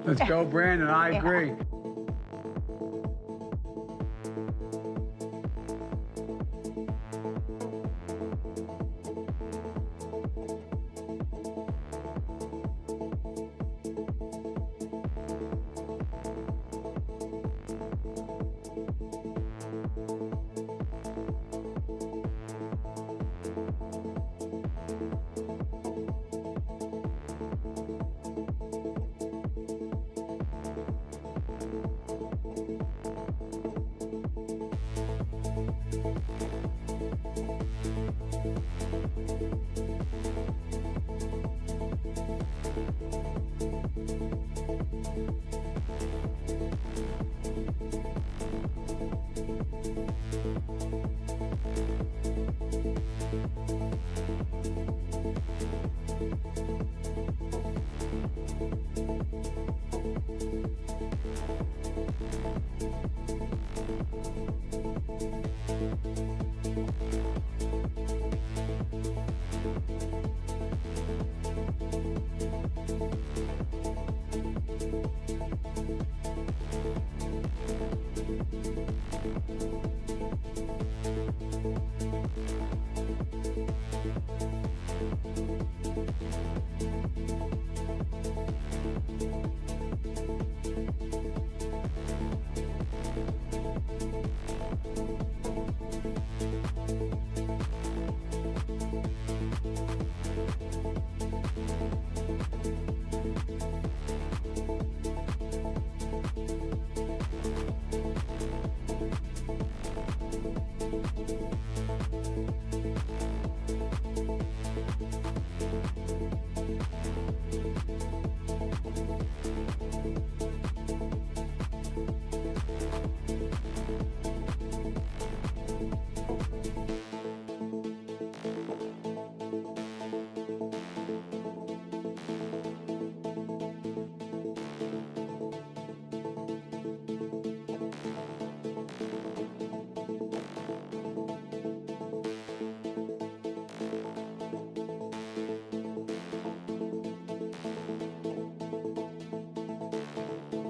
Let's go, Brandon. I agree.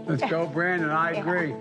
Let's go, Brandon. I agree.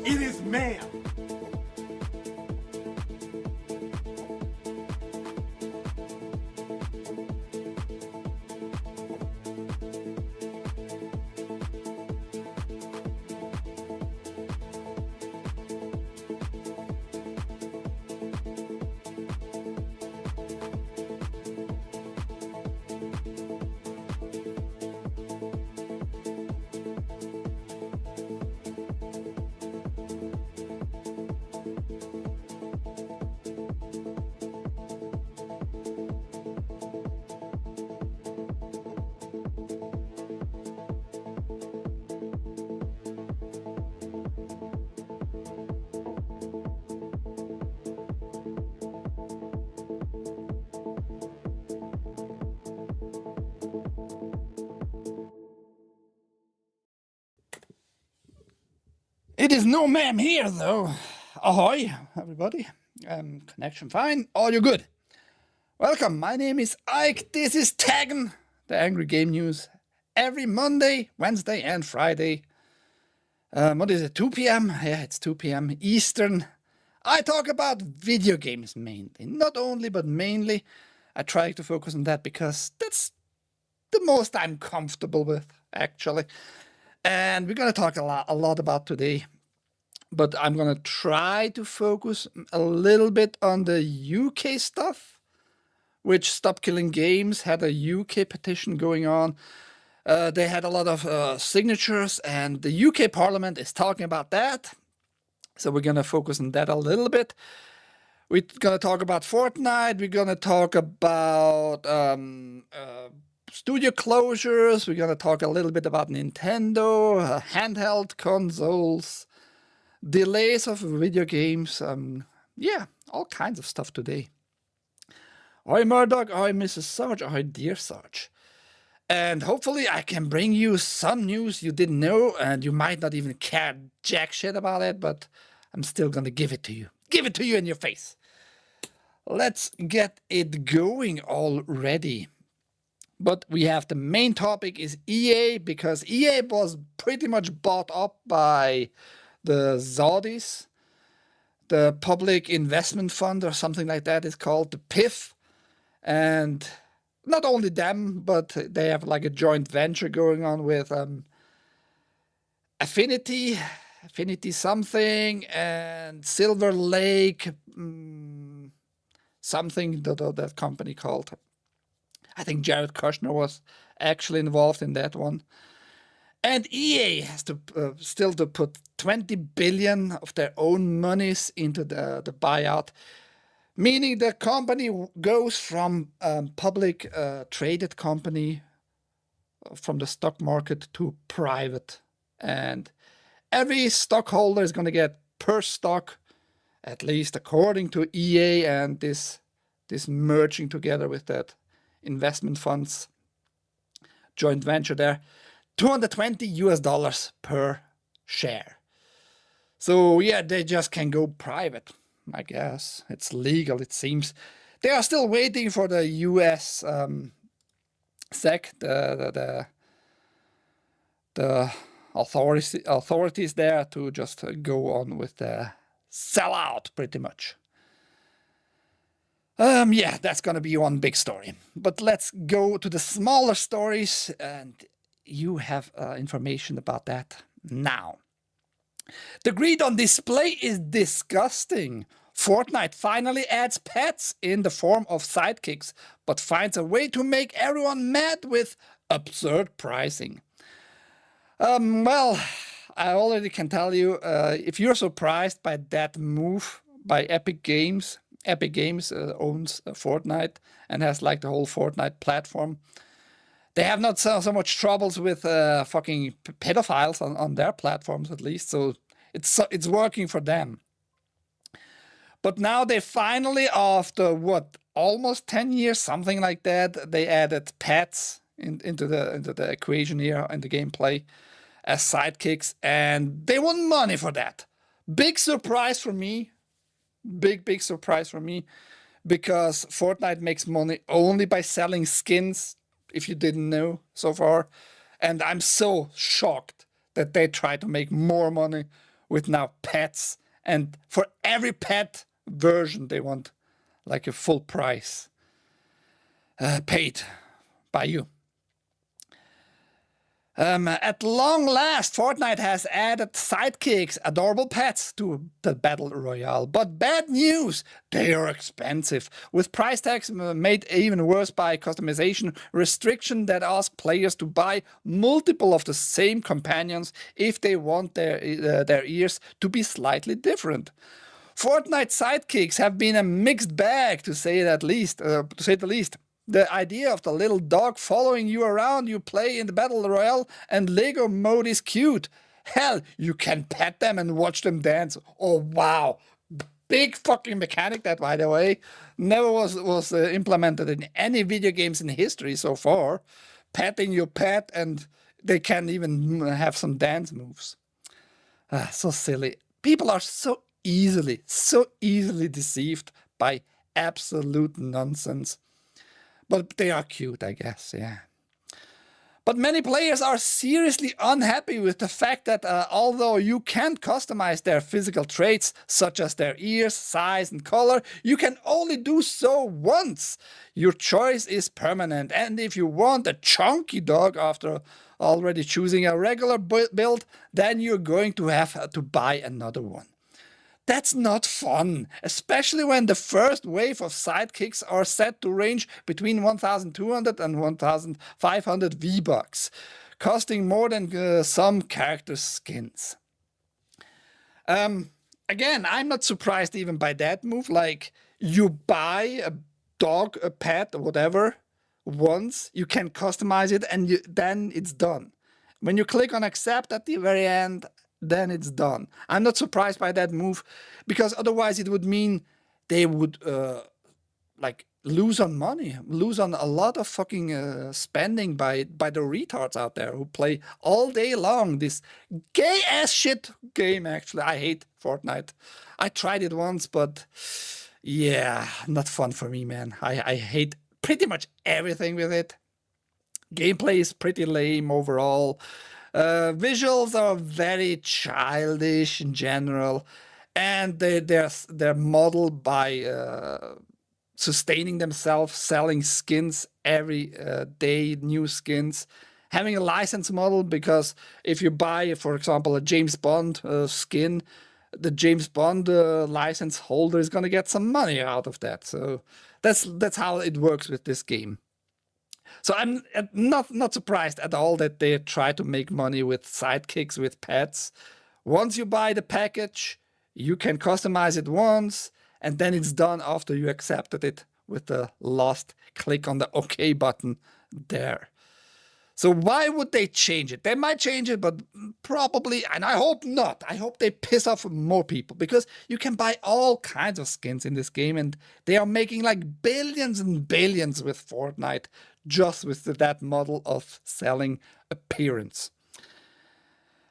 It is man. It is no ma'am here, though. Ahoy, everybody. Connection fine, audio good. Welcome, my name is Ike. This is TAGN, the Angry Game News. Every Monday, Wednesday, and Friday. What is it, 2 p.m.? Yeah, it's 2 p.m. Eastern. I talk about video games mainly. Not only, but mainly. I try to focus on that because that's the most I'm comfortable with, actually. And we're going to talk a lot about today. But I'm going to try to focus a little bit on the UK stuff, which Stop Killing Games had a UK petition going on. They had a lot of signatures, and the UK Parliament is talking about that. So we're going to focus on that a little bit. We're going to talk about Fortnite. We're going to talk about studio closures. We're going to talk a little bit about Nintendo, handheld consoles, delays of video games. Yeah, all kinds of stuff today. Ahoy Murdoch, ahoy Mrs. Sarge, ahoy dear Sarge. And hopefully I can bring you some news you didn't know, and you might not even care jack shit about it, but I'm still gonna give it to you. Give it to you in your face. Let's get it going already. But we have the main topic is EA, because EA was pretty much bought up by the Saudis, the Public Investment Fund or something like that is called, the PIF. And not only them, but they have like a joint venture going on with Affinity something, and Silver Lake, something that company called. I think Jared Kushner was actually involved in that one. And EA has to still to put 20 billion of their own monies into the buyout, meaning the company goes from public traded company from the stock market to private. And every stockholder is going to get per stock, at least according to EA and this merging together with that investment funds joint venture there, $220 per share. So yeah, they just can go private, I guess. It's legal, it seems. They are still waiting for the US SEC, the authorities there to just go on with the sellout, pretty much. Yeah, that's gonna be one big story. But let's go to the smaller stories, and you have information about that now. The greed on display is disgusting. Fortnite finally adds pets in the form of sidekicks, but finds a way to make everyone mad with absurd pricing. Well, I already can tell you, if you're surprised by that move by Epic Games owns Fortnite and has like the whole Fortnite platform. They have not so much troubles with fucking pedophiles on their platforms, at least, so it's working for them. But now they finally, after what, almost 10 years, something like that, they added pets into the equation here in the gameplay as sidekicks, and they want money for that. Big surprise for me. Big surprise for me, because Fortnite makes money only by selling skins, if you didn't know so far. And I'm so shocked that they try to make more money with now pets. And for every pet version, they want like a full price paid by you. At long last, Fortnite has added sidekicks, adorable pets, to the Battle Royale. But bad news, they are expensive, with price tags made even worse by customization restriction that ask players to buy multiple of the same companions if they want their ears to be slightly different. Fortnite sidekicks have been a mixed bag, to say the least. The idea of the little dog following you around, you play in the Battle Royale, and Lego mode is cute. Hell, you can pet them and watch them dance. Oh, wow. Big fucking mechanic that, by the way. Never was implemented in any video games in history so far. Petting your pet, and they can even have some dance moves. So silly. People are so easily deceived by absolute nonsense. But they are cute, I guess, yeah. But many players are seriously unhappy with the fact that although you can't customize their physical traits, such as their ears, size, and color, you can only do so once. Your choice is permanent, and if you want a chunky dog after already choosing a regular build, then you're going to have to buy another one. That's not fun, especially when the first wave of sidekicks are set to range between 1,200 and 1,500 V-Bucks, costing more than some characters' skins. Again, I'm not surprised even by that move. Like, you buy a dog, a pet, or whatever, once, you can customize it, and then it's done. When you click on accept at the very end, then it's done. I'm not surprised by that move, because otherwise it would mean they would like lose on money, lose on a lot of fucking spending by the retards out there who play all day long this gay ass shit game. Actually, I hate Fortnite. I tried it once, but yeah, not fun for me, man. I hate pretty much everything with it. Gameplay is pretty lame overall. Visuals are very childish in general, and they're modeled by sustaining themselves, selling skins every day, new skins, having a license model, because if you buy, for example, a James Bond skin, the James Bond license holder is gonna get some money out of that. So that's how it works with this game. So I'm not surprised at all that they try to make money with sidekicks, with pets. Once you buy the package, you can customize it once, and then it's done after you accepted it with the last click on the OK button there. So why would they change it? They might change it, but probably, and I hope not. I hope they piss off more people, because you can buy all kinds of skins in this game, and they are making like billions and billions with Fortnite, just with that model of selling appearance.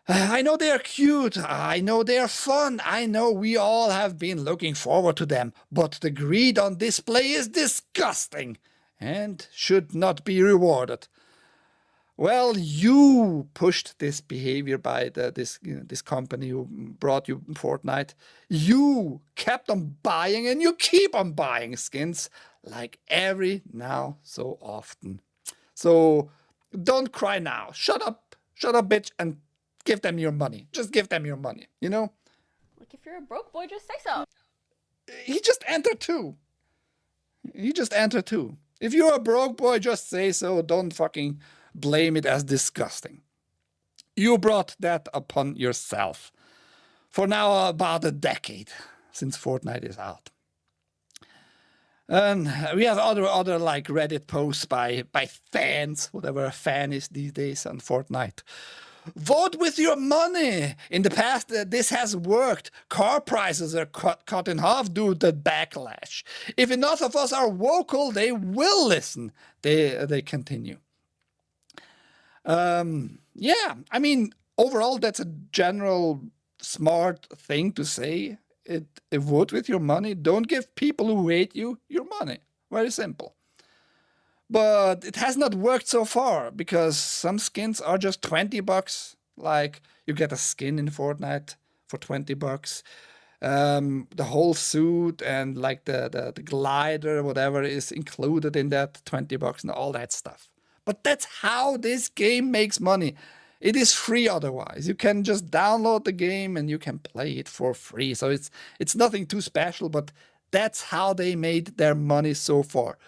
I know they are cute, I know they are fun, I know we all have been looking forward to them, but the greed on display is disgusting and should not be rewarded. Well, you pushed this behavior by this company who brought you Fortnite. You kept on buying, and you keep on buying skins like every now so often. So don't cry now. Shut up, bitch, and give them your money. Just give them your money, you know? Like, if you're a broke boy, just say so. He just entered too. If you're a broke boy, just say so. Don't fucking blame it as disgusting. You brought that upon yourself. For now about a decade since Fortnite is out. And we have other like Reddit posts by fans, whatever a fan is these days on Fortnite. Vote with your money. In the past, this has worked. Car prices are cut in half due to backlash. If enough of us are vocal, they will listen. They continue. Yeah, I mean, overall, that's a general smart thing to say. Vote with your money. Don't give people who hate you your money. Very simple. But it has not worked so far, because some skins are just 20 bucks. Like, you get a skin in Fortnite for 20 bucks. The whole suit and like the glider, whatever, is included in that 20 bucks and all that stuff. But that's how this game makes money. It is free otherwise. You can just download the game and you can play it for free. So it's nothing too special, but that's how they made their money so far.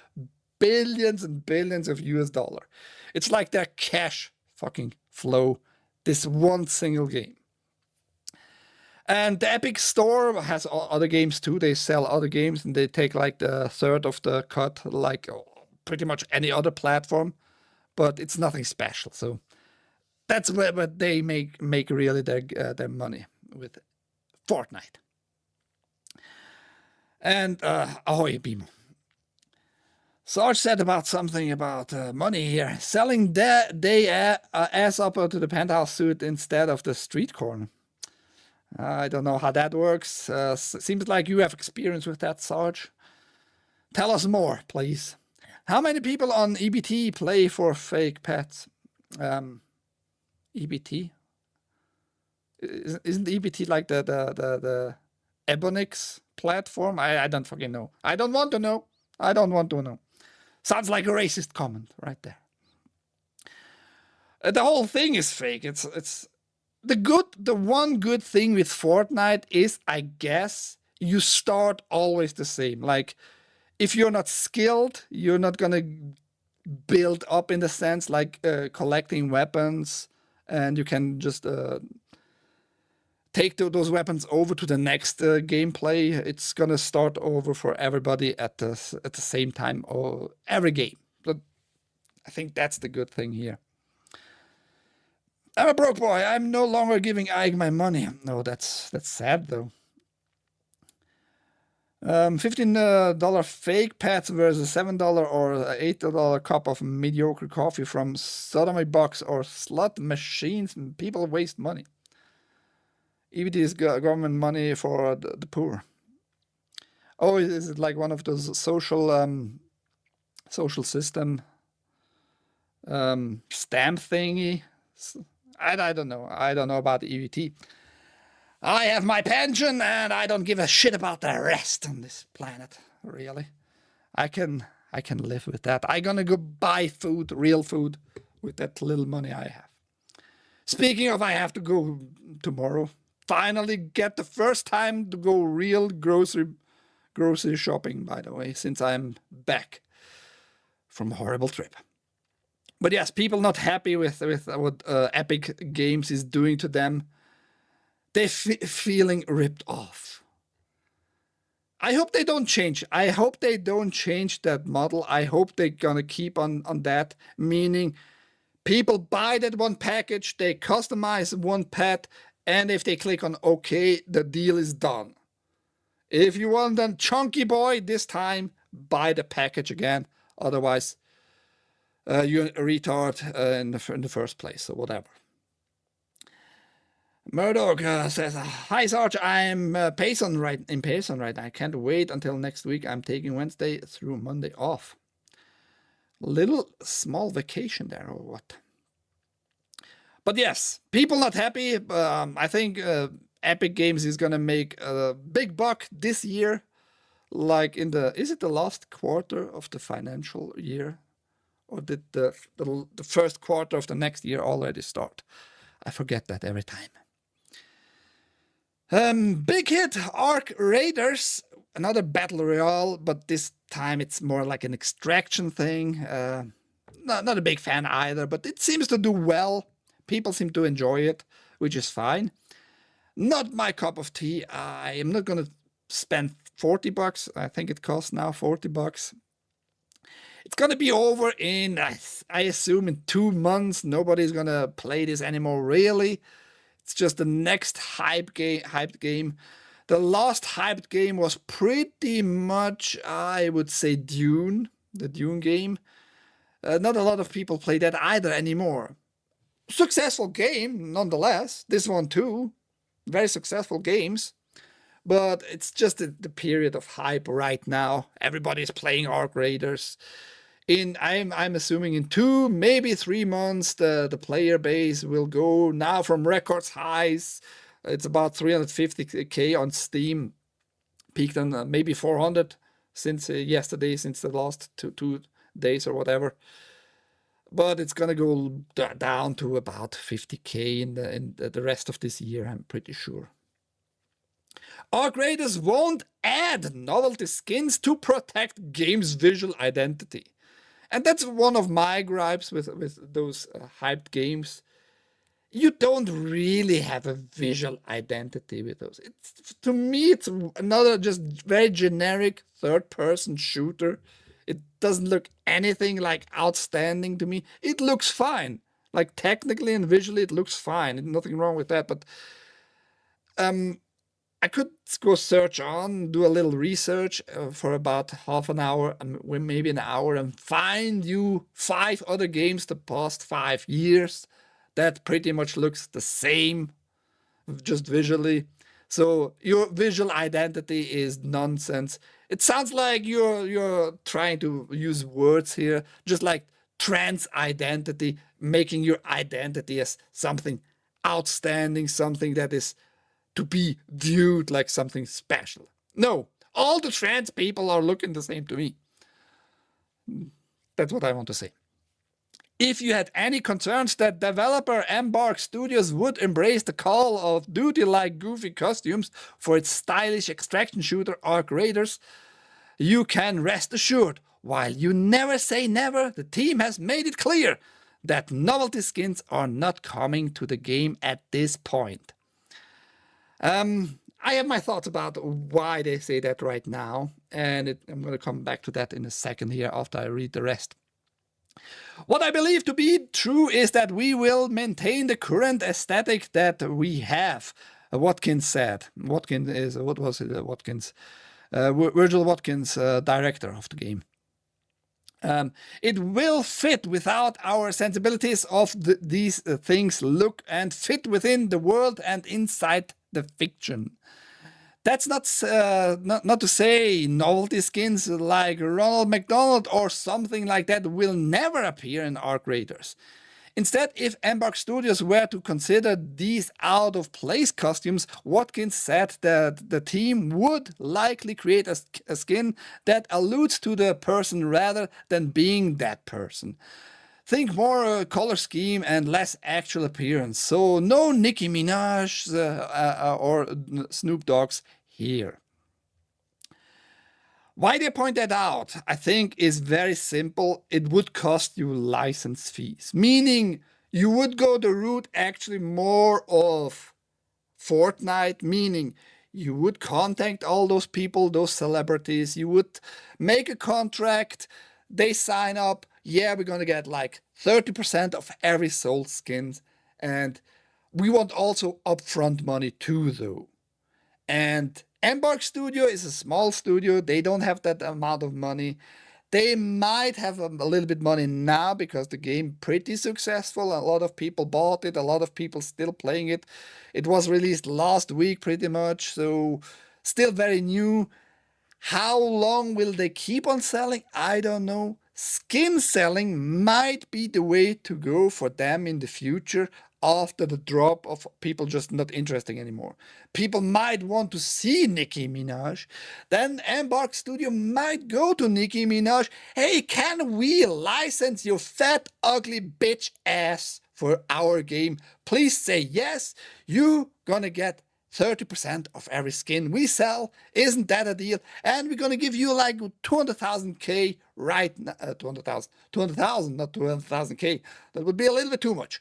Billions and billions of US dollar. It's like their cash fucking flow, this one single game. And the Epic Store has other games too. They sell other games and they take like the third of the cut, like pretty much any other platform. But it's nothing special. So that's where they make really their money with Fortnite. And ahoy, Bimo. Sarge said about something about money here. Selling ass up to the penthouse suit instead of the street corner. I don't know how that works. Seems like you have experience with that, Sarge. Tell us more, please. How many people on EBT play for fake pets? EBT. Isn't EBT like the Ebonix platform? I don't fucking know. I don't want to know. I don't want to know. Sounds like a racist comment right there. The whole thing is fake. It's the one good thing with Fortnite is, I guess, you start always the same. Like, if you're not skilled, you're not gonna build up in the sense like collecting weapons, and you can just take those weapons over to the next gameplay. It's gonna start over for everybody at the same time, or every game. But I think that's the good thing here. I'm a broke boy. I'm no longer giving Ike my money. No, that's sad though. $15 fake pets versus $7 or $8 cup of mediocre coffee from sodomy box or slot machines. People waste money. EBT is government money for the poor. Oh, is it like one of those social system stamp thingy? I don't know. I don't know about the EBT. I have my pension and I don't give a shit about the rest on this planet, really. I can live with that. I'm gonna go buy food, real food, with that little money I have. Speaking of, I have to go tomorrow. Finally get the first time to go real grocery shopping, by the way, since I'm back from a horrible trip. But yes, people not happy with what Epic Games is doing to them. They're feeling ripped off. I hope they don't change. I hope they don't change that model. I hope they're gonna keep on that, meaning people buy that one package, they customize one pet, and if they click on OK, the deal is done. If you want a chunky boy this time, buy the package again. Otherwise, you're a retard in the first place, or whatever. Murdoch says, "Hi Sarge, I'm in person right now. I can't wait until next week. I'm taking Wednesday through Monday off. Little small vacation there, or what?" But yes, people not happy. I think Epic Games is gonna make a big buck this year. Like is it the last quarter of the financial year? Or did the first quarter of the next year already start? I forget that every time. Big hit, Ark Raiders, another battle royale, but this time it's more like an extraction thing. Not a big fan either, but it seems to do well. People seem to enjoy it, which is fine. Not my cup of tea. I am not gonna spend $40. I think it costs now $40. It's gonna be over in, I assume, in 2 months. Nobody's gonna play this anymore, really. It's just the next hyped game. The last hyped game was pretty much, I would say, Dune, the Dune game. Not a lot of people play that either anymore. Successful game, nonetheless. This one too. Very successful games. But it's just the period of hype right now. Everybody's playing Ark Raiders. I'm assuming in 2, maybe 3 months, the player base will go now from records highs. It's about 350k on Steam, peaked on maybe 400 since yesterday, since the last two days or whatever. But it's gonna go down to about 50k in the rest of this year, I'm pretty sure. Ark Raiders won't add novelty skins to protect game's visual identity. And that's one of my gripes with those hyped games. You don't really have a visual identity with those. To me, it's another just very generic third-person shooter. It doesn't look anything like outstanding to me. It looks fine. Like technically and visually, it looks fine. Nothing wrong with that. But I could go search on, do a little research for about half an hour, maybe an hour, and find you 5 other games the past 5 years that pretty much looks the same, just visually. So your visual identity is nonsense. It sounds like you're trying to use words here, just like trans identity, making your identity as something outstanding, something that is to be viewed like something special. No, all the trans people are looking the same to me. That's what I want to say. If you had any concerns that developer Embark Studios would embrace the Call of Duty-like goofy costumes for its stylish extraction shooter Arc Raiders, you can rest assured. While you never say never, the team has made it clear that novelty skins are not coming to the game at this point. I have my thoughts about why they say that right now, and I'm going to come back to that in a second here after I read the rest. What I believe to be true is that we will maintain the current aesthetic that we have. Watkins said. Watkins is, what was it? Watkins, Virgil Watkins, director of the game. It will fit without our sensibilities of these things look and fit within the world and inside the fiction. That's not to say novelty skins like Ronald McDonald or something like that will never appear in Arc Raiders. Instead, if Embark Studios were to consider these out-of-place costumes, Watkins said that the team would likely create a skin that alludes to the person rather than being that person. Think more color scheme and less actual appearance. So no Nicki Minaj or Snoop Dogg's here. Why they point that out, I think, is very simple. It would cost you license fees, meaning you would go the route actually more of Fortnite, meaning you would contact all those people, those celebrities, you would make a contract, they sign up, yeah, we're going to get like 30% of every sold skins, and we want also upfront money too, though. And Embark Studio is a small studio. They don't have that amount of money. They might have a little bit money now because the game pretty successful. A lot of people bought it. A lot of people still playing it. It was released last week pretty much. So still very new. How long will they keep on selling? I don't know. Skin selling might be the way to go for them in the future after the drop of people just not interested anymore. People might want to see Nicki Minaj. Then Embark Studio might go to Nicki Minaj. Hey, can we license your fat, ugly bitch ass for our game? Please say yes. You gonna get 30% of every skin we sell. Isn't that a deal? And we're gonna give you like 200,000K right now. 200,000, not 200,000K. That would be a little bit too much.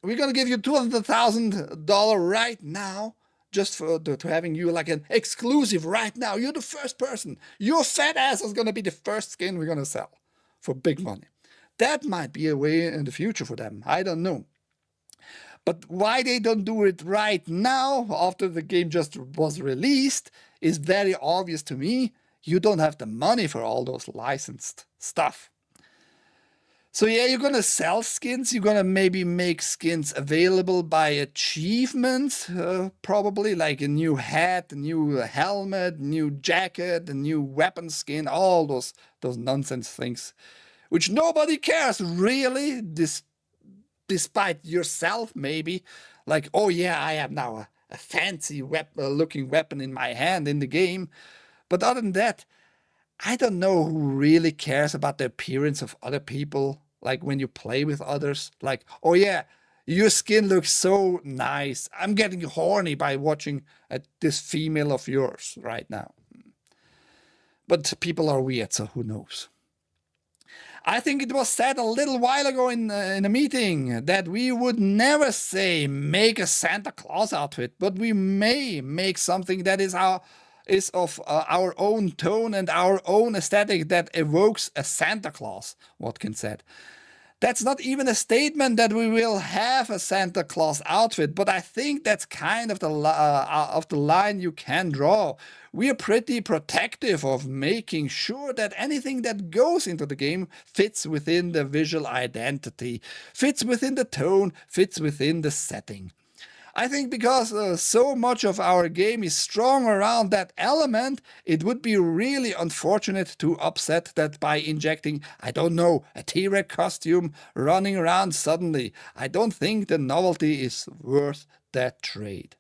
We're gonna give you $200,000 right now, just for to having you like an exclusive right now. You're the first person. Your fat ass is gonna be the first skin we're gonna sell for big money. That might be a way in the future for them. I don't know. But why they don't do it right now, after the game just was released, is very obvious to me. You don't have the money for all those licensed stuff. So yeah, you're gonna sell skins. You're gonna maybe make skins available by achievements, probably like a new hat, a new helmet, new jacket, a new weapon skin, all those nonsense things, which nobody cares really. Despite yourself, maybe, like, oh yeah, I have now a fancy looking weapon in my hand in the game. But other than that, I don't know who really cares about the appearance of other people. Like when you play with others, like, oh yeah, your skin looks so nice. I'm getting horny by watching this female of yours right now. But people are weird, so who knows? I think it was said a little while ago in a meeting that we would never say make a Santa Claus outfit, but we may make something that is of our own tone and our own aesthetic that evokes a Santa Claus, Watkins said. That's not even a statement that we will have a Santa Claus outfit, but I think that's kind of the line you can draw. We are pretty protective of making sure that anything that goes into the game fits within the visual identity, fits within the tone, fits within the setting. I think because so much of our game is strong around that element, it would be really unfortunate to upset that by injecting, I don't know, a T-Rex costume running around suddenly. I don't think the novelty is worth that trade.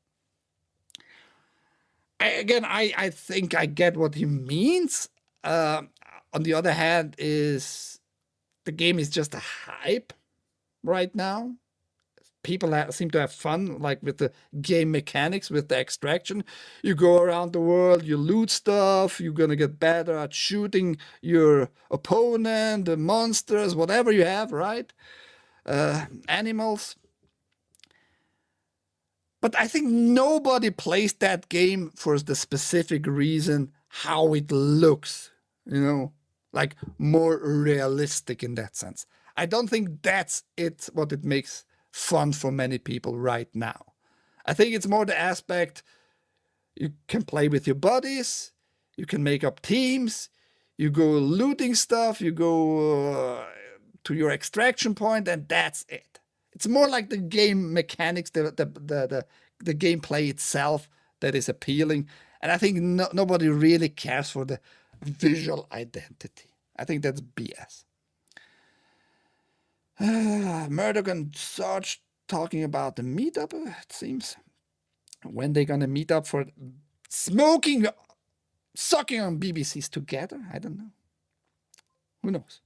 I think I get what he means. On the other hand, is the game is just a hype right now. People seem to have fun, like with the game mechanics, with the extraction. You go around the world, you loot stuff, you're gonna get better at shooting your opponent, the monsters, whatever you have, right? Animals. But I think nobody plays that game for the specific reason how it looks, you know, like more realistic in that sense. I don't think that's what it makes fun for many people right now. I think it's more the aspect you can play with your buddies, you can make up teams, you go looting stuff, you go to your extraction point, and that's it. It's more like the game mechanics, the gameplay itself that is appealing. And I think nobody really cares for the visual identity. I think that's BS. Murdoch and Sarge talking about the meetup, it seems. When they're gonna meet up for sucking on BBCs together? I don't know. Who knows?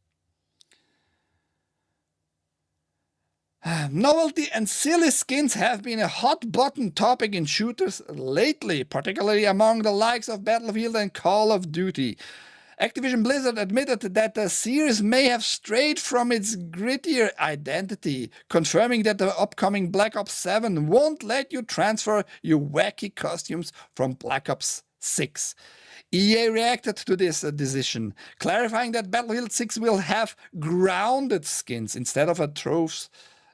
Novelty and silly skins have been a hot button topic in shooters lately, particularly among the likes of Battlefield and Call of Duty. Activision Blizzard admitted that the series may have strayed from its grittier identity, confirming that the upcoming Black Ops 7 won't let you transfer your wacky costumes from Black Ops 6. EA reacted to this decision, clarifying that Battlefield 6 will have grounded skins instead of tropes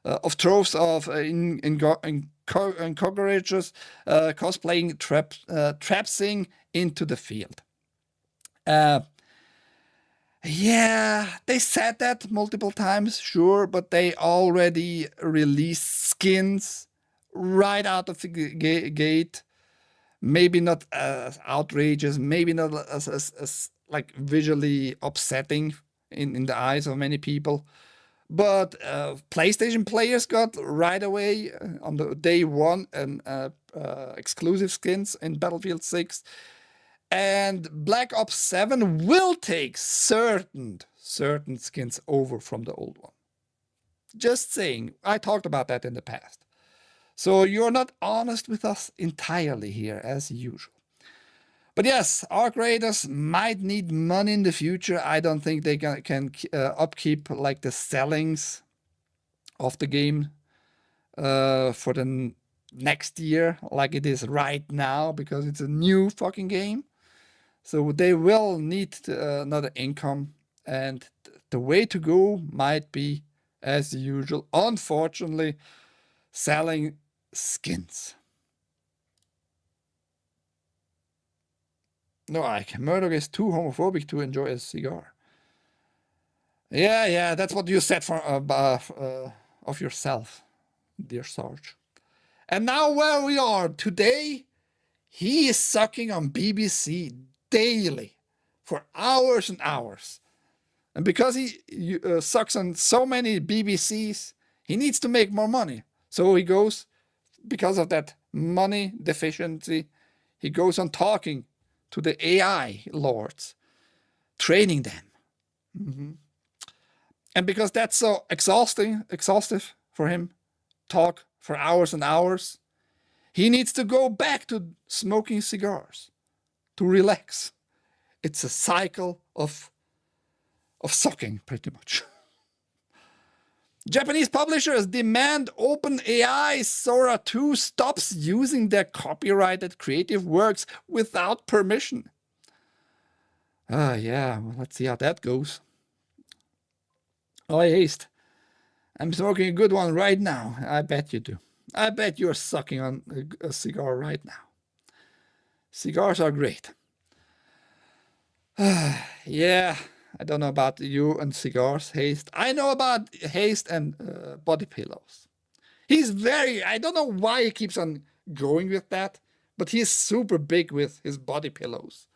of encourages cosplaying trapsing into the field. Yeah, they said that multiple times, sure, but they already released skins right out of the gate. Maybe not as outrageous, maybe not as like visually upsetting in the eyes of many people. But PlayStation players got right away on the day one and exclusive skins in Battlefield 6. And Black Ops 7 will take certain skins over from the old one. Just saying, I talked about that in the past. So you're not honest with us entirely here, as usual. But yes, ARC Raiders might need money in the future. I don't think they can upkeep like the sellings of the game for the next year like it is right now, because it's a new fucking game. So they will need another income, and the way to go might be, as usual, unfortunately, selling skins. No, Murdoch is too homophobic to enjoy a cigar. Yeah, that's what you said for of yourself, dear Sarge. And now where we are today, he is sucking on BBC daily for hours and hours. And because he sucks on so many BBCs, he needs to make more money. So he goes, because of that money deficiency, he goes on talking to the AI lords, training them. And because that's so exhaustive for him, talk for hours and hours, he needs to go back to smoking cigars to relax. It's a cycle of sucking, pretty much. Japanese publishers demand OpenAI Sora 2 stops using their copyrighted creative works without permission. Yeah, well, let's see how that goes. Oh, Haste, I'm smoking a good one right now. I bet you do. I bet you're sucking on a cigar right now. Cigars are great. Yeah, I don't know about you and cigars, Haste. I know about Haste and body pillows. He's very, I don't know why he keeps on going with that, but he's super big with his body pillows.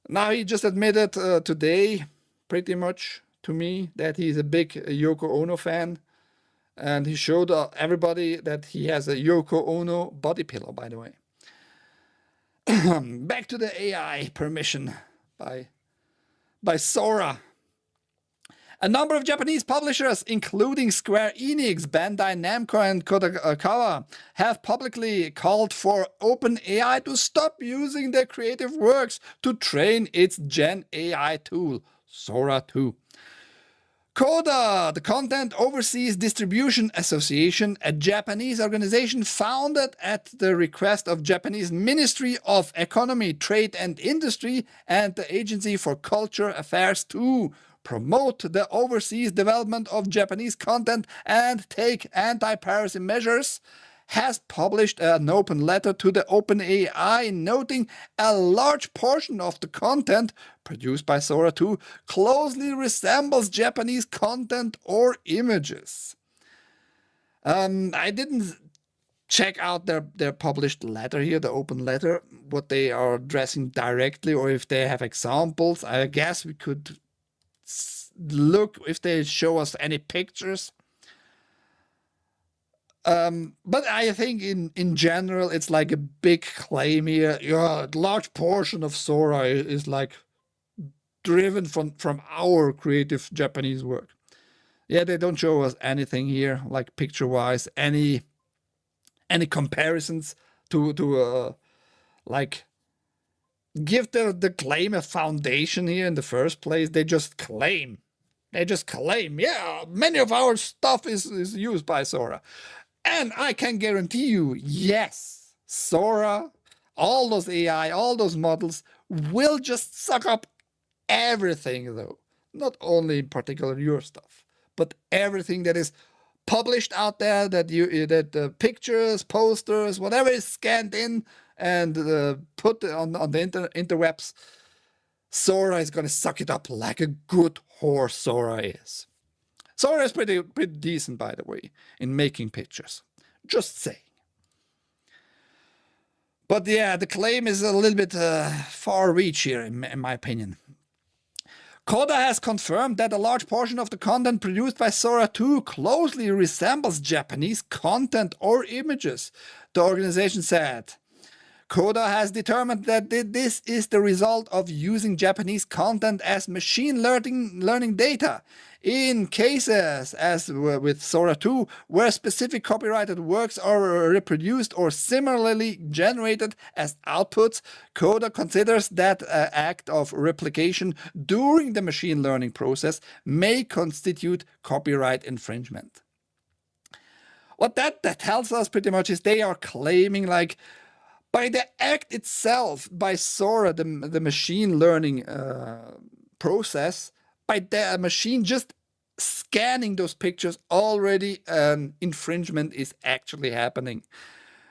Now he just admitted today, pretty much to me, that he's a big Yoko Ono fan. And he showed everybody that he has a Yoko Ono body pillow, by the way. Back to the AI permission by Sora. A number of Japanese publishers, including Square Enix, Bandai Namco, and Kodakawa, have publicly called for OpenAI to stop using their creative works to train its Gen AI tool, Sora 2. CODA, the Content Overseas Distribution Association, a Japanese organization founded at the request of Japanese Ministry of Economy, Trade and Industry and the Agency for Culture Affairs to promote the overseas development of Japanese content and take anti-piracy measures, has published an open letter to the OpenAI noting a large portion of the content produced by Sora 2 closely resembles Japanese content or images. I didn't check out their published letter here, the open letter, what they are addressing directly or if they have examples. I guess we could look if they show us any pictures. But I think in general, it's like a big claim here. Yeah, a large portion of Sora is like driven from our creative Japanese work. Yeah, they don't show us anything here, like picture-wise, any comparisons to like give the claim a foundation here in the first place. They just claim. Yeah, many of our stuff is used by Sora. And I can guarantee you, yes, Sora, all those AI, all those models will just suck up everything, though. Not only in particular your stuff, but everything that is published out there, that pictures, posters, whatever is scanned in and put on the interwebs, Sora is going to suck it up like a good horse Sora is. Sora is pretty decent, by the way, in making pictures. Just saying. But yeah, the claim is a little bit far reach here, in my opinion. CODA has confirmed that a large portion of the content produced by Sora 2 closely resembles Japanese content or images, the organization said. CODA has determined that this is the result of using Japanese content as machine learning data. In cases, as with Sora 2, where specific copyrighted works are reproduced or similarly generated as outputs, CODA considers that act of replication during the machine learning process may constitute copyright infringement. What that tells us pretty much is they are claiming, like, by the act itself, by Sora, the machine learning process, by the machine just scanning those pictures, already an infringement is actually happening.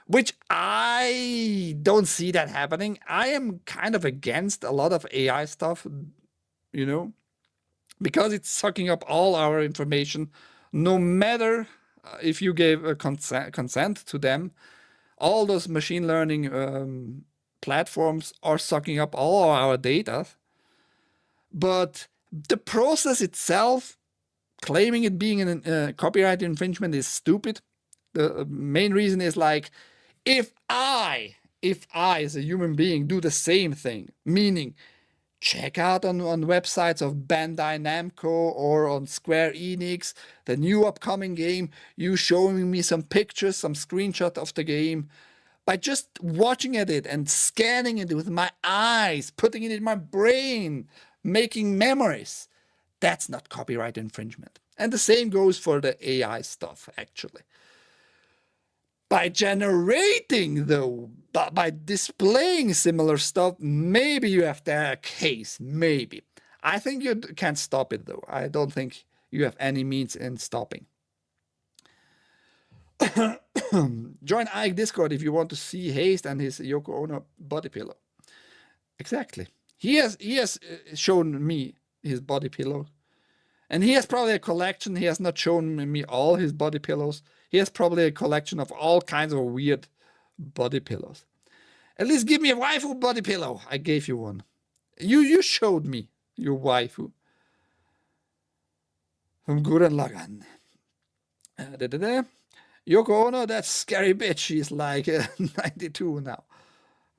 Which I don't see that happening. I am kind of against a lot of AI stuff, you know, because it's sucking up all our information, no matter if you gave a consent to them. All those machine learning platforms are sucking up all our data. But the process itself, claiming it being a copyright infringement, is stupid. The main reason is, like, if I as a human being do the same thing, meaning check out on websites of Bandai Namco or on Square Enix, the new upcoming game, you showing me some pictures, some screenshot of the game, by just watching at it and scanning it with my eyes, putting it in my brain, making memories, that's not copyright infringement. And the same goes for the AI stuff, actually. By generating, though, by displaying similar stuff, maybe you have a case, maybe. I think you can't stop it, though. I don't think you have any means in stopping. Join Ike Discord if you want to see Haste and his Yoko Ono body pillow. Exactly. He has shown me his body pillow. And he has probably a collection. He has not shown me all his body pillows. He has probably a collection of all kinds of weird body pillows. At least give me a waifu body pillow. I gave you one. You showed me your waifu. From Gurren Lagann. Yoko Ono, that scary bitch. She's like 92 now.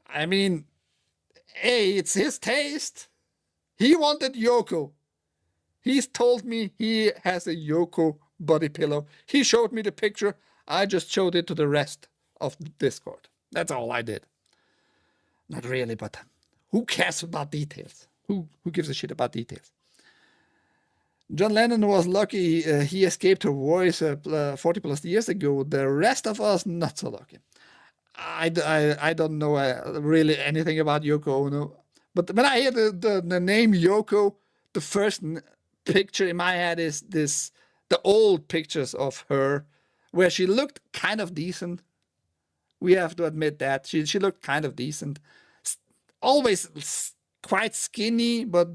I mean, hey, it's his taste. He wanted Yoko. He's told me he has a Yoko body pillow. He showed me the picture. I just showed it to the rest of the Discord. That's all I did. Not really, but who cares about details? Who gives a shit about details? John Lennon was lucky he escaped her voice 40 plus years ago. The rest of us, not so lucky. I don't know really anything about Yoko Ono. But when I hear the name Yoko, the first picture in my head is the old pictures of her, where she looked kind of decent. We have to admit that. She looked kind of decent. Always quite skinny, but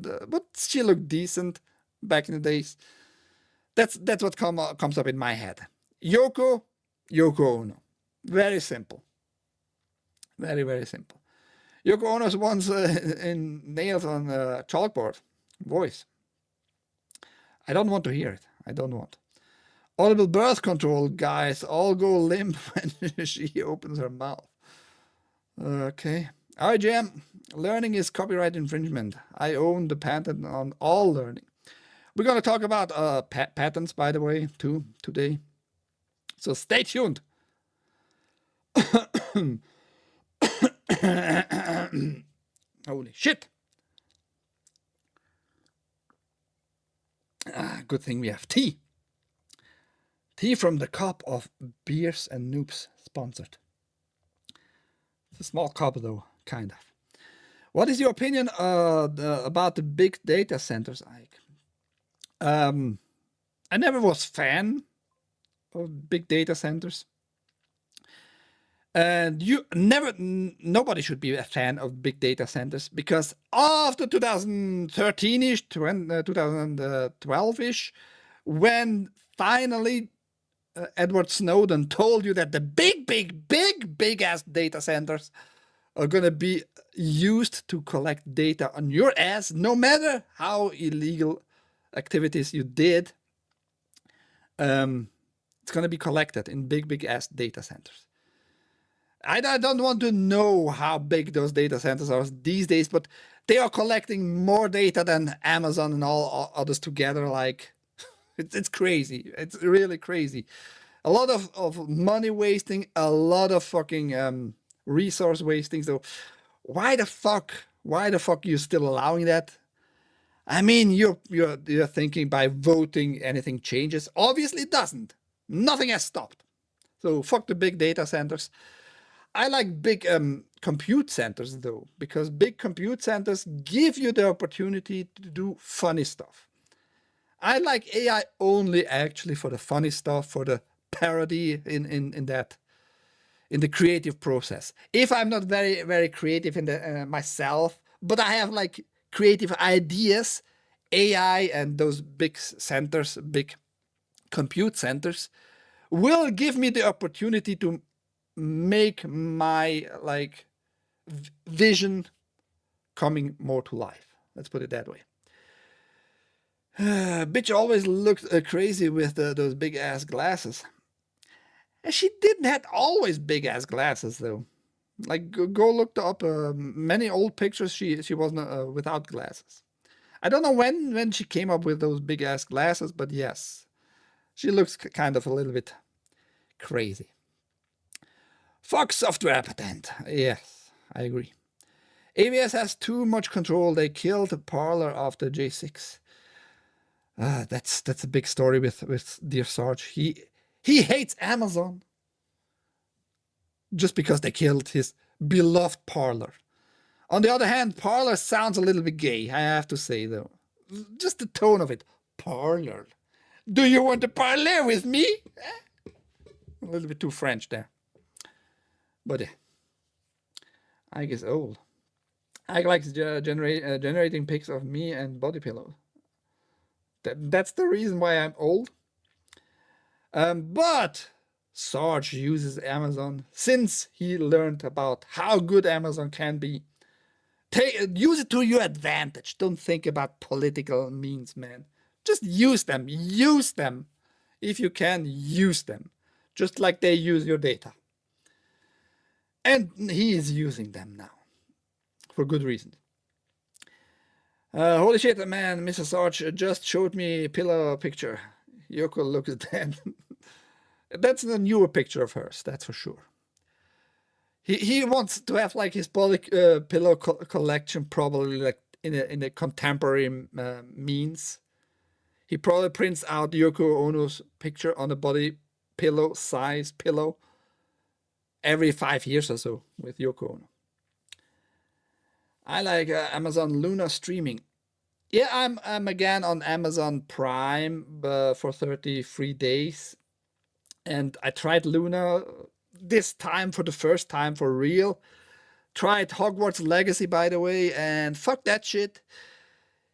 she looked decent back in the days. That's what comes up in my head. Yoko Ono. Very simple. Very, very simple. Yoko Ono's once in nails on a chalkboard. Voice. I don't want to hear it. I don't want. Audible birth control, guys, all go limp when she opens her mouth. Okay. RGM, learning is copyright infringement. I own the patent on all learning. We're going to talk about patents, by the way, too, today. So stay tuned. Holy shit. Good thing we have tea. Tea from the cup of Beers and Noobs, sponsored. It's a small cup though, kind of. What is your opinion about the big data centers, Ike? I never was fan of big data centers. And nobody should be a fan of big data centers, because after 2013-ish, 2012-ish, when finally Edward Snowden told you that the big ass data centers are going to be used to collect data on your ass, no matter how illegal activities you did, it's going to be collected in big ass data centers. I don't want to know how big those data centers are these days, but they are collecting more data than Amazon and all others together. Like, it's crazy. It's really crazy. A lot of money wasting, a lot of fucking resource wasting. So why the fuck you still allowing that? I mean, you're thinking by voting anything changes. Obviously it doesn't. Nothing has stopped. So fuck the big data centers. I like big compute centers though, because big compute centers give you the opportunity to do funny stuff. I like AI only actually for the funny stuff, for the parody in the creative process. If I'm not very creative in the myself, but I have like creative ideas, AI and those big centers, big compute centers, will give me the opportunity to make my like vision coming more to life. Let's put it that way. Bitch always looked crazy with those big ass glasses. And she didn't have always big ass glasses though. Like go look up many old pictures. She wasn't without glasses. I don't know when she came up with those big ass glasses, but yes, she looks kind of a little bit crazy. Fuck software patent. Yes, I agree. AWS has too much control. They killed Parler after J6. That's a big story with Dear Sarge. He hates Amazon just because they killed his beloved Parler. On the other hand, Parler sounds a little bit gay, I have to say though. Just the tone of it. Parler. Do you want to parler with me? A little bit too French there. But yeah, I guess old. I like generating pics of me and body pillows. That's the reason why I'm old. But Sarge uses Amazon since he learned about how good Amazon can be. Use it to your advantage. Don't think about political means, man. Just use them. Use them. If you can, use them. Just like they use your data. And he is using them now. For good reason. Holy shit, man, Mrs. Sarge just showed me a pillow picture. Yoko looks dead. That's a newer picture of hers, that's for sure. He wants to have like his pillow collection probably like in a contemporary means. He probably prints out Yoko Ono's picture on a body pillow size pillow every 5 years or so with Yoko Ono. I like Amazon Luna streaming. Yeah, I'm again on Amazon Prime for 33 days. And I tried Luna this time for the first time for real. Tried Hogwarts Legacy, by the way, and fuck that shit.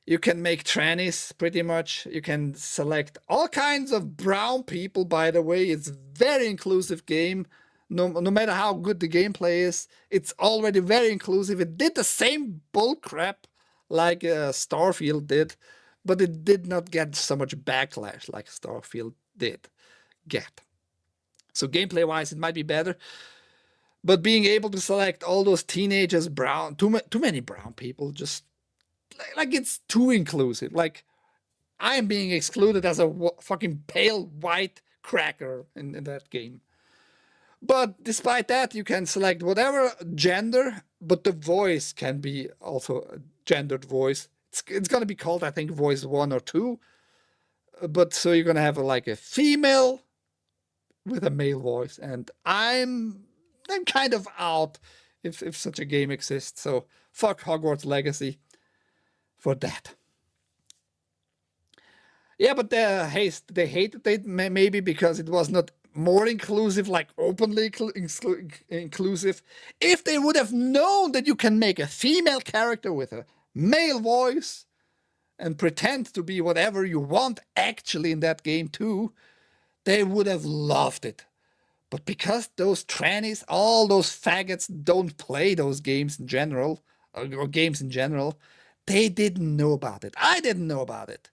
You can make trannies, pretty much. You can select all kinds of brown people, by the way. It's a very inclusive game. No matter how good the gameplay is, it's already very inclusive. It did the same bullcrap like Starfield did, but it did not get so much backlash like Starfield did get. So gameplay-wise, it might be better. But being able to select all those teenagers, brown, too many brown people, just like it's too inclusive. Like I am being excluded as a fucking pale white cracker in that game. But despite that, you can select whatever gender, but the voice can be also a gendered voice. It's going to be called, I think, voice 1 or 2. But so you're going to have like a female with a male voice, and I'm kind of out if such a game exists. So fuck Hogwarts Legacy for that. Yeah, but they hated it maybe because it was not more inclusive, like openly inclusive. If they would have known that you can make a female character with a male voice and pretend to be whatever you want actually in that game too, they would have loved it. But because those trannies, all those faggots don't play those games in general, or games in general, they didn't know about it. I didn't know about it.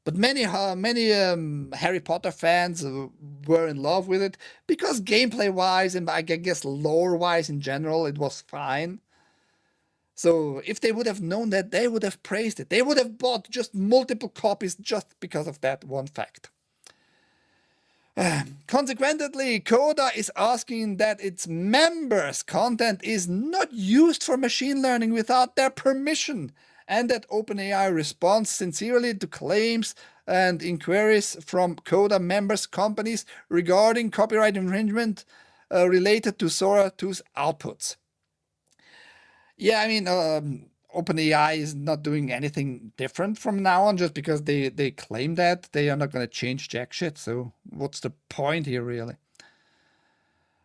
But many Harry Potter fans were in love with it because gameplay-wise and I guess lore-wise in general, it was fine. So if they would have known that, they would have praised it. They would have bought just multiple copies just because of that one fact. Consequently, Coda is asking that its members' content is not used for machine learning without their permission, and that OpenAI responds sincerely to claims and inquiries from Coda members' companies regarding copyright infringement related to Sora 2's outputs. Yeah, I mean, OpenAI is not doing anything different from now on just because they claim that. They are not going to change jack shit, so what's the point here, really?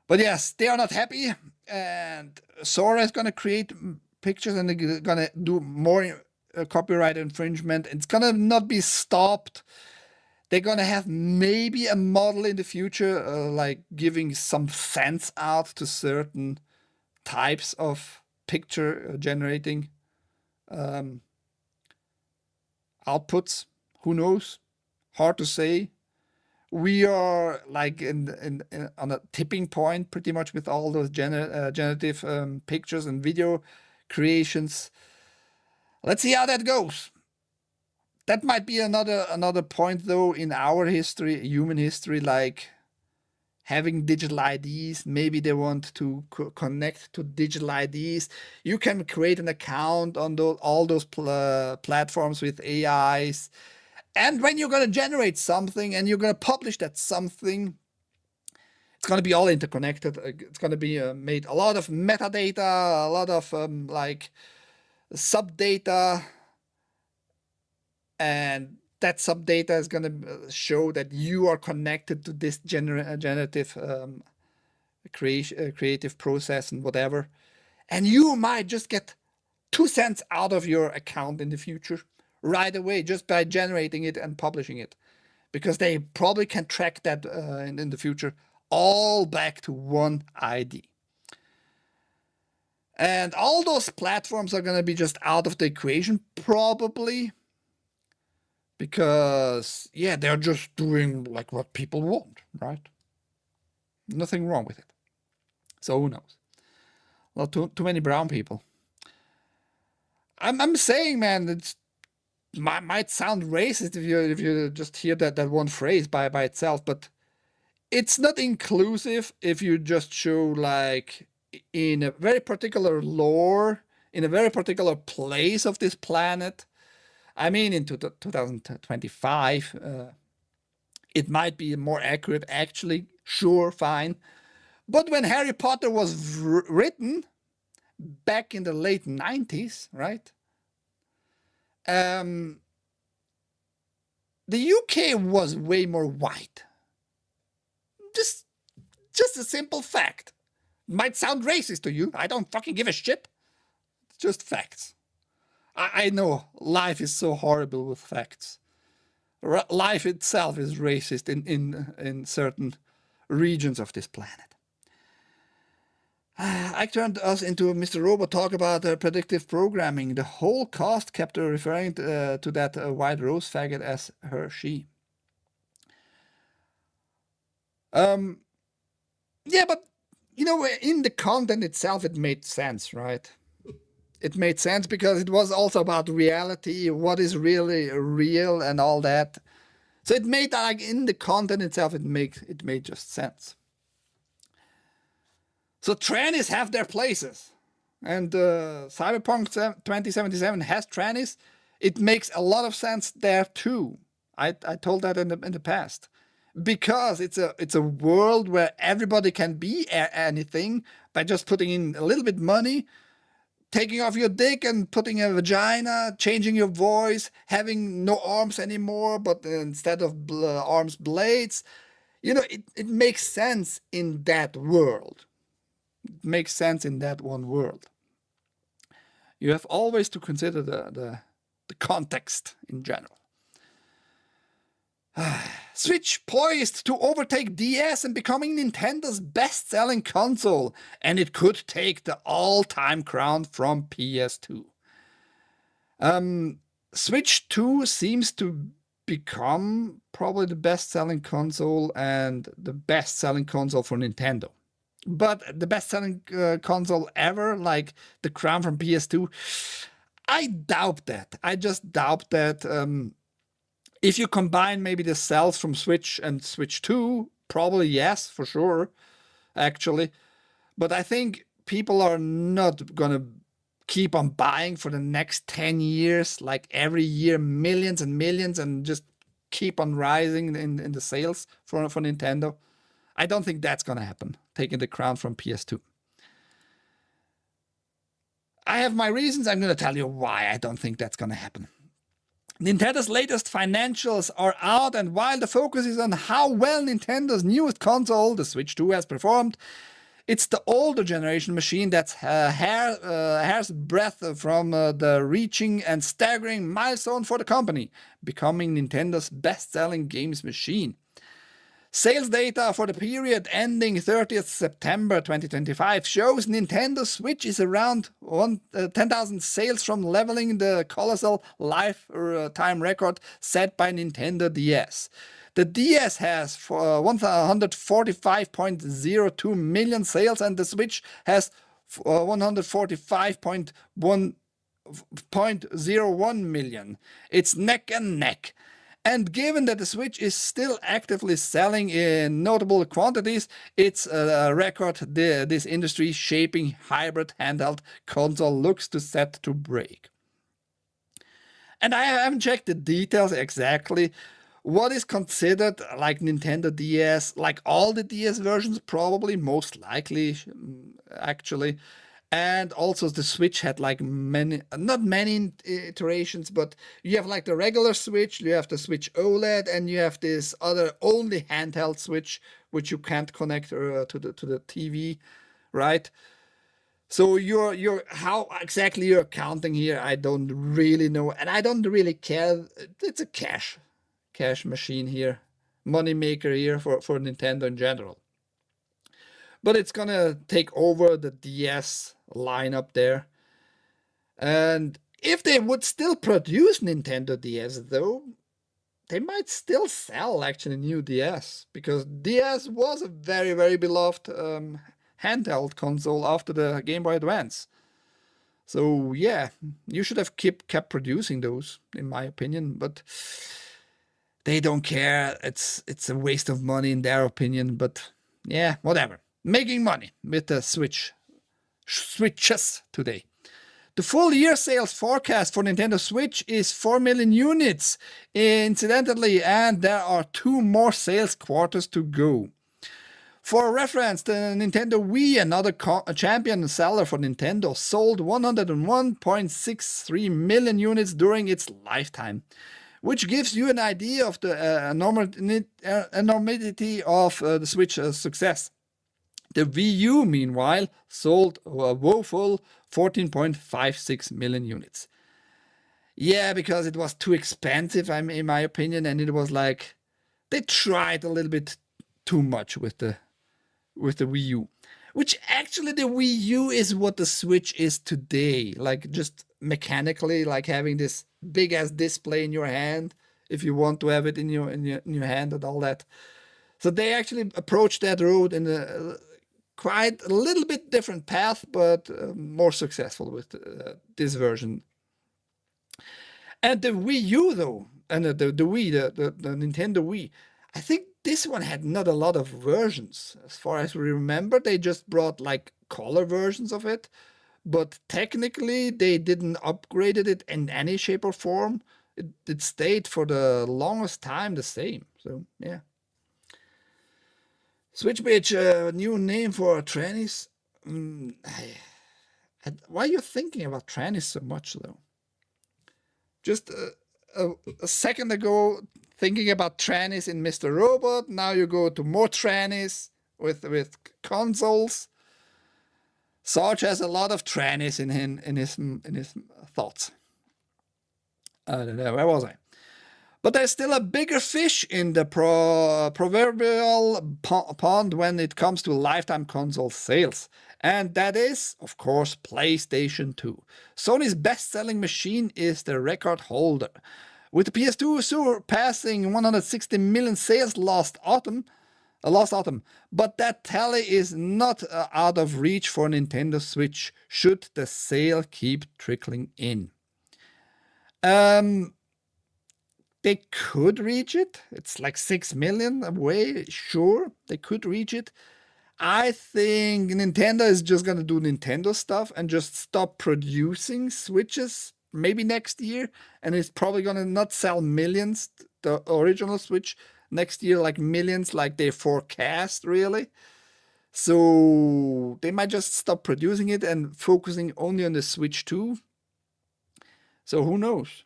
But yes, they are not happy, and Sora is going to create pictures and they're going to do more copyright infringement. It's going to not be stopped. They're going to have maybe a model in the future, like giving some cents out to certain types of picture generating outputs. Who knows? Hard to say. We are like on a tipping point pretty much with all those generative pictures and video creations. Let's see how that goes. That might be another point though in our history, human history, like having digital IDs. Maybe they want to connect to digital IDs. You can create an account on all those platforms with AIs. And when you're going to generate something and you're going to publish that something, it's going to be all interconnected. It's going to be made a lot of metadata, a lot of like subdata. And that subdata is going to show that you are connected to this generative creative process and whatever. And you might just get 2 cents out of your account in the future right away just by generating it and publishing it. Because they probably can track that in the future all back to one ID. And all those platforms are going to be just out of the equation probably, because yeah, they're just doing like what people want, right? Nothing wrong with it. So who knows? Well, too many brown people. I'm saying, man, it might sound racist if you just hear that one phrase by itself, but it's not inclusive if you just show like in a very particular lore, in a very particular place of this planet. I mean, in 2025, it might be more accurate, actually, sure, fine. But when Harry Potter was written back in the late 90s, right? The UK was way more white. Just a simple fact. Might sound racist to you. I don't fucking give a shit. It's just facts. I know life is so horrible with facts. Life itself is racist in certain regions of this planet. I turned us into Mr. Robot talk about predictive programming. The whole cast kept referring to that white rose faggot as her, she. Yeah, but you know, in the content itself, it made sense, right? It made sense because it was also about reality, what is really real and all that. So it made, like, in the content itself, it made just sense. So trannies have their places, and Cyberpunk 2077 has trannies. It makes a lot of sense there too. I told that in the past, because it's a world where everybody can be anything by just putting in a little bit money, taking off your dick and putting a vagina, changing your voice, having no arms anymore, but instead of arms, blades. You know, it makes sense in that world. It makes sense in that one world. You have always to consider the context in general. Switch poised to overtake DS and becoming Nintendo's best-selling console, and it could take the all-time crown from PS2. Switch 2 seems to become probably the best-selling console and the best-selling console for Nintendo. But the best-selling console ever, like the crown from PS2, I doubt that. I just doubt that. If you combine maybe the sales from Switch and Switch 2, probably yes, for sure, actually. But I think people are not going to keep on buying for the next 10 years, like every year, millions and millions, and just keep on rising in the sales for Nintendo. I don't think that's going to happen, taking the crown from PS2. I have my reasons. I'm going to tell you why I don't think that's going to happen. Nintendo's latest financials are out, and while the focus is on how well Nintendo's newest console, the Switch 2, has performed, it's the older generation machine that's hair's breadth from the reaching and staggering milestone for the company, becoming Nintendo's best-selling games machine. Sales data for the period ending 30th September 2025 shows Nintendo Switch is around 10,000 sales from leveling the colossal lifetime record set by Nintendo DS. The DS has 145.02 million sales, and the Switch has 145.01 million. It's neck and neck. And given that the Switch is still actively selling in notable quantities, it's a record this industry-shaping hybrid handheld console looks to set to break. And I haven't checked the details exactly. What is considered like Nintendo DS, like all the DS versions, probably, most likely, actually. And also the Switch had like not many iterations, but you have like the regular Switch, you have the Switch OLED, and you have this other only handheld Switch, which you can't connect to the TV, right? So you're how exactly you're counting here, I don't really know, and I don't really care. It's a cash machine here, money maker here for Nintendo in general. but it's gonna take over the DS lineup there. And if they would still produce Nintendo DS though, they might still sell actually new DS, because DS was a very, very beloved handheld console after the Game Boy Advance. So yeah, you should have kept producing those, in my opinion, but they don't care. It's a waste of money in their opinion, but yeah, whatever. Making money with the Switches today. The full year sales forecast for Nintendo Switch is 4 million units, incidentally, and there are 2 more sales quarters to go. For reference, the Nintendo Wii, another champion seller for Nintendo, sold 101.63 million units during its lifetime, which gives you an idea of the enormity of the Switch's success. The Wii U, meanwhile, sold a woeful 14.56 million units. Yeah, because it was too expensive, in my opinion, and it was like they tried a little bit too much with the Wii U. Which actually the Wii U is what the Switch is today, like just mechanically, like having this big ass display in your hand if you want to have it in your hand and all that. So they actually approached that road in a quite a little bit different path, but more successful with this version. And the Wii U though, and the Wii, the Nintendo Wii, I think this one had not a lot of versions. As far as we remember, they just brought like color versions of it, but technically they didn't upgrade it in any shape or form. It stayed for the longest time the same. So yeah. Switch bitch, new name for trannies. Why are you thinking about trannies so much though? Just a second ago, thinking about trannies in Mr. Robot. Now you go to more trannies with consoles. Sarge has a lot of trannies in his thoughts. I don't know, where was I? But there's still a bigger fish in the proverbial pond when it comes to lifetime console sales. And that is, of course, PlayStation 2. Sony's best-selling machine is the record holder, with the PS2 surpassing 160 million sales last autumn. But that tally is not out of reach for Nintendo Switch, should the sale keep trickling in. They could reach it. It's like 6 million away. Sure, they could reach it. I think Nintendo is just going to do Nintendo stuff and just stop producing Switches maybe next year. And it's probably going to not sell millions, the original Switch, next year, like millions, like they forecast, really. So they might just stop producing it and focusing only on the Switch 2. So who knows?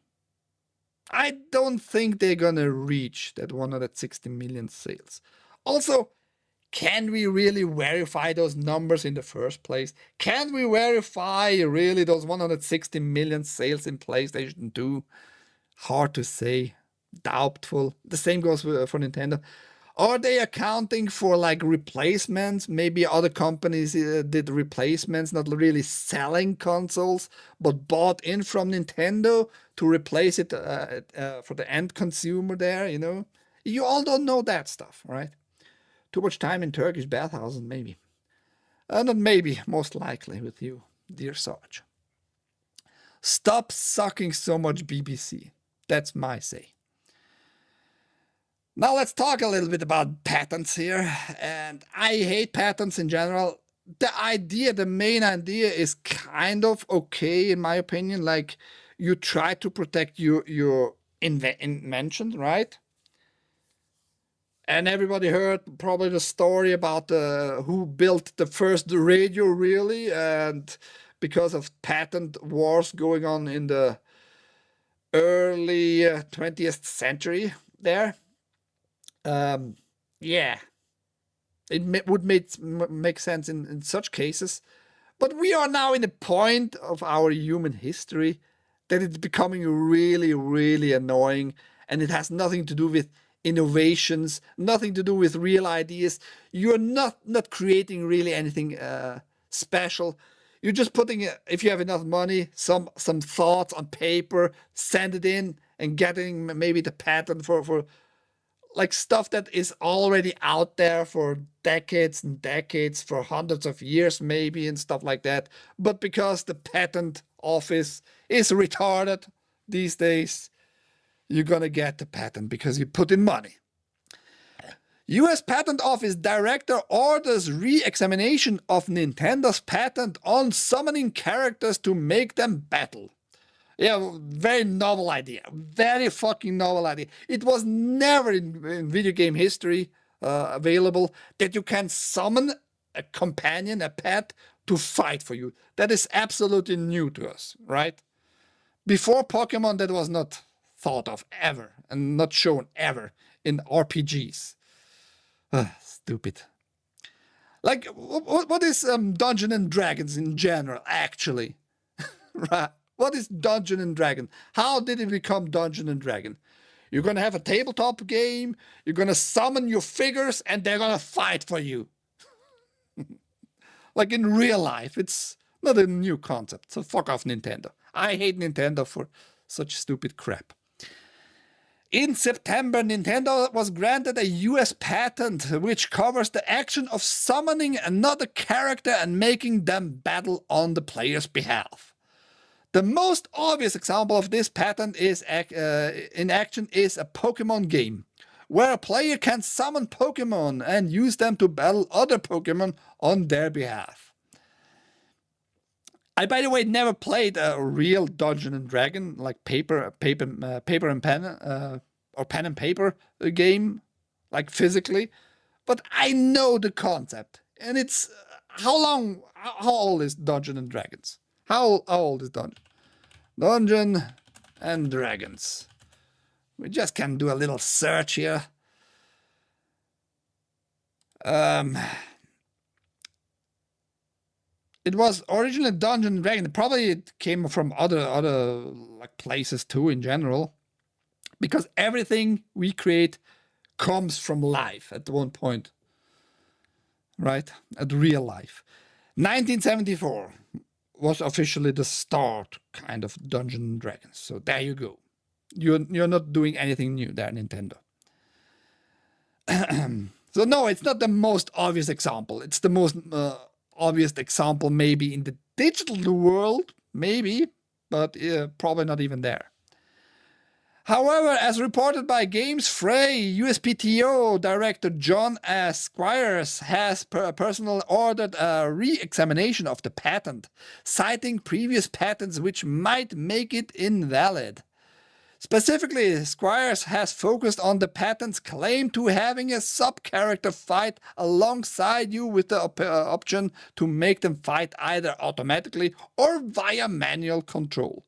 I don't think they're gonna reach that 160 million sales. Also, can we really verify those numbers in the first place? Can we verify really those 160 million sales in PlayStation 2? Hard to say. Doubtful. The same goes for Nintendo. Are they accounting for like replacements? Maybe other companies did replacements, not really selling consoles, but bought in from Nintendo to replace it for the end consumer there, you know? You all don't know that stuff, right? Too much time in Turkish bathhouses, maybe. Not maybe, most likely with you, dear Sarge. Stop sucking so much BBC. That's my say. Now let's talk a little bit about patents here. And I hate patents in general. The main idea is kind of okay in my opinion. Like you try to protect your invention, right? And everybody heard probably the story about who built the first radio really, and because of patent wars going on in the early 20th century there. Yeah, it would make sense in such cases, but we are now in a point of our human history that it's becoming really, really annoying, and it has nothing to do with innovations, nothing to do with real ideas. You're not creating really anything special. You're just putting, if you have enough money, some thoughts on paper, send it in, and getting maybe the patent for like stuff that is already out there for decades and decades, for hundreds of years maybe, and stuff like that. But because the patent office is retarded these days, you're gonna get the patent because you put in money. US Patent Office Director orders re-examination of Nintendo's patent on summoning characters to make them battle. Yeah, very novel idea. Very fucking novel idea. It was never in video game history available that you can summon a companion, a pet, to fight for you. That is absolutely new to us, right? Before Pokemon, that was not thought of ever and not shown ever in RPGs. Stupid. Like, what is Dungeons and Dragons in general, actually? Right? What is Dungeons and Dragons? How did it become Dungeons and Dragons? You're going to have a tabletop game, you're going to summon your figures, and they're going to fight for you. Like in real life, it's not a new concept, so fuck off Nintendo. I hate Nintendo for such stupid crap. In September, Nintendo was granted a US patent which covers the action of summoning another character and making them battle on the player's behalf. The most obvious example of this patent is in action is a Pokemon game, where a player can summon Pokemon and use them to battle other Pokemon on their behalf. I, by the way, never played a real Dungeons and Dragon, like paper and pen, or pen and paper game, like physically, but I know the concept. And it's how old is Dungeons and Dragons? How old is Dungeons and Dragons? We just can do a little search here. It was originally Dungeons and Dragons. Probably it came from other like places too in general, because everything we create comes from life at one point, right? At real life. 1974 was officially the start, kind of, Dungeons and Dragons. So there you go. You're not doing anything new there, Nintendo. So no, it's not the most obvious example. It's the most obvious example maybe in the digital world, maybe, but probably not even there. However, as reported by Games Frey, USPTO Director John S. Squires has personally ordered a re-examination of the patent, citing previous patents which might make it invalid. Specifically, Squires has focused on the patent's claim to having a sub-character fight alongside you with the option to make them fight either automatically or via manual control.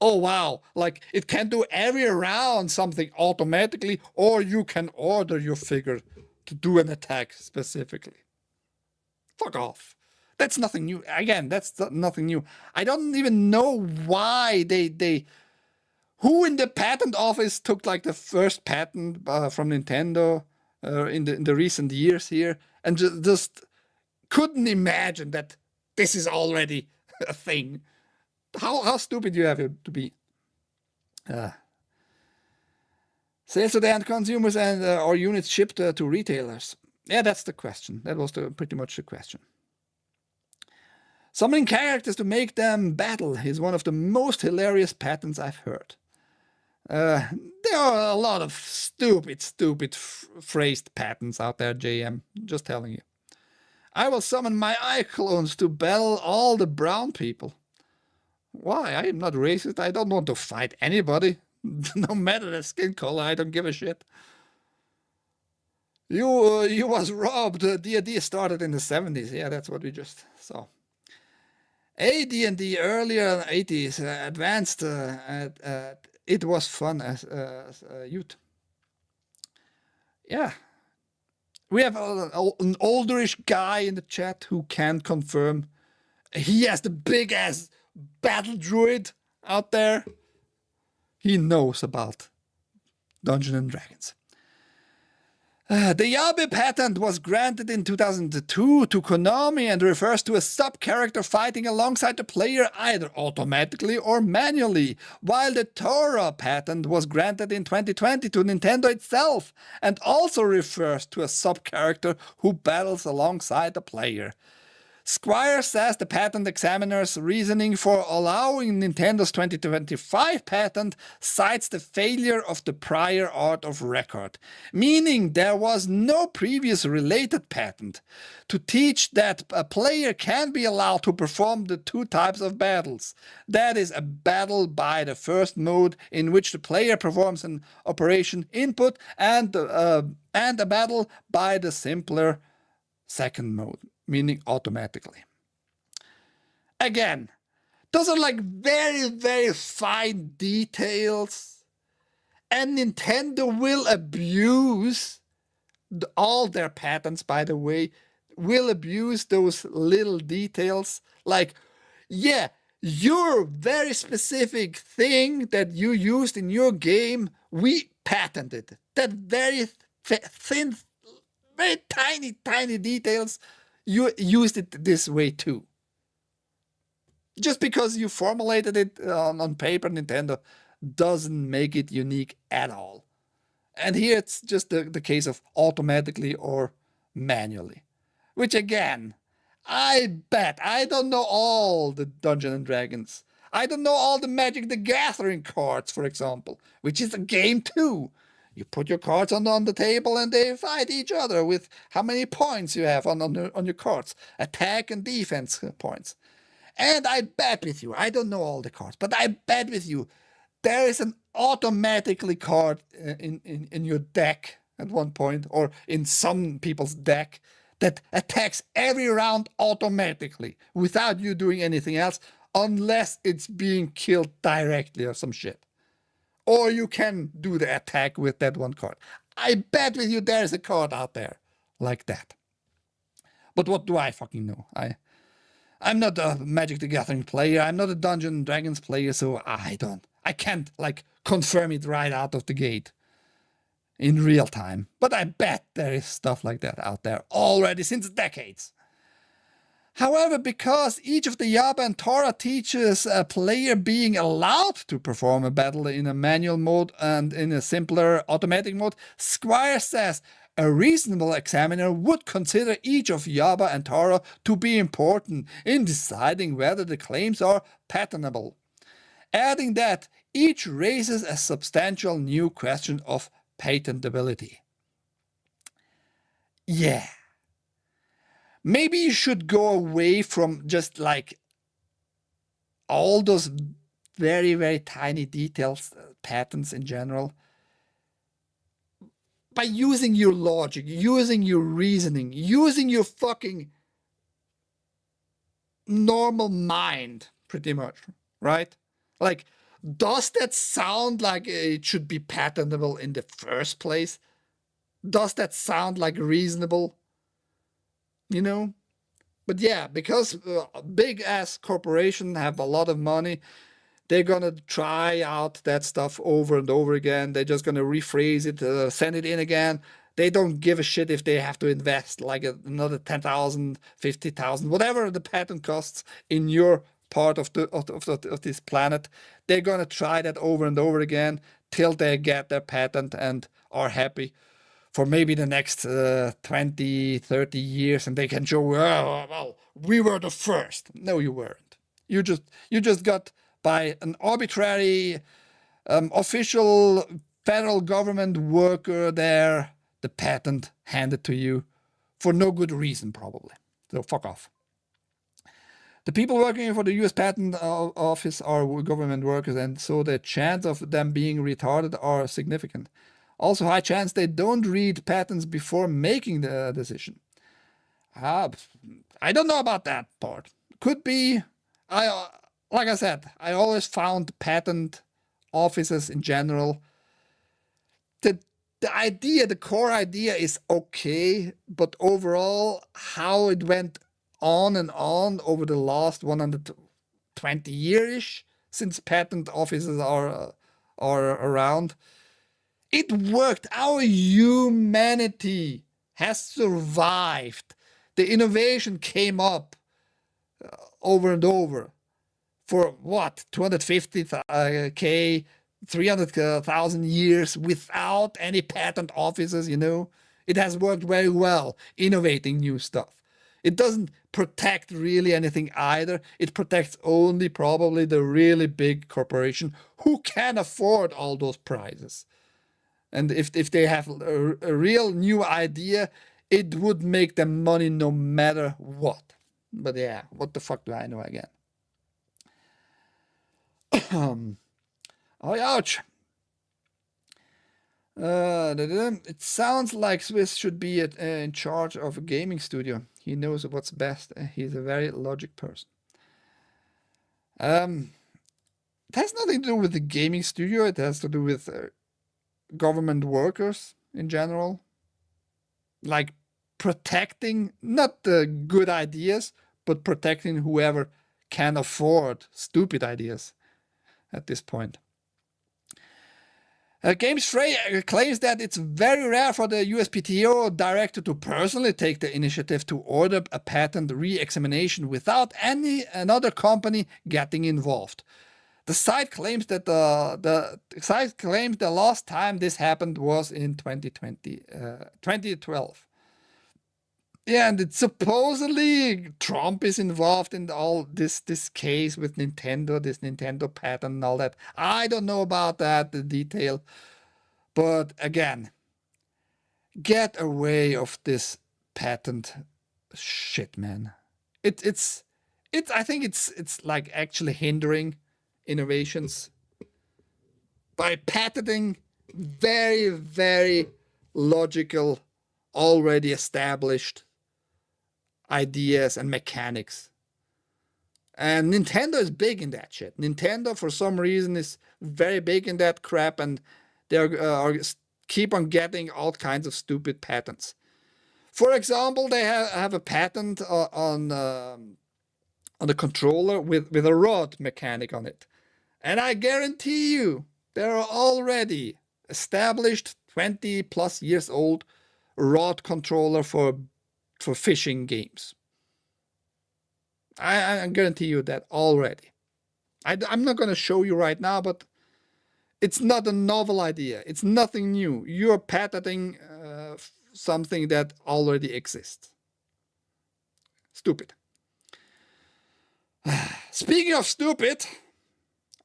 Oh wow, like it can do every round something automatically, or you can order your figure to do an attack specifically. Fuck off. That's nothing new. Again, that's nothing new. I don't even know why who in the patent office took like the first patent from Nintendo in the recent years here and just couldn't imagine that this is already a thing. How stupid you have to be. Sales to the end consumers and or units shipped to retailers. Yeah, that's the question. That was pretty much the question. Summoning characters to make them battle is one of the most hilarious patents I've heard. There are a lot of stupid phrased patents out there, JM. Just telling you. I will summon my eye clones to battle all the brown people. Why? I am not racist. I don't want to fight anybody. No matter the skin color, I don't give a shit. You was robbed. D&D started in the 70s. Yeah, that's what we just saw. AD&D earlier 80s advanced. It was fun as a youth. Yeah. We have an olderish guy in the chat who can confirm. He has the big ass battle druid out there. He knows about Dungeons and Dragons. The Yabe patent was granted in 2002 to Konami and refers to a sub-character fighting alongside the player either automatically or manually, while the Tora patent was granted in 2020 to Nintendo itself and also refers to a sub-character who battles alongside the player. Squire says the patent examiner's reasoning for allowing Nintendo's 2025 patent cites the failure of the prior art of record, meaning there was no previous related patent to teach that a player can be allowed to perform the two types of battles. That is, a battle by the first mode in which the player performs an operation input and a battle by the simpler second mode, meaning automatically. Again, those are like very, very fine details, and Nintendo will abuse all their patents, by the way, will abuse those little details. Like, yeah, your very specific thing that you used in your game, we patented. That very thin, very tiny, tiny details, you used it this way too. Just because you formulated it on paper, Nintendo doesn't make it unique at all. And here it's just the case of automatically or manually. Which again, I bet I don't know all the Dungeons and Dragons. I don't know all the Magic the Gathering cards, for example, which is a game too. You put your cards on the table and they fight each other with how many points you have on your cards. Attack and defense points. And I bet with you, I don't know all the cards, but I bet with you, there is an automatically card in your deck at one point, or in some people's deck, that attacks every round automatically without you doing anything else, unless it's being killed directly or some shit. Or you can do the attack with that one card. I bet with you there's a card out there like that. But what do I fucking know? I'm not a Magic the Gathering player. I'm not a Dungeons and Dragons player, so I can't like confirm it right out of the gate in real time. But I bet there is stuff like that out there already since decades. However, because each of the Yaba and Tora teaches a player being allowed to perform a battle in a manual mode and in a simpler automatic mode, Squire says a reasonable examiner would consider each of Yaba and Tora to be important in deciding whether the claims are patentable, adding that each raises a substantial new question of patentability. Yeah. Maybe you should go away from just like all those very, very tiny details, patents in general, by using your logic, using your reasoning, using your fucking normal mind, pretty much, right? Like, does that sound like it should be patentable in the first place? Does that sound like reasonable? You know? But yeah, because big ass corporations have a lot of money, they're gonna try out that stuff over and over again. They're just gonna rephrase it, send it in again. They don't give a shit if they have to invest like another 10,000, 50,000, whatever the patent costs in your part of this planet. They're gonna try that over and over again till they get their patent and are happy for maybe the next 20, 30 years, and they can show, oh, well, we were the first. No, you weren't. You just got by an arbitrary official federal government worker there the patent handed to you for no good reason, probably. So fuck off. The people working for the US Patent Office are government workers, and so the chance of them being retarded are significant. Also, high chance they don't read patents before making the decision. I don't know about that part. Could be. Like I said, I always found patent offices in general. The idea, the core idea is okay, but overall, how it went on and on over the last 120 years since patent offices are around, It worked. Our humanity has survived. The innovation came up over and over for what, 250k, 300,000 years without any patent offices, you know. It has worked very well, innovating new stuff. It doesn't protect really anything either. It protects only probably the really big corporation who can afford all those prizes. And if they have a real new idea, it would make them money no matter what. But yeah, what the fuck do I know again? Oh, ouch. It sounds like Swiss should be in charge of a gaming studio. He knows what's best. He's a very logic person. It has nothing to do with the gaming studio. It has to do with government workers in general. Like protecting, not the good ideas, but protecting whoever can afford stupid ideas at this point. Games Frey claims that it's very rare for the USPTO director to personally take the initiative to order a patent re-examination without another company getting involved. The site claims that the last time this happened was in 2012. Yeah, and it's supposedly Trump is involved in all this case with Nintendo, this Nintendo patent and all that. I don't know about that, the detail. But again, get away of this patent shit, man. I think it's like actually hindering innovations by patenting very, very logical, already established ideas and mechanics. And Nintendo is big in that shit. Nintendo, for some reason, is very big in that crap, and they keep on getting all kinds of stupid patents. For example, they have a patent on the controller with a rod mechanic on it. And I guarantee you, there are already established 20 plus years old rod controller for fishing games. I guarantee you that already. I'm not going to show you right now, but it's not a novel idea. It's nothing new. You're patenting something that already exists. Stupid. Speaking of stupid,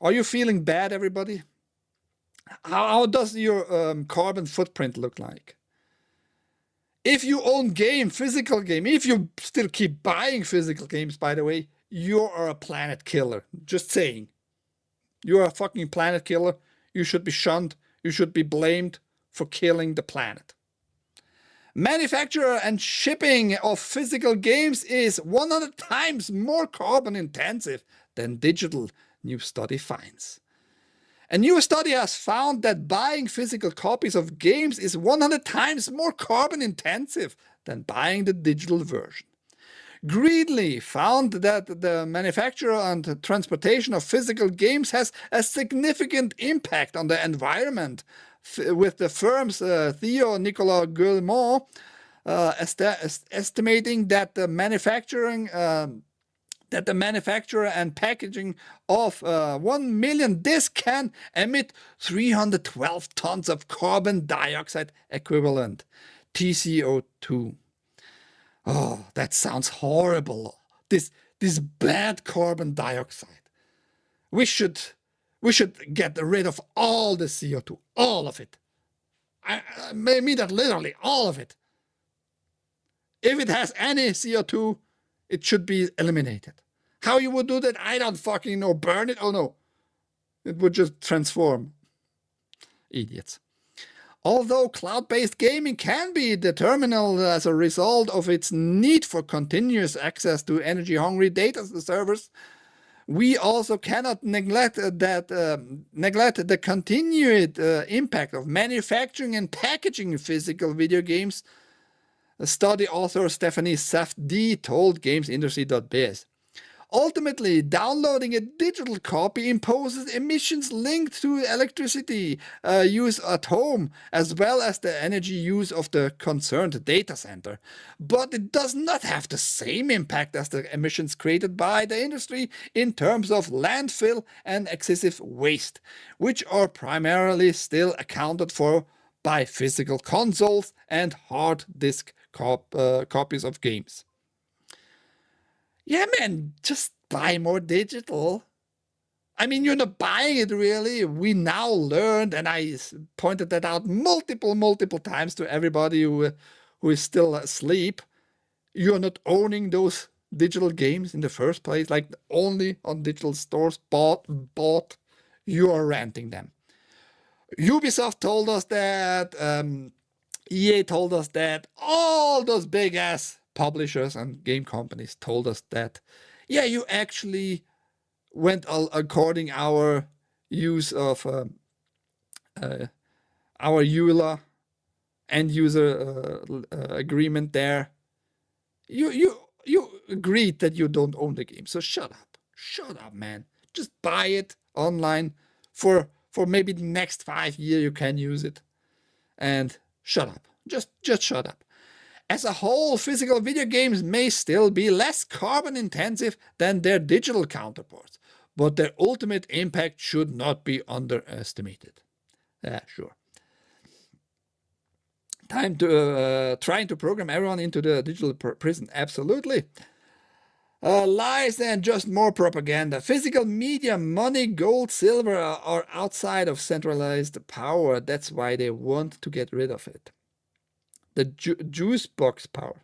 are you feeling bad, everybody? How does your carbon footprint look like? If you own physical game, if you still keep buying physical games, by the way, you are a planet killer. Just saying. You are a fucking planet killer. You should be shunned. You should be blamed for killing the planet. Manufacture and shipping of physical games is 100 times more carbon intensive than digital, new study finds. A new study has found that buying physical copies of games is 100 times more carbon intensive than buying the digital version. Greedley found that the manufacture and transportation of physical games has a significant impact on the environment, with the firm's Theo Nicolas Guillemot estimating that the manufacturer and packaging of 1 million discs can emit 312 tons of carbon dioxide equivalent, TCO2. Oh, that sounds horrible. This bad carbon dioxide. We should get rid of all the CO2, all of it. I mean that literally, all of it. If it has any CO2, it should be eliminated. How you would do that, I don't fucking know. Burn it? Oh no. It would just transform. Idiots. Although cloud-based gaming can be determinal as a result of its need for continuous access to energy-hungry data servers, we also cannot neglect the continued impact of manufacturing and packaging physical video games. Study author Stephanie Safdie told GamesIndustry.biz. Ultimately, downloading a digital copy imposes emissions linked to electricity use at home, as well as the energy use of the concerned data center. But it does not have the same impact as the emissions created by the industry in terms of landfill and excessive waste, which are primarily still accounted for by physical consoles and hard disk copies of games. Yeah, man, just buy more digital. I mean, you're not buying it really. We now learned, and I pointed that out multiple times to everybody who is still asleep. You're not owning those digital games in the first place, like only on digital stores bought. You are renting them. Ubisoft told us that. EA told us that. All those big ass publishers and game companies told us that, yeah, you actually went according our use of our EULA end user agreement there. You agreed that you don't own the game, so shut up, man. Just buy it online for maybe the next 5 years. You can use it, and shut up. Just shut up. As a whole, physical video games may still be less carbon intensive than their digital counterparts, but their ultimate impact should not be underestimated. Yeah, sure. Time to trying to program everyone into the digital prison. Absolutely. Lies and just more propaganda. Physical media, money, gold, silver are outside of centralized power. That's why they want to get rid of it. The juice box power.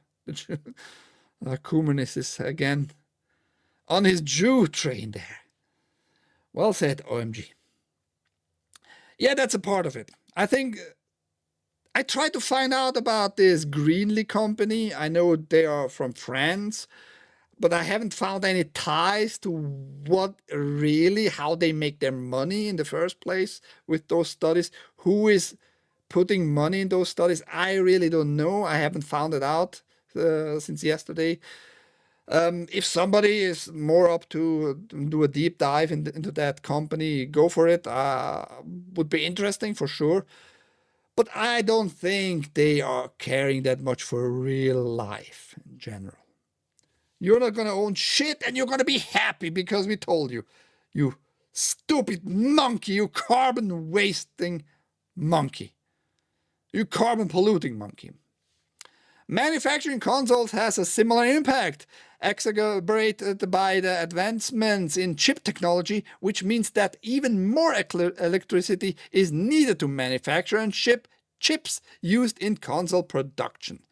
Kumanis is again on his Jew train there. Well said, OMG. Yeah, that's a part of it. I think I tried to find out about this Greenly company. I know they are from France, but I haven't found any ties to what really, how they make their money in the first place with those studies. Who is putting money in those studies? I really don't know. I haven't found it out since yesterday. If somebody is more up to do a deep dive into that company, go for it. Would be interesting for sure. But I don't think they are caring that much for real life in general. You're not going to own shit and you're going to be happy because we told you. You stupid monkey, you carbon wasting monkey. You carbon polluting monkey. Manufacturing consoles has a similar impact, exacerbated by the advancements in chip technology, which means that even more electricity is needed to manufacture and ship chips used in console production.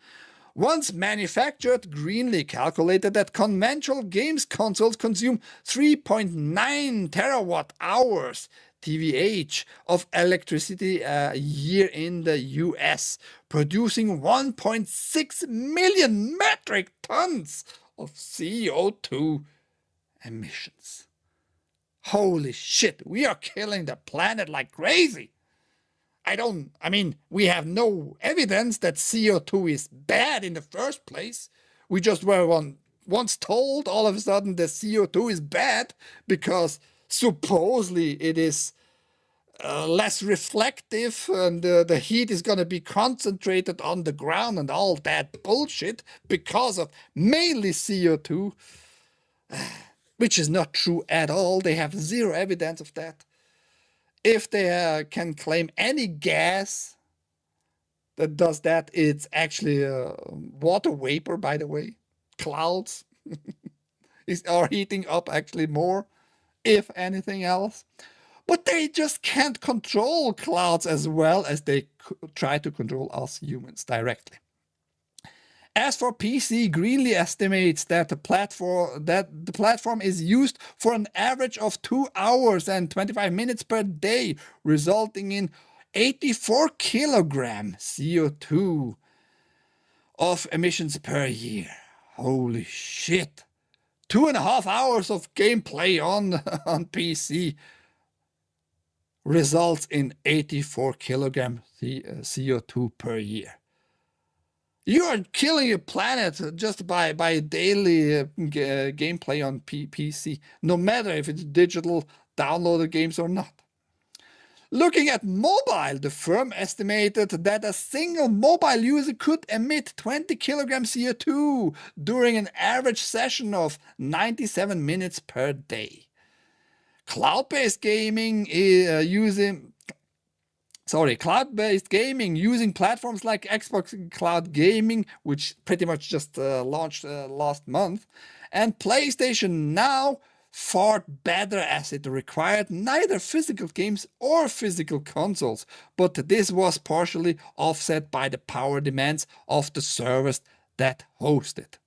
Once manufactured, Greenly calculated that conventional games consoles consume 3.9 terawatt hours TVH of electricity a year in the US, producing 1.6 million metric tons of CO2 emissions. Holy shit, we are killing the planet like crazy. I mean, we have no evidence that CO2 is bad in the first place. We just were once told all of a sudden that CO2 is bad because supposedly it is less reflective and the heat is going to be concentrated on the ground and all that bullshit because of mainly CO2, which is not true at all. They have zero evidence of that. If they can claim any gas that does that, it's actually water vapor, by the way. Clouds are heating up actually more, if anything else. But they just can't control clouds as well as they try to control us humans directly. As for PC, Greenly estimates that the platform is used for an average of 2 hours and 25 minutes per day, resulting in 84 kilogram CO2 of emissions per year. Holy shit. 2.5 hours of gameplay on PC results in 84 kilogram CO2 per year. You are killing your planet just by daily gameplay on PC, no matter if it's digital, downloaded games or not. Looking at mobile, the firm estimated that a single mobile user could emit 20 kilograms CO2 during an average session of 97 minutes per day. Cloud-based gaming cloud-based gaming using platforms like Xbox Cloud Gaming, which pretty much just launched last month, and PlayStation Now fared better as it required neither physical games or physical consoles, but this was partially offset by the power demands of the servers that host it.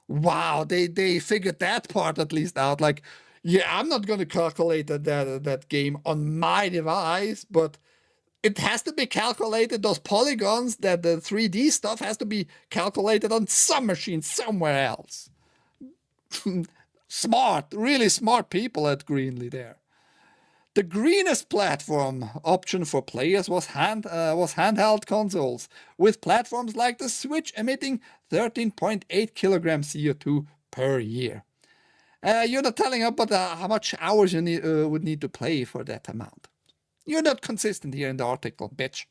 Wow, they figured that part at least out. Like, yeah, I'm not going to calculate that game on my device, but it has to be calculated. Those polygons, that the 3D stuff has to be calculated on some machine somewhere else. Smart, really smart people at Greenly there. The greenest platform option for players was handheld consoles, with platforms like the Switch emitting 13.8 kilograms CO2 per year. You're not telling about how much hours you would need to play for that amount. You're not consistent here in the article, bitch.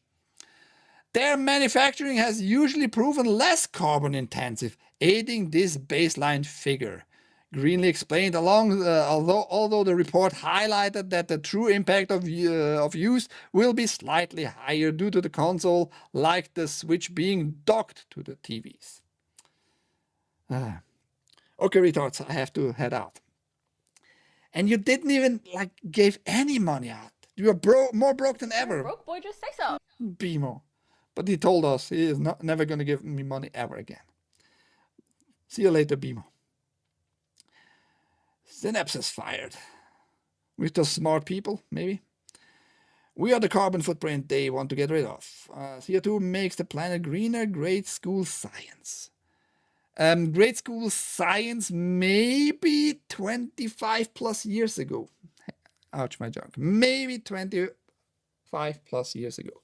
Their manufacturing has usually proven less carbon intensive, aiding this baseline figure. Greenly explained, although the report highlighted that the true impact of use will be slightly higher due to the console, like the Switch being docked to the TVs. Okay, retards, I have to head out. And you didn't even give any money out. You are more broke than ever. Broke boy, just say so. BMO. But he told us he is never going to give me money ever again. See you later, BMO. Synapses fired. With those smart people, maybe. We are the carbon footprint they want to get rid of. CO2 makes the planet greener. Grade school science. Grade school science maybe 25 plus years ago. Ouch, my junk. Maybe 25 plus years ago.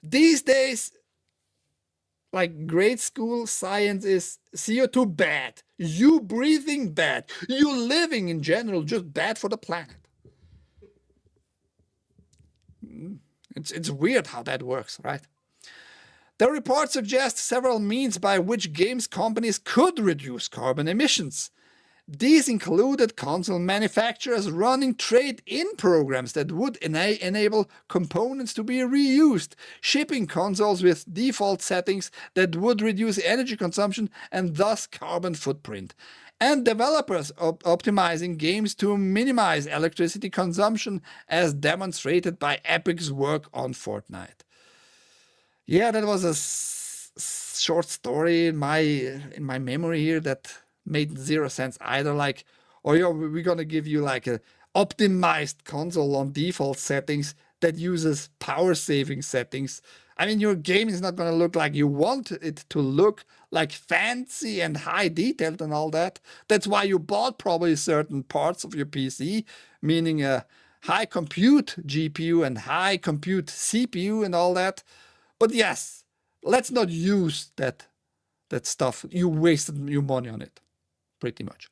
These days, grade school science is CO2 bad, you breathing bad, you living in general just bad for the planet. It's weird how that works, right? The report suggests several means by which games companies could reduce carbon emissions. These included console manufacturers running trade-in programs that would enable components to be reused, shipping consoles with default settings that would reduce energy consumption and thus carbon footprint, and developers optimizing games to minimize electricity consumption, as demonstrated by Epic's work on Fortnite. Yeah, that was a short story in my memory here that made zero sense either. We're gonna give you a optimized console on default settings that uses power saving settings. I mean, your game is not gonna look like you want it to look, like fancy and high detailed and all that. That's why you bought probably certain parts of your PC, meaning a high compute GPU and high compute CPU and all that. But yes, let's not use that stuff. You wasted your money on it. Pretty much.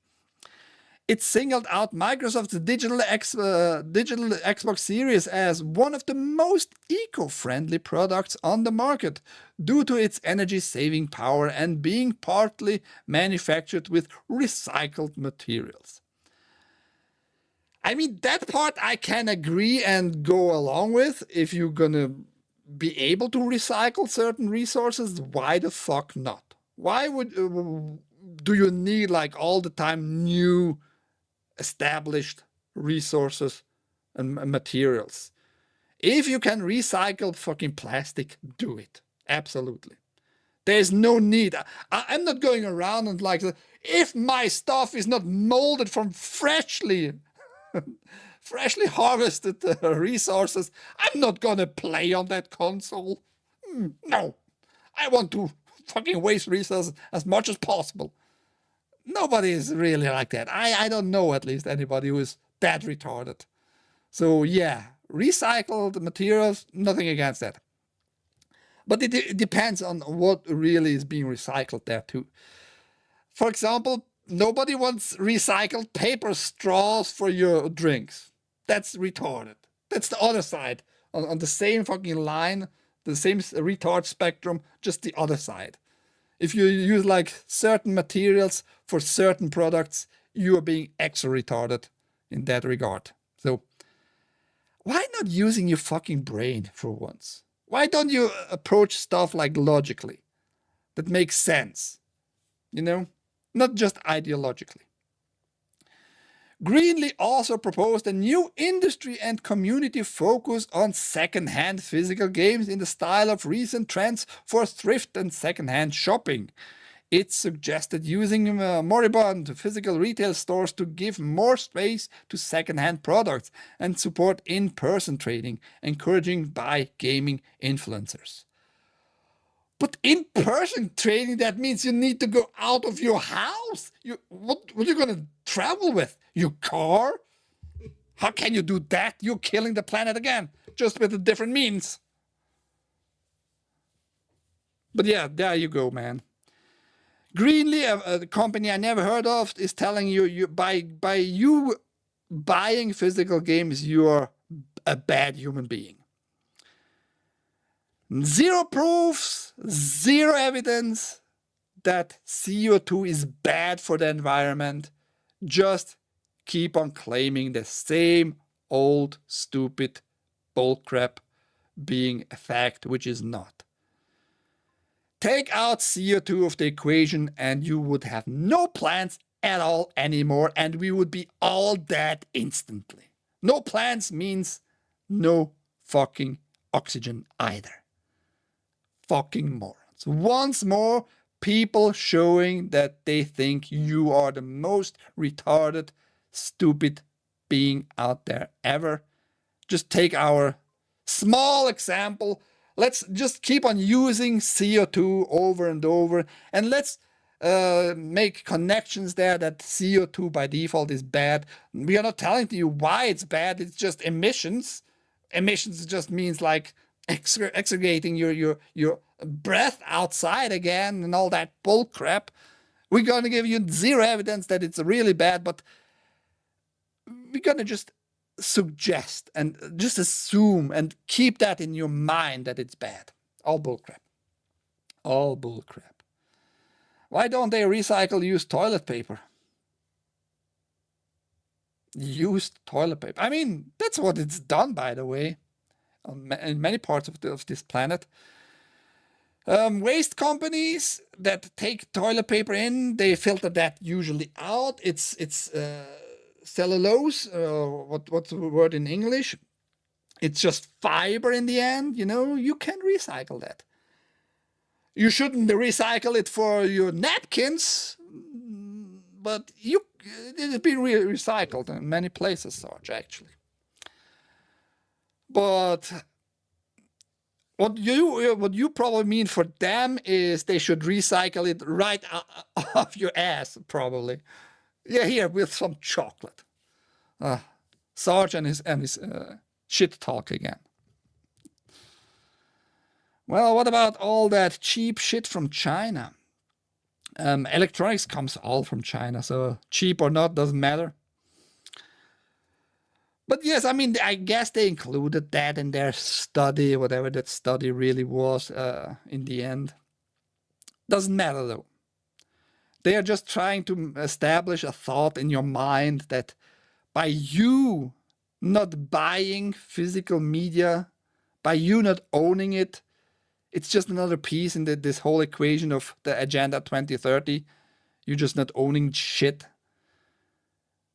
It singled out Microsoft's digital Xbox Series as one of the most eco-friendly products on the market due to its energy-saving power and being partly manufactured with recycled materials. I mean, that part I can agree and go along with. If you're gonna be able to recycle certain resources, why the fuck not? Why do you need all the time new established resources and materials? If you can recycle fucking plastic, do it. Absolutely. There's no need. I'm not going around and if my stuff is not molded from freshly harvested resources, I'm not gonna play on that console. No. I want to fucking waste resources as much as possible. Nobody is really like that. I don't know at least anybody who is that retarded. So yeah, recycled materials, nothing against that. But it depends on what really is being recycled there too. For example, nobody wants recycled paper straws for your drinks. That's retarded. That's the other side. On the same fucking line, the same retard spectrum, just the other side. If you use like certain materials for certain products, you are being extra retarded in that regard. So why not using your fucking brain for once? Why don't you approach stuff like logically? That makes sense, you know, not just ideologically. Greenlee also proposed a new industry and community focus on second-hand physical games in the style of recent trends for thrift and second-hand shopping. It suggested using moribund physical retail stores to give more space to second-hand products and support in-person trading, encouraging by gaming influencers. But in-person trading, that means you need to go out of your house. What are you going to travel with? Your car? How can you do that? You're killing the planet again, just with a different means. But yeah, there you go, man. Greenlee, a company I never heard of, is telling you by you buying physical games, you are a bad human being. Zero proofs, zero evidence that CO2 is bad for the environment. Just keep on claiming the same old stupid bullcrap being a fact, which is not. Take out CO2 of the equation and you would have no plants at all anymore, and we would be all dead instantly. No plants means no fucking oxygen either. Fucking morons. Once more, people showing that they think you are the most retarded, stupid being out there ever. Just take our small example. Let's just keep on using CO2 over and over, and let's make connections there that CO2 by default is bad. We are not telling you why it's bad. It's just emissions. Emissions just means like extricating your breath outside again and all that bull crap. We're going to give you zero evidence that it's really bad, but we're going to just suggest and just assume and keep that in your mind that it's bad. All bull crap. All bull crap. Why don't they recycle used toilet paper? Used toilet paper. I mean, that's what it's done, by the way, in many parts of this planet. Waste companies that take toilet paper in, they filter that usually out. It's cellulose, what's the word in English? It's just fiber in the end, you know, you can recycle that. You shouldn't recycle it for your napkins, but it's been recycled in many places, Sarge, actually. But what you probably mean for them is they should recycle it right off your ass, probably. Yeah, here with some chocolate. Sarge and his shit talk again. Well, what about all that cheap shit from China? Electronics comes all from China, so cheap or not doesn't matter. But yes, I mean, I guess they included that in their study, whatever that study really was in the end. Doesn't matter though. They are just trying to establish a thought in your mind that by you not buying physical media, by you not owning it, it's just another piece in this whole equation of the Agenda 2030. You're just not owning shit,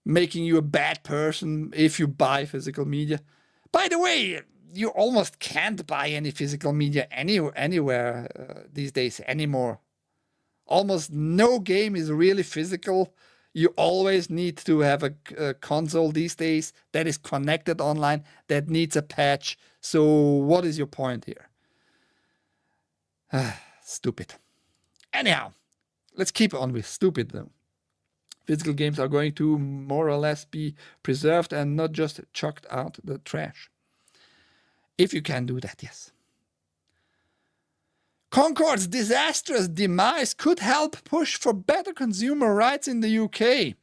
making you a bad person if you buy physical media. By the way, you almost can't buy any physical media anywhere these days anymore. Almost no game is really physical. You always need to have a console these days that is connected online, that needs a patch. So what is your point here? Stupid. Anyhow, let's keep on with stupid though. Physical games are going to more or less be preserved and not just chucked out the trash. If you can do that, yes. Concord's disastrous demise could help push for better consumer rights in the UK.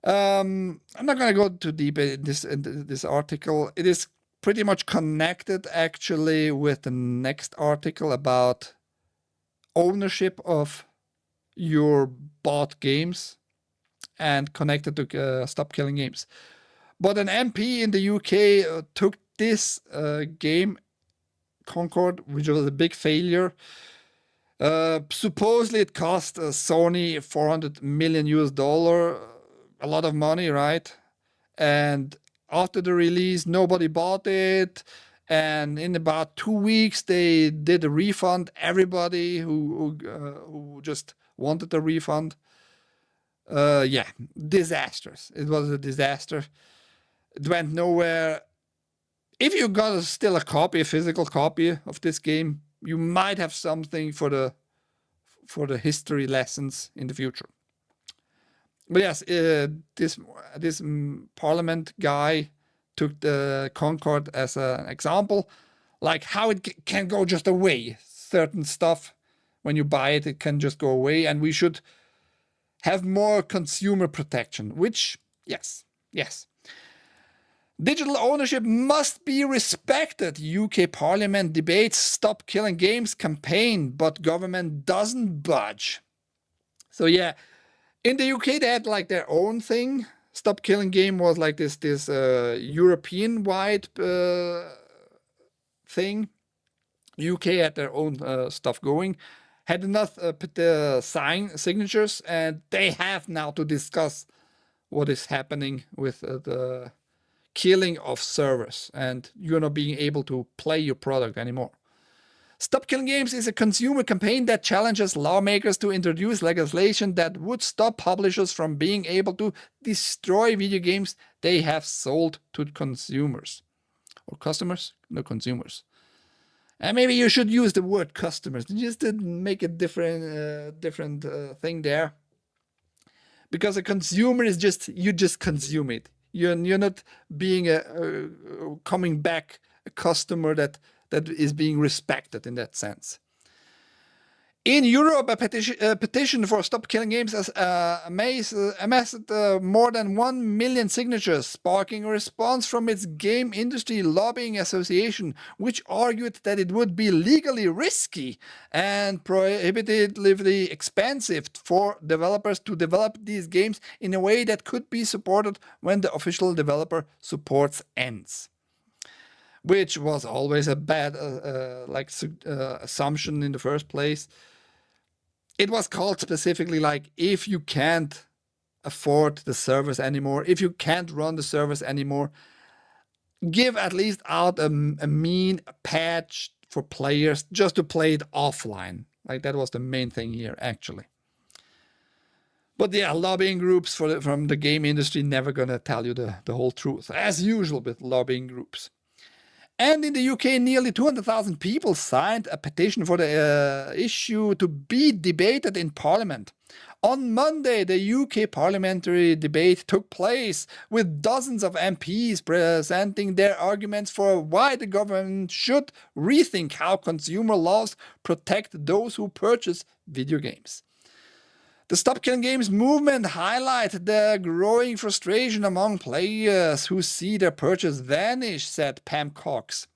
I'm not going to go too deep in this article. It is pretty much connected actually with the next article about ownership of your bought games and connected to Stop Killing Games. But an MP in the UK took this game, Concord, which was a big failure. Supposedly it cost Sony $400 million US, a lot of money, right? And after the release, nobody bought it. And in about 2 weeks, they did a refund. Everybody who just wanted a refund. Yeah, disastrous. It was a disaster. It went nowhere. If you got still a physical copy of this game, you might have something for the history lessons in the future. But yes, this Parliament guy took the Concorde as an example, like how it can go just away. Certain stuff, when you buy it, it can just go away, and we should have more consumer protection, which, yes. Digital ownership must be respected. UK Parliament debates Stop Killing Games campaign, but government doesn't budge. So yeah, in the UK they had like their own thing. Stop Killing Game was like this European-wide thing. UK had their own stuff going, had enough signatures, and they have now to discuss what is happening with the killing of servers, and you're not being able to play your product anymore. Stop Killing Games is a consumer campaign that challenges lawmakers to introduce legislation that would stop publishers from being able to destroy video games they have sold to consumers. Or customers? No, consumers. And maybe you should use the word customers just to make a different thing there. Because a consumer is you just consume it. You're not being coming back a customer that is being respected in that sense. In Europe, a petition for Stop Killing Games has amassed more than 1 million signatures, sparking a response from its Game Industry Lobbying Association, which argued that it would be legally risky and prohibitively expensive for developers to develop these games in a way that could be supported when the official developer supports ends. Which was always a bad assumption in the first place. It was called specifically like, if you can't afford the servers anymore, if you can't run the servers anymore, give at least out a mean patch for players just to play it offline. Like that was the main thing here, actually. But yeah, lobbying groups from the game industry never gonna tell you the whole truth, as usual with lobbying groups. And in the UK, nearly 200,000 people signed a petition for the issue to be debated in Parliament. On Monday, the UK parliamentary debate took place, with dozens of MPs presenting their arguments for why the government should rethink how consumer laws protect those who purchase video games. The Stop Killing Games movement highlighted the growing frustration among players who see their purchase vanish, said Pam Cox.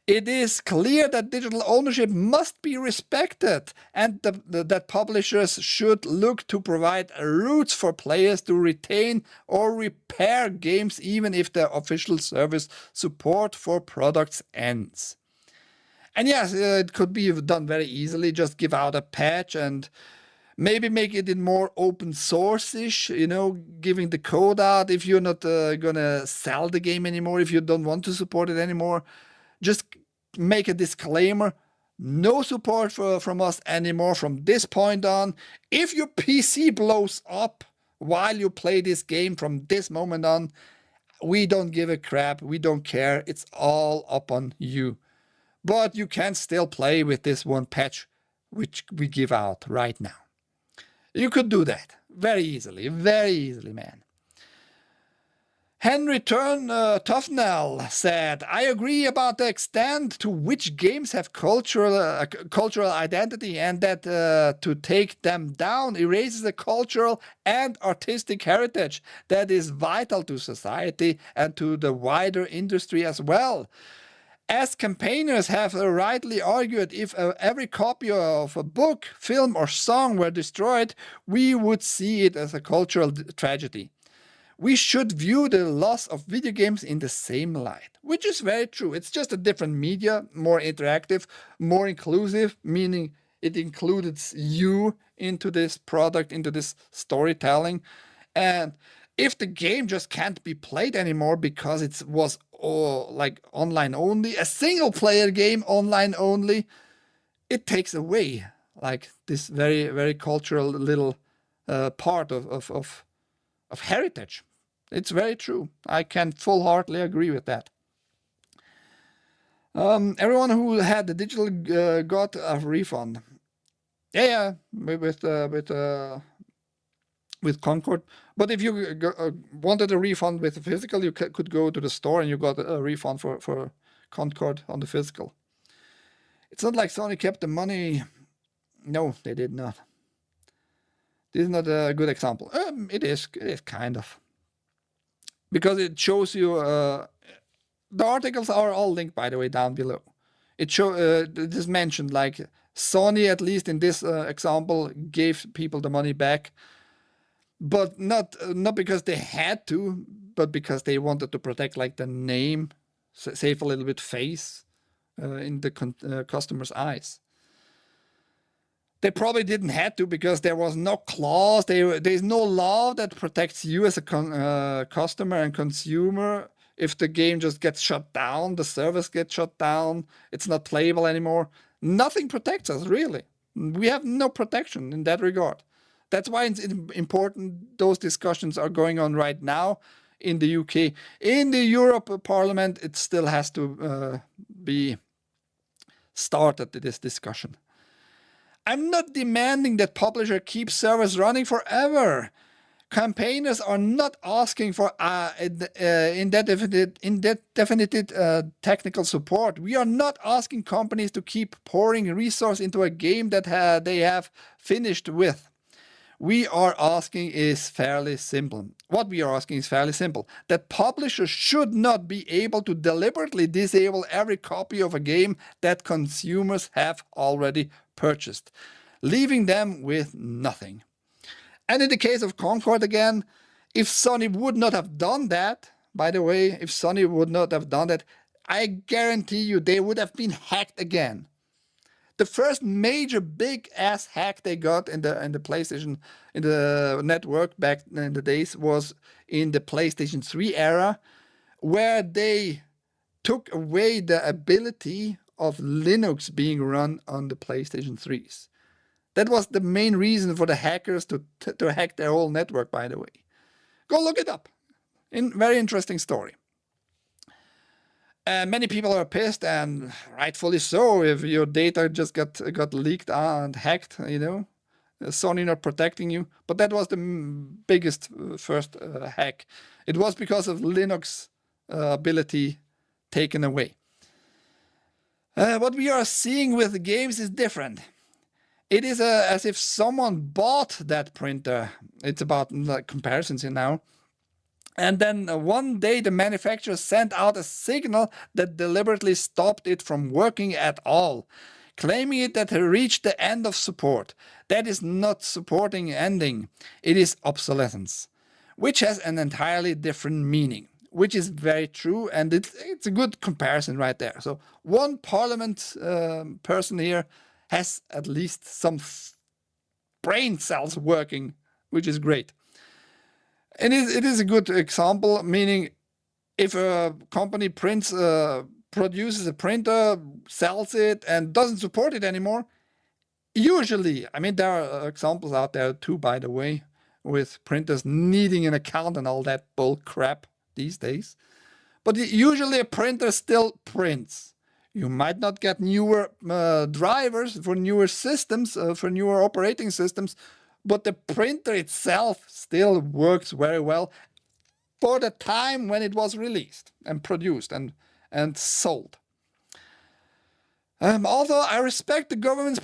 It is clear that digital ownership must be respected, and that publishers should look to provide routes for players to retain or repair games even if the official service support for products ends. And yes, it could be done very easily. Just give out a patch and maybe make it in more open source-ish, giving the code out. If you're not gonna sell the game anymore, if you don't want to support it anymore, just make a disclaimer. No support from us anymore from this point on. If your PC blows up while you play this game from this moment on, we don't give a crap. We don't care. It's all up on you. But you can still play with this one patch, which we give out right now. You could do that very easily, man. Henry Tufnell said, I agree about the extent to which games have cultural identity, and that to take them down erases the cultural and artistic heritage that is vital to society and to the wider industry as well. As campaigners have rightly argued, if every copy of a book, film or song were destroyed, we would see it as a cultural tragedy. We should view the loss of video games in the same light, which is very true. It's just a different media, more interactive, more inclusive, meaning it includes you into this product, into this storytelling. And if the game just can't be played anymore because it was like online only, a single player game online only, it takes away like this very, very cultural little part of heritage. It's very true. I can full-heartedly agree with that. Everyone who had the digital got a refund. Yeah, with Concord. But if you wanted a refund with the physical, you could go to the store and you got a refund for Concord on the physical. It's not like Sony kept the money. No, they did not. This is not a good example. It is kind of. Because it shows you, the articles are all linked, by the way, down below. It is mentioned like Sony, at least in this example, gave people the money back, but not because they had to, but because they wanted to protect like the name, save a little bit face in the customer's eyes. They probably didn't have to because there was no clause. There's no law that protects you as a customer and consumer. If the game just gets shut down, the service gets shut down, it's not playable anymore. Nothing protects us, really. We have no protection in that regard. That's why it's important those discussions are going on right now in the UK. In the Europe Parliament, it still has to be started, this discussion. I'm not demanding that publisher keep servers running forever. Campaigners are not asking for indefinite technical support. We are not asking companies to keep pouring resource into a game that they have finished with. We are asking is fairly simple. What we are asking is fairly simple. That publishers should not be able to deliberately disable every copy of a game that consumers have already purchased, leaving them with nothing. And in the case of Concord again, if Sony would not have done that, by the way, if Sony would not have done that, I guarantee you they would have been hacked again. The first major big ass hack they got in the PlayStation, in the network back in the days, was in the PlayStation 3 era, where they took away the ability of Linux being run on the PlayStation 3s. That was the main reason for the hackers to hack their whole network, by the way. Go look it up. Very interesting story. Many people are pissed, and rightfully so, if your data just got leaked and hacked, you know. Sony not protecting you. But that was the biggest first hack. It was because of Linux ability taken away. What we are seeing with the games is different. It is as if someone bought that printer. It's about like comparisons here now. And then one day the manufacturer sent out a signal that deliberately stopped it from working at all, claiming it that it reached the end of support. That is not supporting ending. It is obsolescence, which has an entirely different meaning. Which is very true, and it's a good comparison right there. So one parliament person here has at least some brain cells working, which is great. And it is a good example, meaning if a company produces a printer, sells it, and doesn't support it anymore, usually, I mean, there are examples out there too, by the way, with printers needing an account and all that bull crap these days. But usually a printer still prints. You might not get newer drivers for newer systems, for newer operating systems, but the printer itself still works very well. for the time when it was released and produced and sold. Although I respect the government's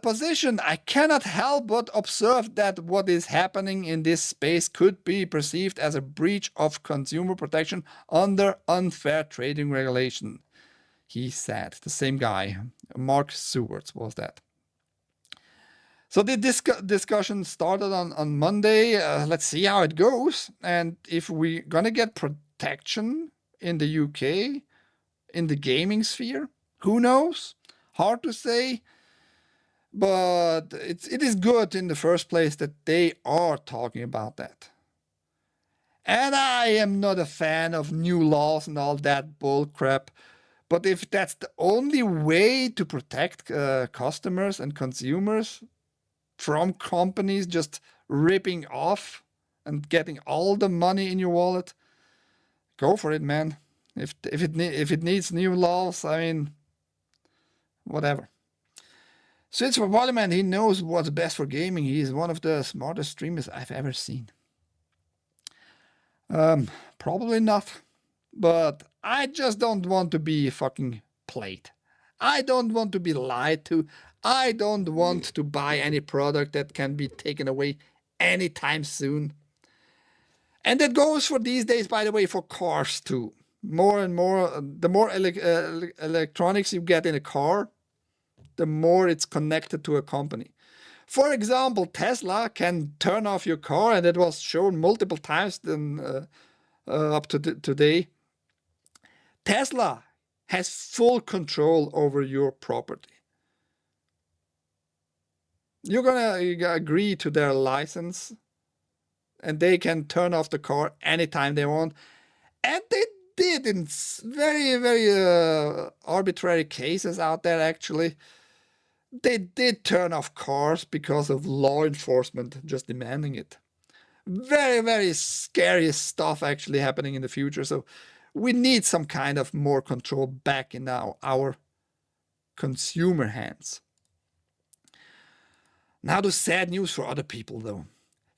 position, I cannot help but observe that what is happening in this space could be perceived as a breach of consumer protection under unfair trading regulation, he said. The same guy, Mark Seward, was that. So the discussion started on Monday. Let's see how it goes. And if we're going to get protection in the UK, in the gaming sphere, who knows? Hard to say. But it is good in the first place that they are talking about that. And I am not a fan of new laws and all that bull crap. But if that's the only way to protect customers and consumers from companies just ripping off and getting all the money in your wallet, go for it, man. If it needs new laws, I mean, whatever. Switzerland, he knows what's best for gaming. He is one of the smartest streamers I've ever seen. Probably not, but I just don't want to be fucking played. I don't want to be lied to. I don't want to buy any product that can be taken away anytime soon. And that goes for these days, by the way, for cars too. More and more, the more electronics you get in a car, the more it's connected to a company. For example, Tesla can turn off your car, and it was shown multiple times up to today. Tesla has full control over your property. You're gonna agree to their license, and they can turn off the car anytime they want. And they did in very, very arbitrary cases out there, actually. They did turn off cars because of law enforcement just demanding it. Very, very scary stuff actually happening in the future. So we need some kind of more control back in our consumer hands. Now the sad news for other people, though.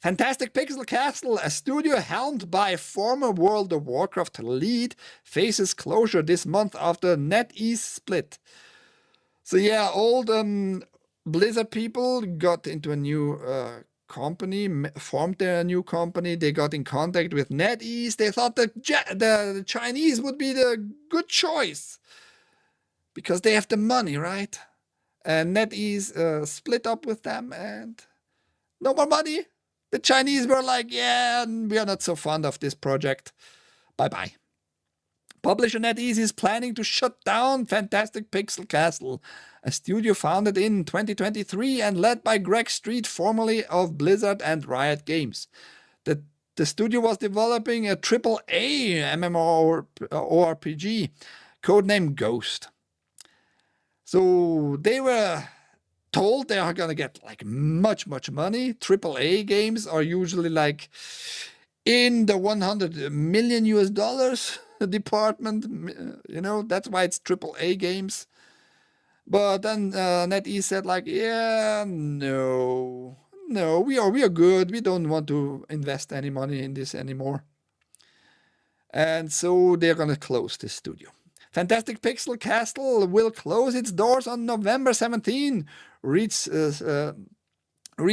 Fantastic Pixel Castle, a studio helmed by a former World of Warcraft lead, faces closure this month after NetEase split. So yeah, old Blizzard people got into a new company, formed their new company. They got in contact with NetEase. They thought the Chinese would be the good choice because they have the money, right? And NetEase split up with them and no more money. The Chinese were like, yeah, we are not so fond of this project. Bye-bye. Publisher NetEase is planning to shut down Fantastic Pixel Castle, a studio founded in 2023 and led by Greg Street, formerly of Blizzard and Riot Games. The studio was developing a AAA MMORPG, codenamed Ghost. So they were told they are going to get like much money. AAA games are usually like in the $100 million department, you know, that's why it's AAA games. But then NetEase said like, yeah, no, we are good. We don't want to invest any money in this anymore. And so they're going to close this studio. Fantastic Pixel Castle will close its doors on November 17, reads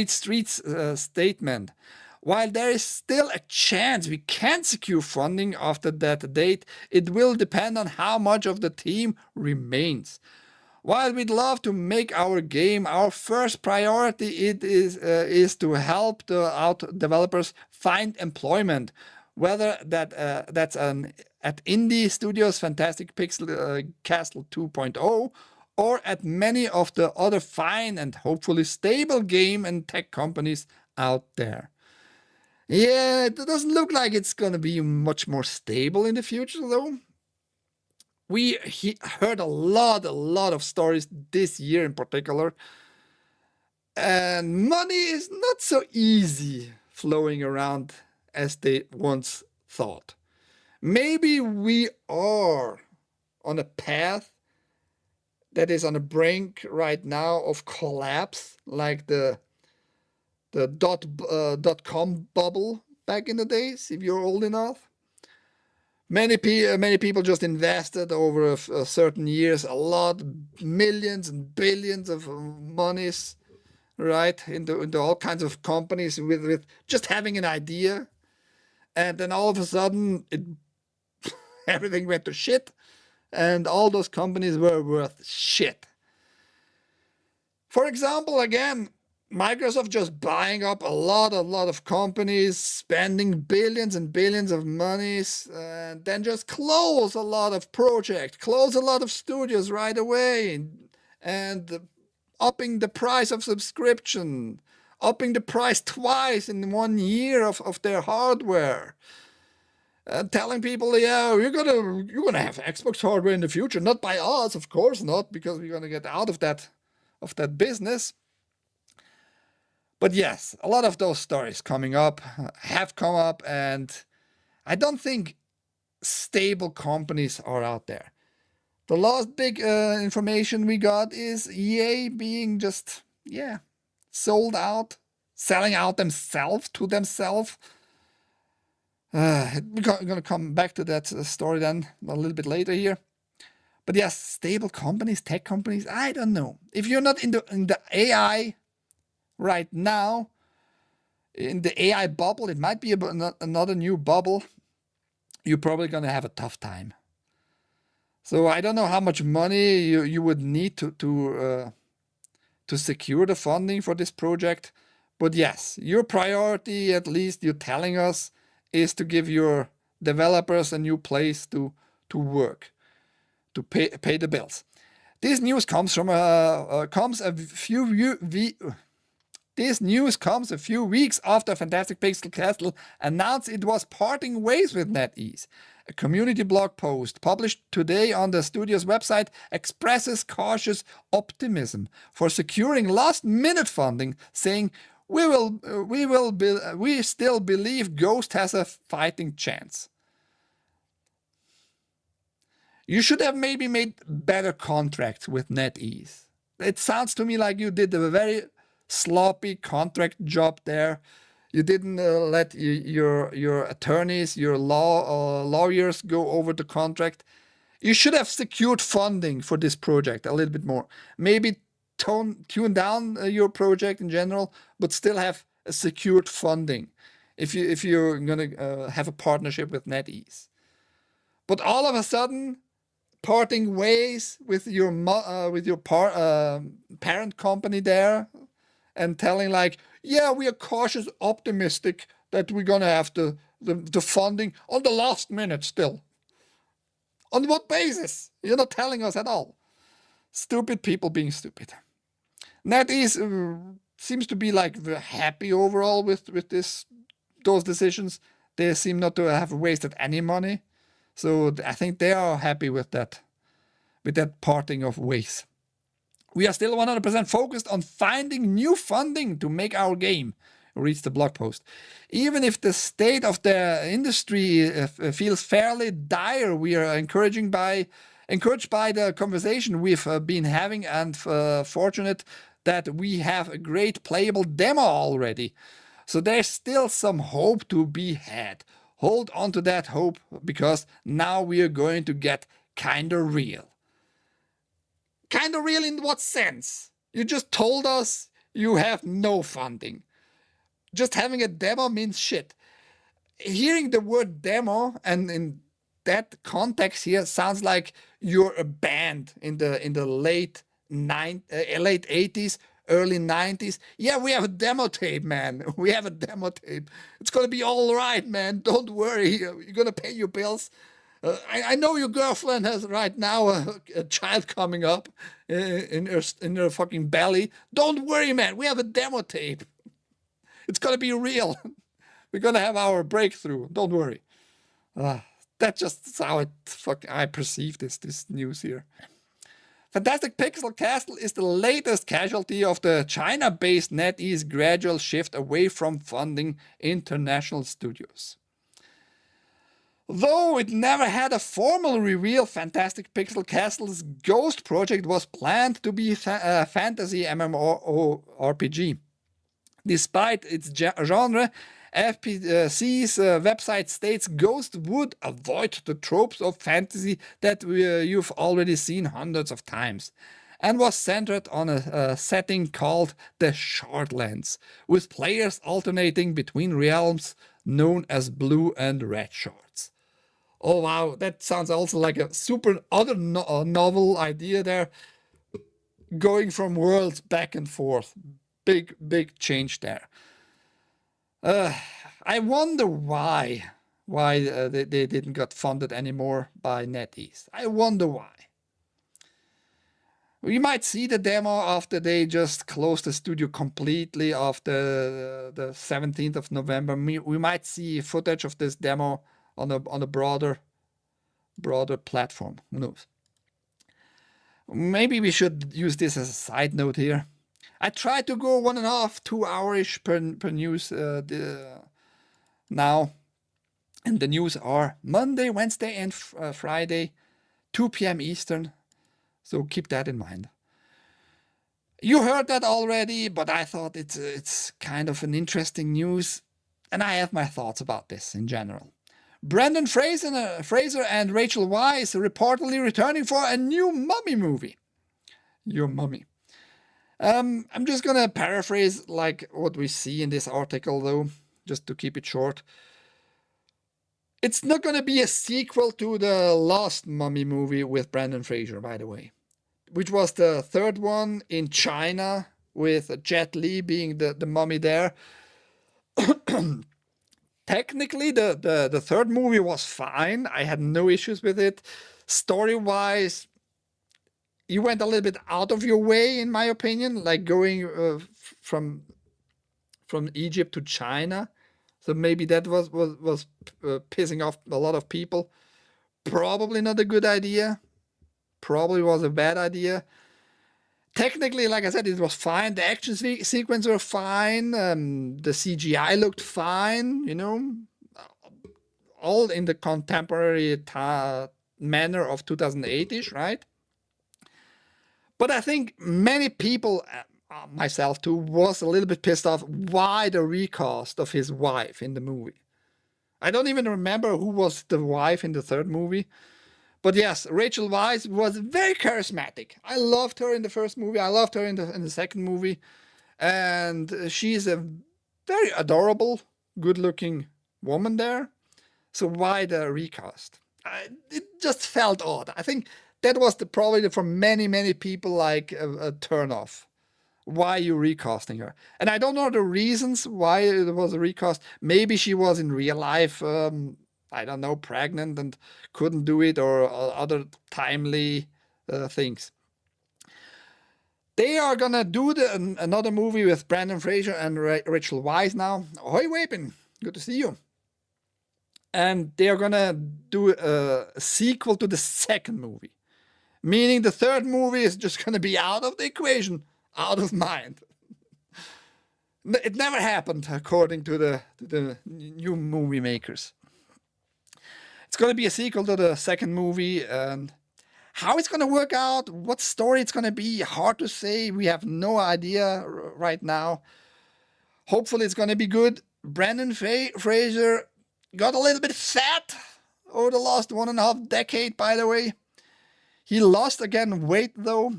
Street's statement. While there is still a chance we can secure funding after that date, it will depend on how much of the team remains. While we'd love to make our game, our first priority is to help the developers find employment, whether that's at indie studios, Fantastic Pixel Castle 2.0, or at many of the other fine and hopefully stable game and tech companies out there. Yeah, it doesn't look like it's going to be much more stable in the future, though. We heard a lot of stories this year in particular. And money is not so easy flowing around as they once thought. Maybe we are on a path that is on the brink right now of collapse, like the dot-com bubble back in the days, if you're old enough. Many people just invested over a certain years a lot, millions and billions of monies, right, into all kinds of companies with just having an idea, and then all of a sudden everything went to shit, and all those companies were worth shit. For example, again, Microsoft just buying up a lot of companies, spending billions and billions of monies, and then just close a lot of projects, close a lot of studios right away, and upping the price of subscription, upping the price twice in 1 year of their hardware, telling people, yeah, you're gonna have Xbox hardware in the future, not by us, of course not, because we're gonna get out of that business. But yes, a lot of those stories have come up, and I don't think stable companies are out there. The last big information we got is EA being just, sold out, selling out themselves to themselves. We're going to come back to that story then a little bit later here. But yes, stable companies, tech companies, I don't know. If you're not in the AI right now, in the AI bubble, it might be another new bubble, you're probably going to have a tough time. So I don't know how much money you would need to secure the funding for this project. But yes, your priority, at least you're telling us, is to give your developers a new place to work, to pay the bills. This news comes a few weeks after Fantastic Pixel Castle announced it was parting ways with NetEase. A community blog post published today on the studio's website expresses cautious optimism for securing last-minute funding, saying, "We still believe Ghost has a fighting chance." You should have maybe made better contracts with NetEase. It sounds to me like you did a very sloppy contract job there. You didn't let your attorneys, your lawyers go over the contract. You should have secured funding for this project a little bit more. Maybe tune down your project in general, but still have a secured funding if you're gonna have a partnership with NetEase. But all of a sudden, parting ways with your parent company there, and telling like, yeah, we are cautious optimistic that we're gonna have the funding on the last minute still. On what basis? You're not telling us at all. Stupid people being stupid. NetEase seems to be like happy overall with those decisions. They seem not to have wasted any money. So I think they are happy with that parting of ways. We are still 100% focused on finding new funding to make our game, reads the blog post. Even if the state of the industry feels fairly dire, we are encouraged by the conversation we've been having, and fortunate that we have a great playable demo already. So there's still some hope to be had. Hold on to that hope, because now we are going to get kinda real. Kinda real in what sense? You just told us you have no funding. Just having a demo means shit. Hearing the word demo, and in that context here, sounds like you're a band in the late 80s, early 90s. Yeah, we have a demo tape, man. We have a demo tape. It's gonna be all right, man. Don't worry. You're gonna pay your bills. I know your girlfriend has right now a child coming up in her fucking belly. Don't worry, man. We have a demo tape. It's gonna be real. We're gonna have our breakthrough. Don't worry. That's just how I perceive this news here. Fantastic Pixel Castle is the latest casualty of the China-based NetEase gradual shift away from funding international studios. Though it never had a formal reveal, Fantastic Pixel Castle's Ghost project was planned to be a fantasy MMORPG. Despite its genre FPC's website states Ghost would avoid the tropes of fantasy that you've already seen hundreds of times, and was centered on a setting called the Shardlands, with players alternating between realms known as blue and red shards. Oh wow, that sounds also like a super other novel idea there, going from worlds back and forth. Big change there. I wonder why they didn't get funded anymore by NetEase. I wonder why. We might see the demo after they just closed the studio completely after the 17th of November. We might see footage of this demo on a broader platform. Who knows? Maybe we should use this as a side note here. I try to go 1.5, 2 hours per news now, and the news are Monday, Wednesday, and Friday, 2 p.m. Eastern. So keep that in mind. You heard that already, but I thought it's kind of an interesting news, and I have my thoughts about this in general. Brendan Fraser and Rachel Weisz reportedly returning for a new Mummy movie. Your Mummy. I'm just gonna paraphrase like what we see in this article, though, just to keep it short. It's not gonna be a sequel to the last Mummy movie with Brendan Fraser, by the way, which was the third one in China with Jet Li being the mummy there. Technically, the third movie was fine. I had no issues with it. Story-wise, you went a little bit out of your way, in my opinion, like going from Egypt to China. So maybe that was pissing off a lot of people. Probably not a good idea. Probably was a bad idea. Technically, like I said, it was fine. The action sequence were fine. The CGI looked fine, you know, all in the contemporary manner of 2008-ish, right? But I think many people, myself too, was a little bit pissed off why the recast of his wife in the movie. I don't even remember who was the wife in the third movie. But yes, Rachel Weisz was very charismatic. I loved her in the first movie. I loved her in the second movie. And she's a very adorable, good-looking woman there. So why the recast? It just felt odd. I think that was probably for many people like a turn-off. Why are you recasting her? And I don't know the reasons why it was a recast. Maybe she was in real life I don't know, pregnant and couldn't do it, or other timely things. They are gonna do another movie with Brendan Fraser and Rachel Weisz now. Ahoy, Wapin, good to see you. And they are gonna do a sequel to the second movie, meaning the third movie is just gonna be out of the equation, out of mind. It never happened, according to the new movie makers. It's going to be a sequel to the second movie, and how it's going to work out, what story it's going to be, hard to say. We have no idea right now. Hopefully it's going to be good. Brendan Fraser got a little bit fat over the last 1.5 decades, by the way. He lost again weight, though.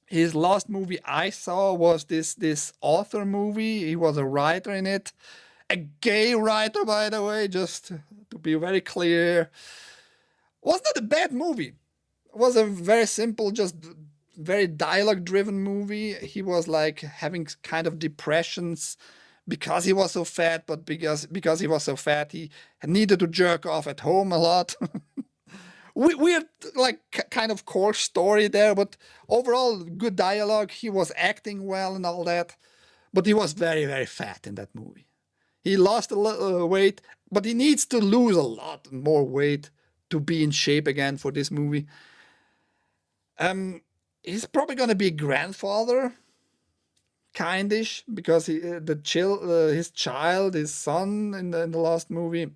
His last movie I saw was this author movie. He was a writer in it. A gay writer, by the way, just to be very clear. Was not a bad movie. It was a very simple, just very dialogue-driven movie. He was like having kind of depressions because he was so fat, but because he was so fat, he needed to jerk off at home a lot. Weird, like, kind of core story there, but overall good dialogue. He was acting well and all that, but he was very fat in that movie. He lost a little weight, but he needs to lose a lot more weight to be in shape again for this movie. He's probably going to be a grandfather, kindish, because his son in the last movie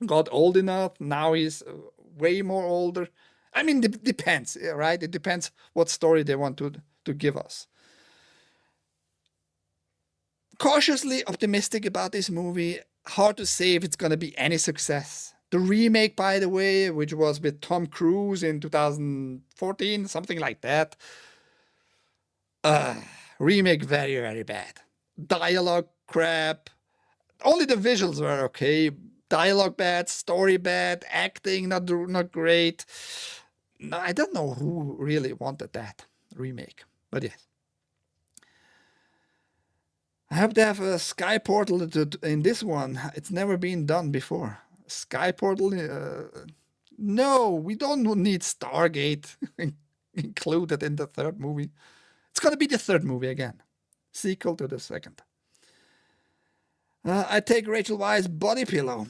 got old enough. Now he's way more older. I mean, it depends, right? It depends what story they want to give us. cautiously optimistic about this movie. Hard to say if it's going to be any success. The remake, by the way, which was with Tom Cruise in 2014, something like that. Remake very, very bad. Dialogue crap. Only the visuals were okay. Dialogue bad, story bad, acting not great. No, I don't know who really wanted that remake, but yes. I hope they have a Sky Portal in this one. It's never been done before. Sky Portal? No, we don't need Stargate included in the third movie. It's gonna be the third movie again. Sequel to the second. I take Rachel Weisz's body pillow.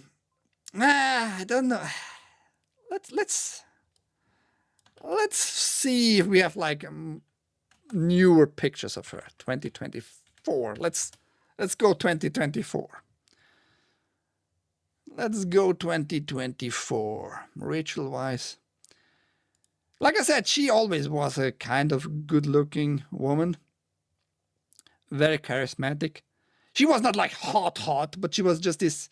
I don't know. Let's see if we have like newer pictures of her. 2024. Let's go 2024. Let's go 2024. Rachel Weisz. Like I said, she always was a kind of good-looking woman. Very charismatic. She was not like hot, but she was just this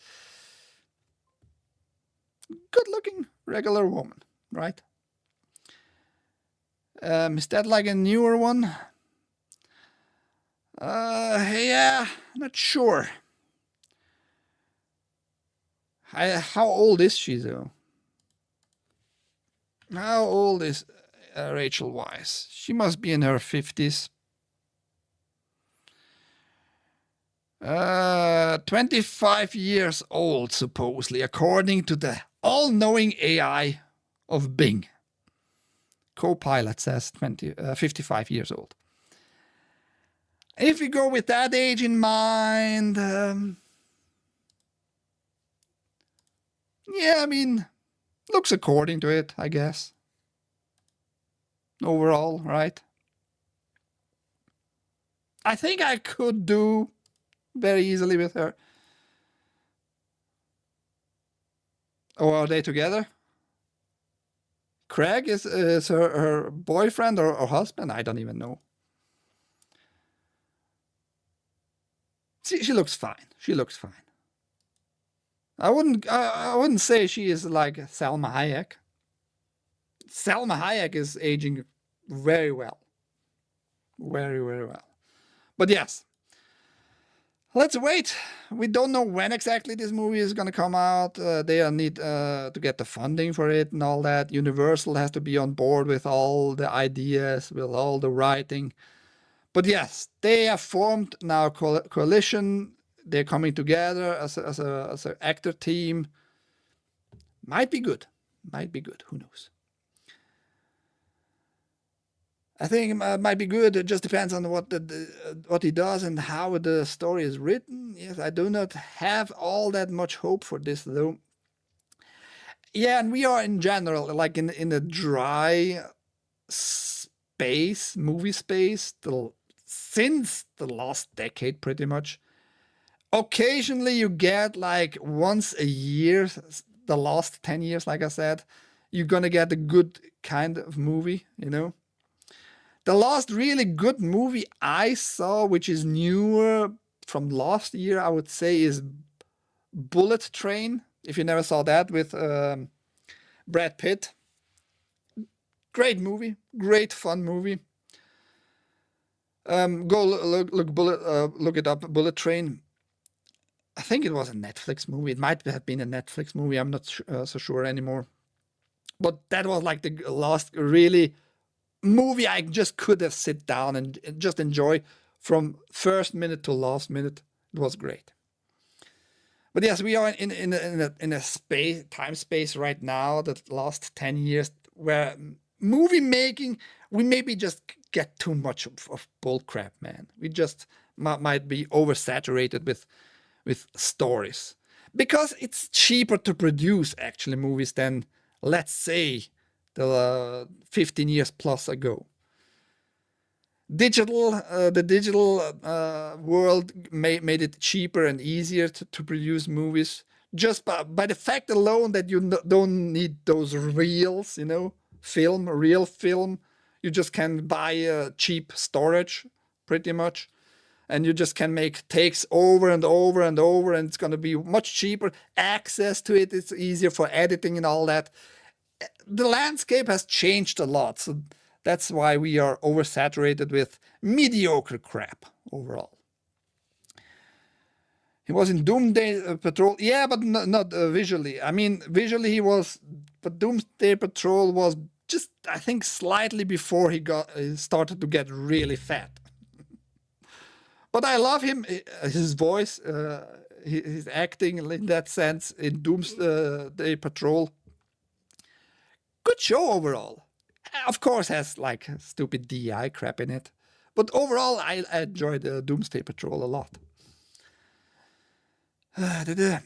good-looking regular woman, right? Is that like a newer one? Yeah, not sure. How old is she though? How old is Rachel Weisz? She must be in her 50s. 25 years old, supposedly, according to the all-knowing AI of Bing. Copilot says 55 years old. If we go with that age in mind, yeah, I mean, looks according to it, I guess. Overall, right? I think I could do very easily with her. Oh, are they together? Craig is her boyfriend or husband? I don't even know. She looks fine. She looks fine. I wouldn't say she is like Salma Hayek. Salma Hayek is aging very well. Very, very well. But yes. Let's wait. We don't know when exactly this movie is going to come out. They need to get the funding for it and all that. Universal has to be on board with all the ideas, with all the writing. But yes, they have formed now a coalition. They're coming together as an actor team. Might be good. Might be good. Who knows? I think it might be good. It just depends on what he does and how the story is written. Yes, I do not have all that much hope for this though. Yeah, and we are in general like in a dry space, movie space, since the last decade pretty much. Occasionally you get like once a year, the last 10 years, like I said, you're gonna get a good kind of movie, you know. The last really good movie I saw, which is newer from last year, I would say, is Bullet Train. If you never saw that, with Brad Pitt. Great movie, great fun movie. Go look it up, Bullet Train. I think it was a Netflix movie. It might have been a Netflix movie. I'm not so sure anymore. But that was like the last really movie I just could have sit down and just enjoy from first minute to last minute. It was great. But yes, we are in a time space right now, the last 10 years, where movie making, we maybe just get too much of bull crap, man. We just might be oversaturated with stories, because it's cheaper to produce actually movies than, let's say, the 15 years plus ago. The digital world made it cheaper and easier to produce movies, just by the fact alone that you don't need those reels, you know, real film. You just can buy cheap storage, pretty much. and you just can make takes over and over and over, and it's going to be much cheaper. Access to it is easier for editing and all that. The landscape has changed a lot, so that's why we are oversaturated with mediocre crap overall. He was in Doomsday Patrol, yeah, but not visually. I mean, visually he was, but Doomsday Patrol was just, I think, slightly before he started to get really fat. But I love him, his voice, his acting in that sense in Doomsday Patrol. Good show overall. Of course, has like stupid DI crap in it, but overall, I enjoyed Doomsday Patrol a lot. I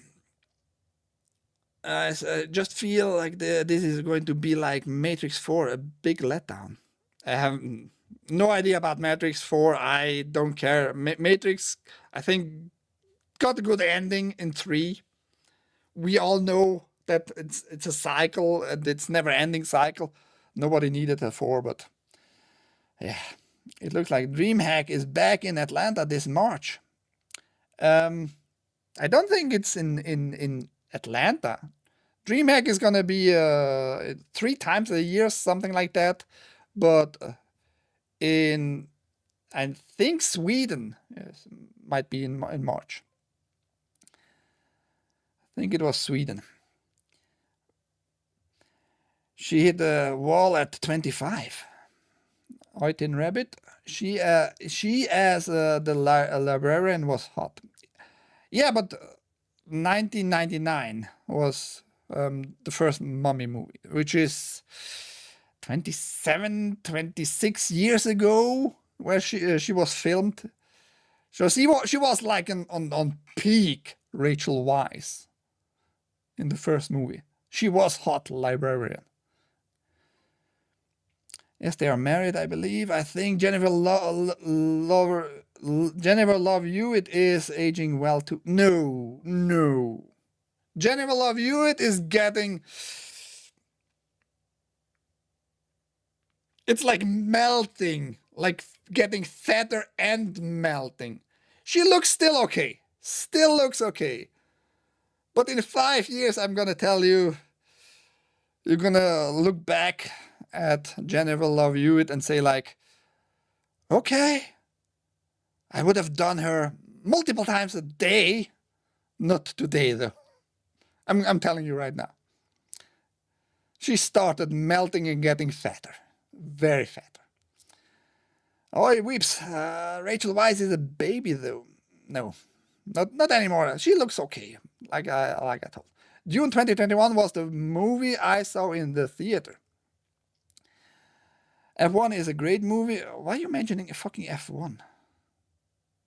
just feel like this is going to be like Matrix 4, a big letdown. I have no idea about Matrix 4. I don't care. Matrix, I think, got a good ending in 3. We all know that it's a cycle and it's never-ending cycle. Nobody needed a 4, but yeah, it looks like DreamHack is back in Atlanta this March. I don't think it's in Atlanta. DreamHack is gonna be 3 times a year, something like that. But in, I think, Sweden, yes, might be in March. I think it was Sweden. She hit the wall at 25. Oitin Rabbit. She as the librarian was hot. Yeah, but 1999 was the first Mummy movie, which is 26 years ago, where she was filmed. So she was like on peak Rachel Weisz in the first movie. She was hot librarian. Yes, they are married, I believe. I think Jennifer Love Hewitt is aging well too. No. Jennifer Love Hewitt is getting... It's like melting, like getting fatter and melting. She looks still okay. Still looks okay. But in 5 years, I'm gonna tell you, you're gonna look back at Jennifer Love Hewitt and say like, okay, I would have done her multiple times a day. Not today though. I'm telling you right now. She started melting and getting fatter. Very fatter. Oh, he weeps. Rachel Weisz is a baby though. No, not anymore. She looks okay, like I told. June 2021 was the movie I saw in the theater. F1 is a great movie. Why are you mentioning a fucking F1?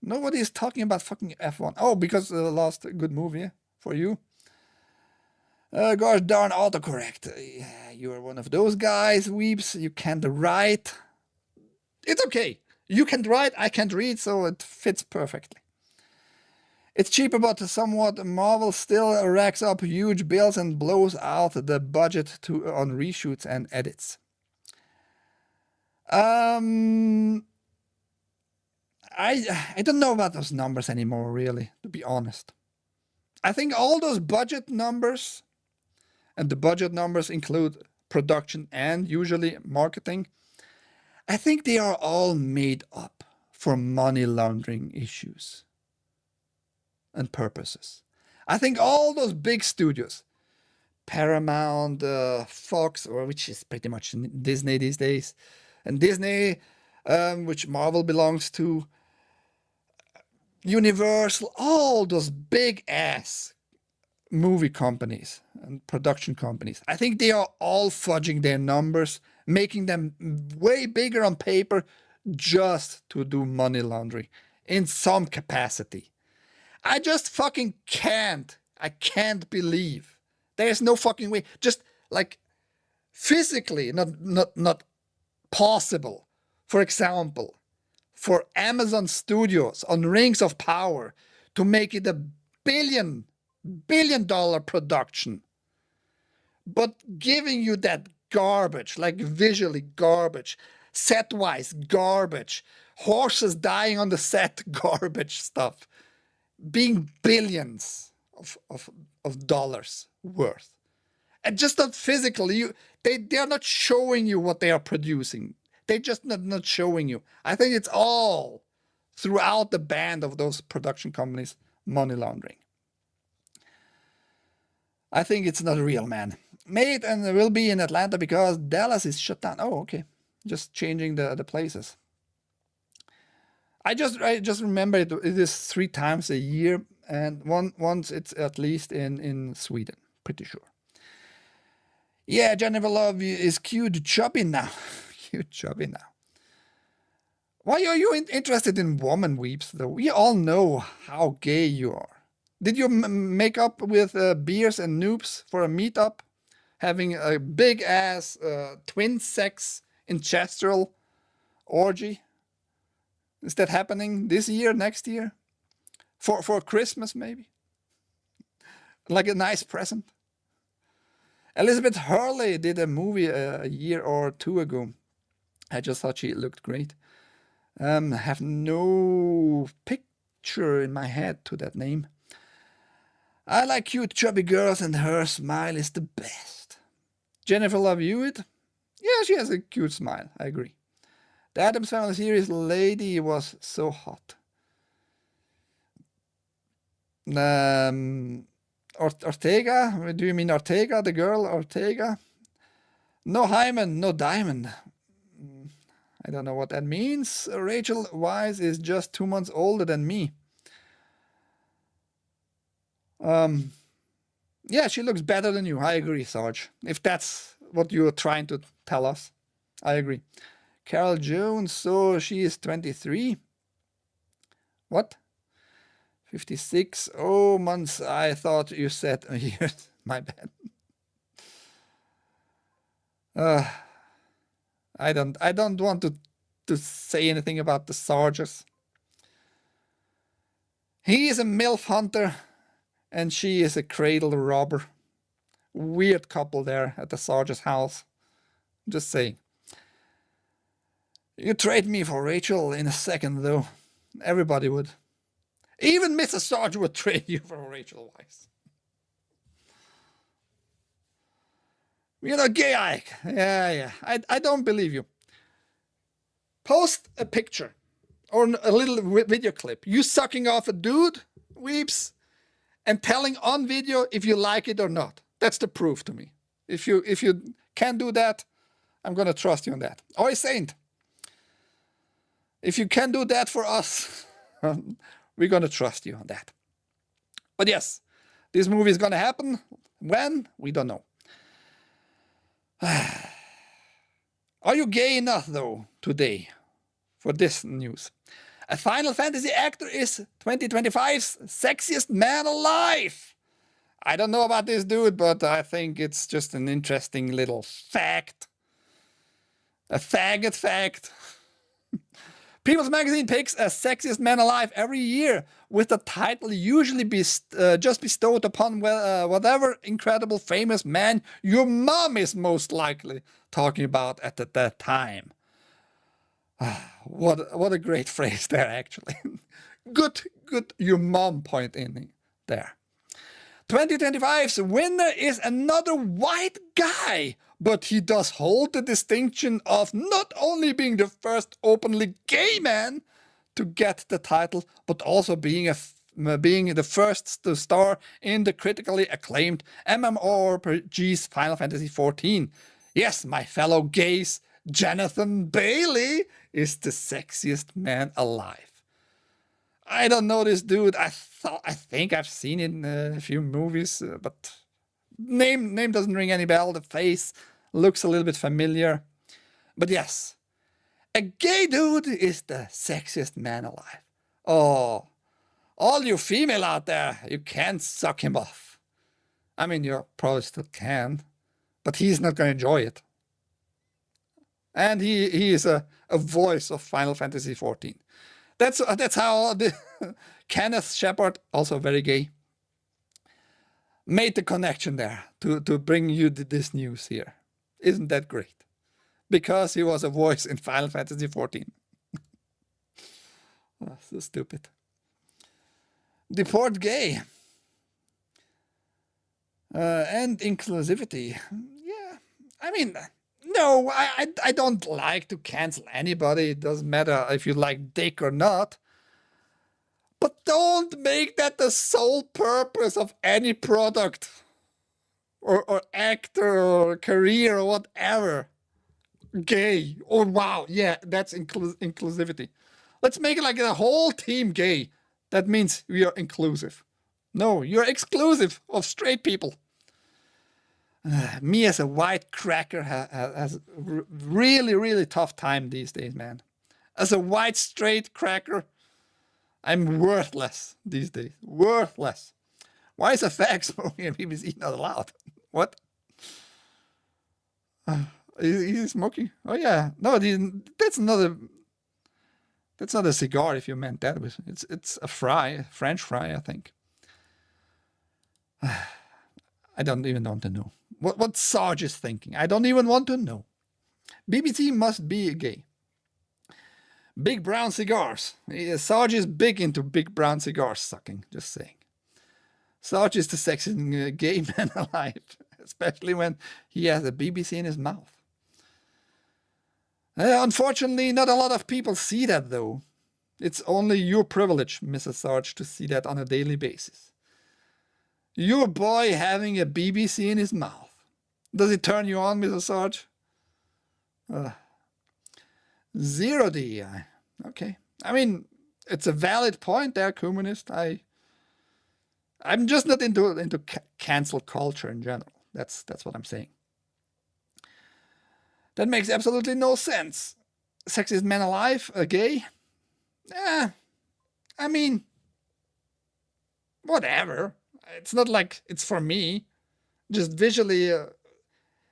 Nobody is talking about fucking F1. Oh, because the last good movie for you. Gosh darn autocorrect. You are one of those guys, weeps. You can't write. It's okay. You can write, I can't read, so it fits perfectly. It's cheaper, but somewhat Marvel still racks up huge bills and blows out the budget on reshoots and edits. I don't know about those numbers anymore, really, to be honest. I think all those budget numbers, and the budget numbers include production and usually marketing, I think they are all made up for money laundering issues and purposes. I think all those big studios, Paramount, Fox, or which is pretty much Disney these days, and Disney, which Marvel belongs to, Universal, all those big ass movie companies and production companies, I think they are all fudging their numbers, making them way bigger on paper just to do money laundering in some capacity. I just fucking can't. I can't believe. There's no fucking way. Just like physically not possible. For example, for Amazon Studios on Rings of Power to make it a billion dollar production, but giving you that garbage, like visually garbage, Set-wise, garbage. Horses dying on the set, garbage stuff. Being billions of dollars worth. And just not physically. They are not showing you what they are producing. They're just not showing you. I think it's all throughout the band of those production companies money laundering. I think it's not real, man. Made and will be in Atlanta because Dallas is shut down. Oh, okay. Just changing the places. I just remember it is 3 times a year, and once it's at least in Sweden, pretty sure. Yeah, Jennifer Love is cute chubby now. Cute chubby now. Why are you interested in woman weeps though? We all know how gay you are. Did you make up with beers and noobs for a meetup? Having a big ass twin sex incestual orgy? Is that happening this year, next year? For Christmas maybe? Like a nice present? Elizabeth Hurley did a movie a year or 2 ago. I just thought she looked great. I have no picture in my head to that name. I like cute chubby girls and her smile is the best. Jennifer Love Hewitt? Yeah, she has a cute smile, I agree. The Addams Family series lady was so hot. Ortega? Do you mean Ortega, the girl Ortega? No hymen, no diamond. I don't know what that means. Rachel Weisz is just 2 months older than me. Yeah, she looks better than you. I agree, Sarge. If that's what you're trying to tell us, I agree. Carol Jones, so she is 23. What? 56. Oh, months. I thought you said years. My bad. I don't want to say anything about the Sarges. He is a MILF hunter and she is a cradle robber. Weird couple there at the Sarge's house. Just saying. You trade me for Rachel in a second though. Everybody would. Even Mrs. Sarge would trade you for Rachel Weisz. You're not gay, Ike. Yeah. I don't believe you. Post a picture or a little video clip. You sucking off a dude, weeps, and telling on video if you like it or not. That's the proof to me. If you can do that, I'm gonna trust you on that. Or a saint. If you can do that for us, we're gonna trust you on that. But yes, this movie is gonna happen. When? We don't know. Are you gay enough though today for this news? A Final Fantasy actor is 2025's sexiest man alive. I don't know about this dude, but I think it's just an interesting little fact. A faggot fact. People's Magazine picks a sexiest man alive every year, with the title usually just bestowed upon whatever incredible famous man your mom is most likely talking about at that time. What a great phrase there, actually. Good your mom point in there. 2025's winner is another white guy, but he does hold the distinction of not only being the first openly gay man to get the title, but also being the first to star in the critically acclaimed MMORPG's Final Fantasy XIV. Yes, my fellow gays, Jonathan Bailey is the sexiest man alive. I don't know this dude. I think I've seen it in a few movies, but name doesn't ring any bell. The face looks a little bit familiar. But yes, a gay dude is the sexiest man alive. Oh, all you female out there, you can suck him off. I mean, you probably still can, but he's not going to enjoy it. And he is a voice of Final Fantasy XIV. That's how Kenneth Shepard, also very gay, made the connection there to bring you this news here. Isn't that great? because he was a voice in Final Fantasy XIV. Oh, so stupid. Deport gay. And inclusivity. Yeah, I mean, no, I don't like to cancel anybody. It doesn't matter if you like dick or not. But don't make that the sole purpose of any product or actor or career or whatever. Gay. Oh, wow. Yeah, that's inclusivity. Let's make it like a whole team gay. That means we are inclusive. No, you're exclusive of straight people. Me as a white cracker has a really, really tough time these days, man. As a white straight cracker, I'm worthless these days. Worthless. Why is a fag smoking at BBC not allowed? What? He's smoking? Oh yeah. No, that's not a cigar. If you meant that, it's a French fry, I think. I don't even want to know what Sarge is thinking. I don't even want to know. BBC must be gay. Big brown cigars. Sarge is big into big brown cigars sucking, just saying. Sarge is the sexiest gay man alive, especially when he has a BBC in his mouth. Unfortunately, not a lot of people see that, though. It's only your privilege, Mrs. Sarge, to see that on a daily basis. Your boy having a BBC in his mouth. Does it turn you on, Mrs. Sarge? Zero DEI. Okay. I mean, it's a valid point there, communist. I'm just not into cancel culture in general. That's what I'm saying. That makes absolutely no sense. Sexiest man alive, gay? I mean, whatever. It's not like it's for me. Just visually,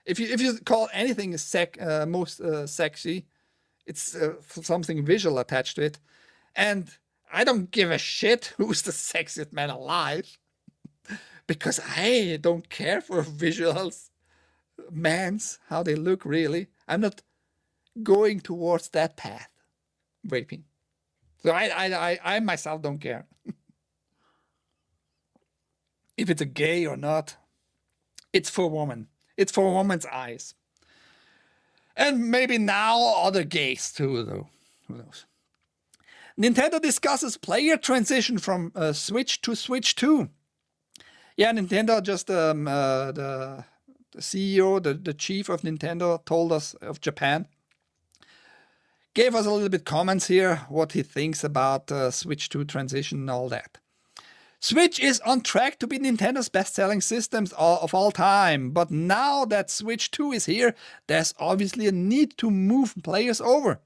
if you call anything most sexy, it's something visual attached to it. And I don't give a shit who's the sexiest man alive. Because I don't care for visuals. Mans, how they look really. I'm not going towards that path. Vaping. So I myself don't care. If it's a gay or not, it's for women. It's for women's eyes. And maybe now other gays too, though. Who knows? Nintendo discusses player transition from Switch to Switch 2. Yeah, Nintendo just the CEO, the chief of Nintendo told us of Japan. Gave us a little bit comments here, what he thinks about Switch 2 transition and all that. Switch is on track to be Nintendo's best-selling systems of all time, but now that Switch 2 is here, there's obviously a need to move players over.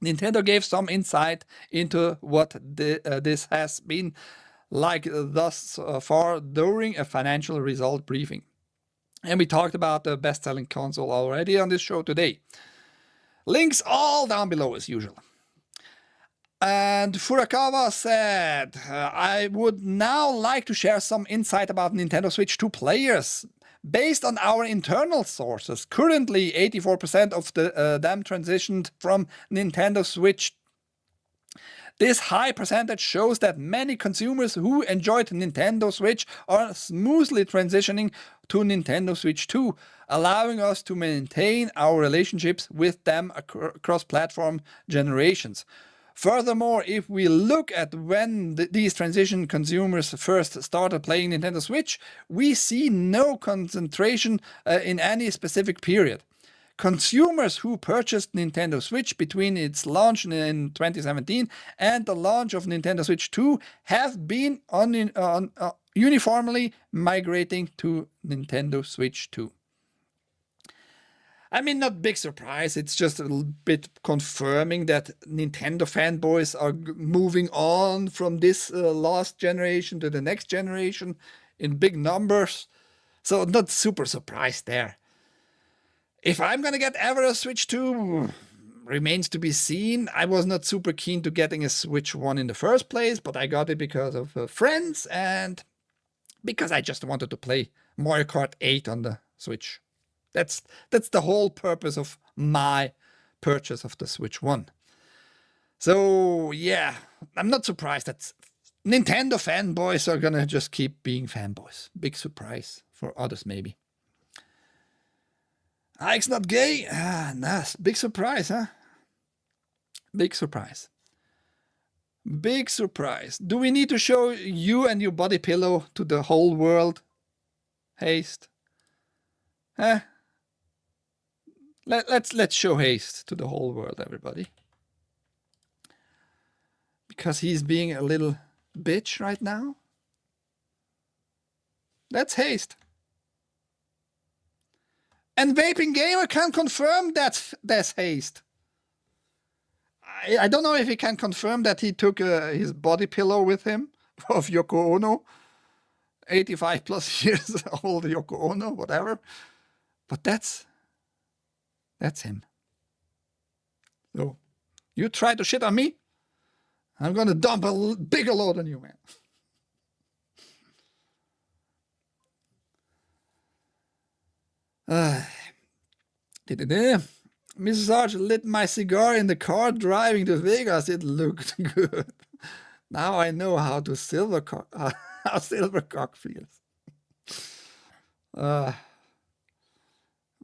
Nintendo gave some insight into what this has been like thus far during a financial result briefing. And we talked about the best-selling console already on this show today. Links all down below as usual. And Furukawa said, I would now like to share some insight about Nintendo Switch 2 players. Based on our internal sources, currently 84% of them transitioned from Nintendo Switch. This high percentage shows that many consumers who enjoyed Nintendo Switch are smoothly transitioning to Nintendo Switch 2, allowing us to maintain our relationships with them across platform generations. Furthermore, if we look at when these transition consumers first started playing Nintendo Switch, we see no concentration in any specific period. Consumers who purchased Nintendo Switch between its launch in 2017 and the launch of Nintendo Switch 2 have been uniformly migrating to Nintendo Switch 2. I mean, not big surprise, it's just a little bit confirming that Nintendo fanboys are moving on from this last generation to the next generation in big numbers. So not super surprised there. If I'm gonna get ever a Switch 2, remains to be seen. I was not super keen to getting a Switch 1 in the first place, but I got it because of friends and because I just wanted to play Mario Kart 8 on the Switch. That's the whole purpose of my purchase of the Switch 1. So yeah, I'm not surprised that Nintendo fanboys are gonna just keep being fanboys. Big surprise for others maybe. Ike's not gay? Ah, nice. Big surprise, huh? Big surprise. Big surprise. Do we need to show you and your body pillow to the whole world? Haste. Huh? Let's show Haste to the whole world, everybody. Because he's being a little bitch right now. That's Haste. And Vaping Gamer can confirm that's Haste. I don't know if he can confirm that he took his body pillow with him of Yoko Ono. 85 plus years old Yoko Ono, whatever. But that's him. So, you try to shit on me, I'm gonna dump a bigger load on you, man. Mrs. Arch lit my cigar in the car driving to Vegas. It looked good. Now I know how to how Silvercock feels.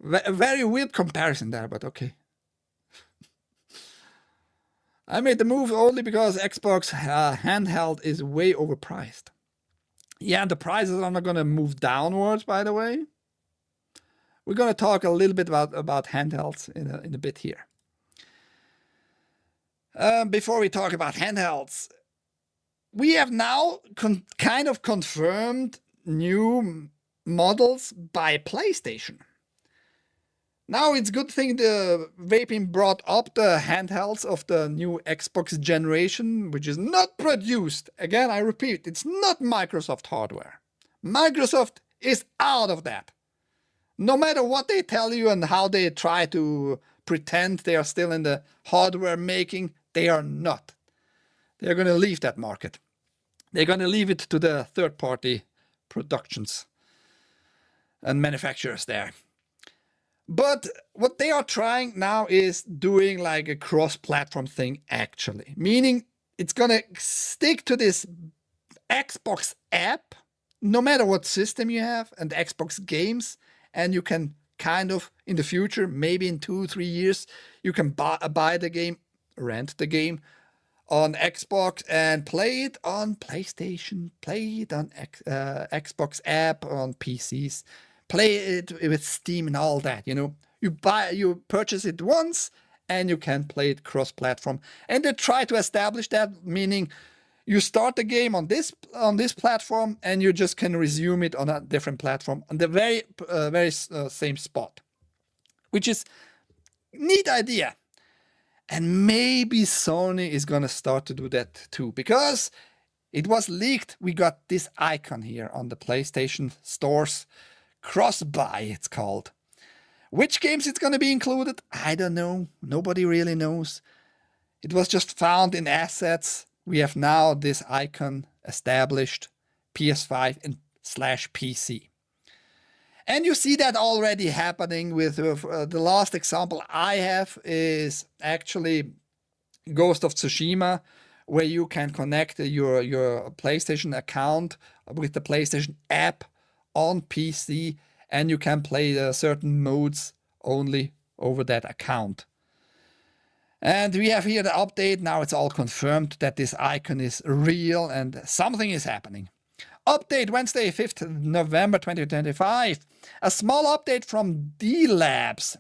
Very weird comparison there, but okay. I made the move only because Xbox handheld is way overpriced. Yeah, the prices are not going to move downwards, by the way. We're going to talk a little bit about handhelds in a bit here. Before we talk about handhelds, we have now kind of confirmed new models by PlayStation. Now it's a good thing the Vaping brought up the handhelds of the new Xbox generation, which is not produced. Again, I repeat, it's not Microsoft hardware. Microsoft is out of that. No matter what they tell you and how they try to pretend they are still in the hardware making, they are not. They're going to leave that market. They're going to leave it to the third-party productions and manufacturers there. But what they are trying now is doing like a cross-platform thing actually. Meaning it's going to stick to this Xbox app, no matter what system you have, and Xbox games. And you can kind of, in the future, maybe in 2-3 years, you can buy the game, rent the game on Xbox and play it on PlayStation, play it on Xbox app, on PCs. Play it with Steam and all that, you know. You purchase it once and you can play it cross-platform. And they try to establish that, meaning you start the game on this platform and you just can resume it on a different platform on the very same spot, which is a neat idea. And maybe Sony is gonna start to do that too, because it was leaked. We got this icon here on the PlayStation stores. Cross-buy, it's called. Which games it's going to be included? I don't know. Nobody really knows. It was just found in assets. We have now this icon established, PS5 and /PC. And you see that already happening with the last example I have is actually Ghost of Tsushima, where you can connect your PlayStation account with the PlayStation app on PC, and you can play certain modes only over that account. And we have here the update. Now it's all confirmed that this icon is real and something is happening. Update Wednesday, 5th November 2025. A small update from DA Labs,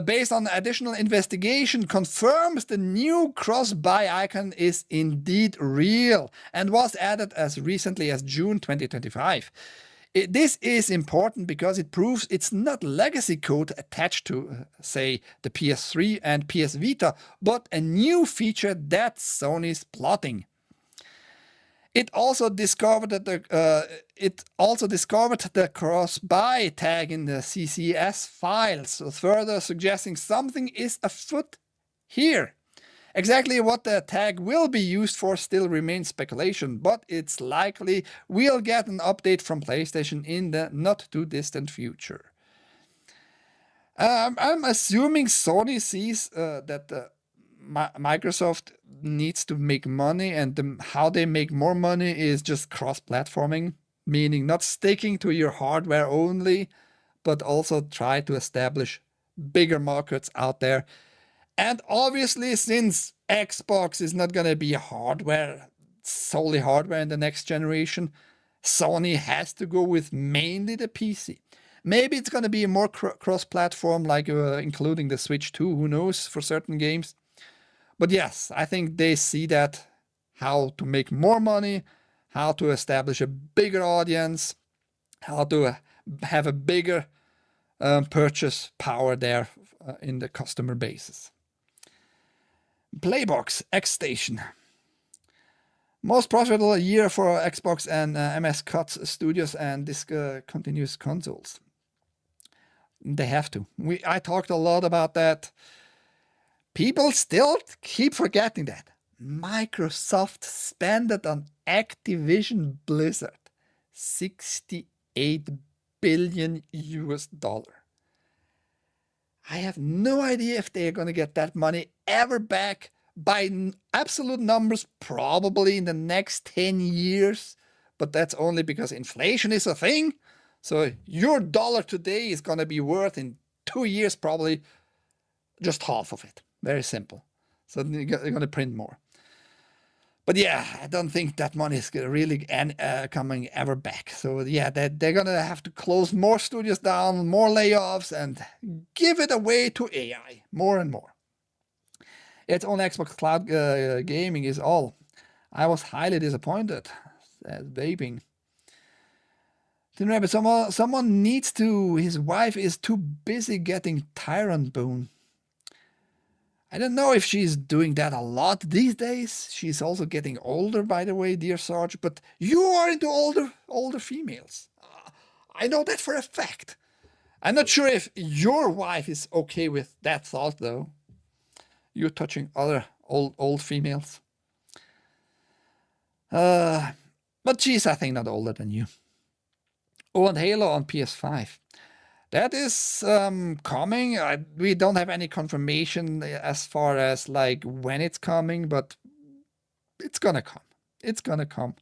based on additional investigation, confirms the new cross-buy icon is indeed real and was added as recently as June 2025. This is important because it proves it's not legacy code attached to, say, the PS3 and PS Vita, but a new feature that Sony's plotting. It also discovered that the cross-buy tag in the CCS files, further suggesting something is afoot here. Exactly what the tag will be used for still remains speculation, but it's likely we'll get an update from PlayStation in the not too distant future. I'm assuming Sony sees that Microsoft needs to make money, and how they make more money is just cross-platforming, meaning not sticking to your hardware only, but also try to establish bigger markets out there. And obviously, since Xbox is not going to be solely hardware in the next generation, Sony has to go with mainly the PC. Maybe it's going to be more cross-platform, like including the Switch 2, who knows, for certain games. But yes, I think they see that, how to make more money, how to establish a bigger audience, how to have a bigger purchase power there in the customer bases. Playbox X-Station. Most profitable year for Xbox and MS Cuts Studios and discontinuous consoles. They have to. I talked a lot about that. People still keep forgetting that. Microsoft spent it on Activision Blizzard $68 billion US. I have no idea if they're going to get that money ever back. By absolute numbers, probably in the next 10 years. But that's only because inflation is a thing. So your dollar today is going to be worth in 2 years probably just half of it. Very simple. So they're going to print more. But yeah, I don't think that money is really coming ever back. So yeah, they're going to have to close more studios down, more layoffs, and give it away to AI more and more. It's on Xbox Cloud Gaming is all. I was highly disappointed. Says vaping. Someone needs to. His wife is too busy getting tyrant bone. I don't know if she's doing that a lot these days. She's also getting older, by the way, dear Sarge. But you are into older females. I know that for a fact. I'm not sure if your wife is okay with that thought, though. You're touching other old females. But she's, I think, not older than you. Oh, and Halo on PS5. That is coming. We don't have any confirmation as far as like when it's coming, but it's gonna come. It's gonna come.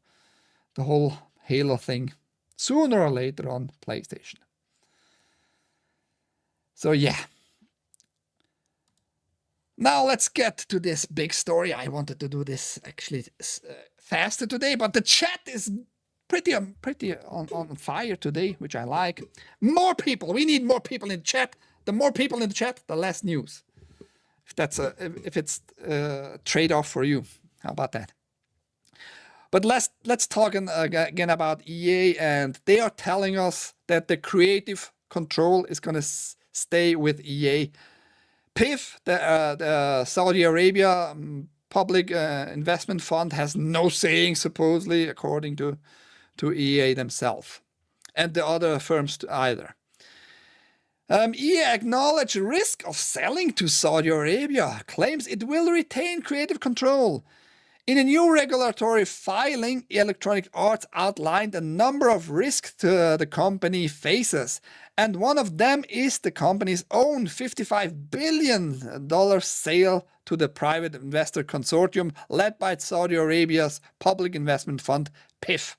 The whole Halo thing, sooner or later on PlayStation. So yeah. Now let's get to this big story. I wanted to do this actually faster today, but the chat is pretty on fire today, which I like. More people. We need more people in chat. The more people in the chat, the less news. If it's a trade-off for you. How about that? But let's talk again about EA, and they are telling us that the creative control is going to stay with EA. PIF, the Saudi Arabia Public Investment Fund, has no saying, supposedly, according to EA themselves, and the other firms either. EA acknowledged risk of selling to Saudi Arabia, claims it will retain creative control. In a new regulatory filing, Electronic Arts outlined a number of risks the company faces, and one of them is the company's own $55 billion sale to the private investor consortium led by Saudi Arabia's Public Investment Fund, PIF.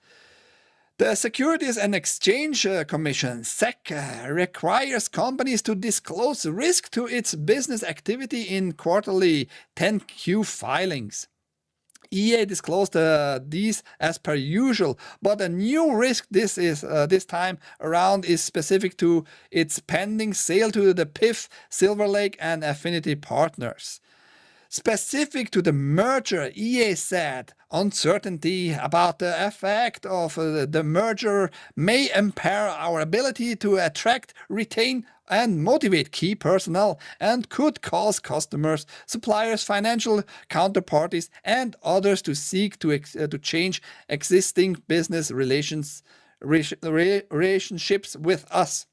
The Securities and Exchange Commission, SEC, requires companies to disclose risk to its business activity in quarterly 10Q filings. EA disclosed these as per usual, but a new risk this time around is specific to its pending sale to the PIF, Silver Lake, and Affinity Partners. Specific to the merger, EA said uncertainty about the effect of the merger may impair our ability to attract, retain, and motivate key personnel, and could cause customers, suppliers, financial counterparties, and others to seek to change existing business relationships with us.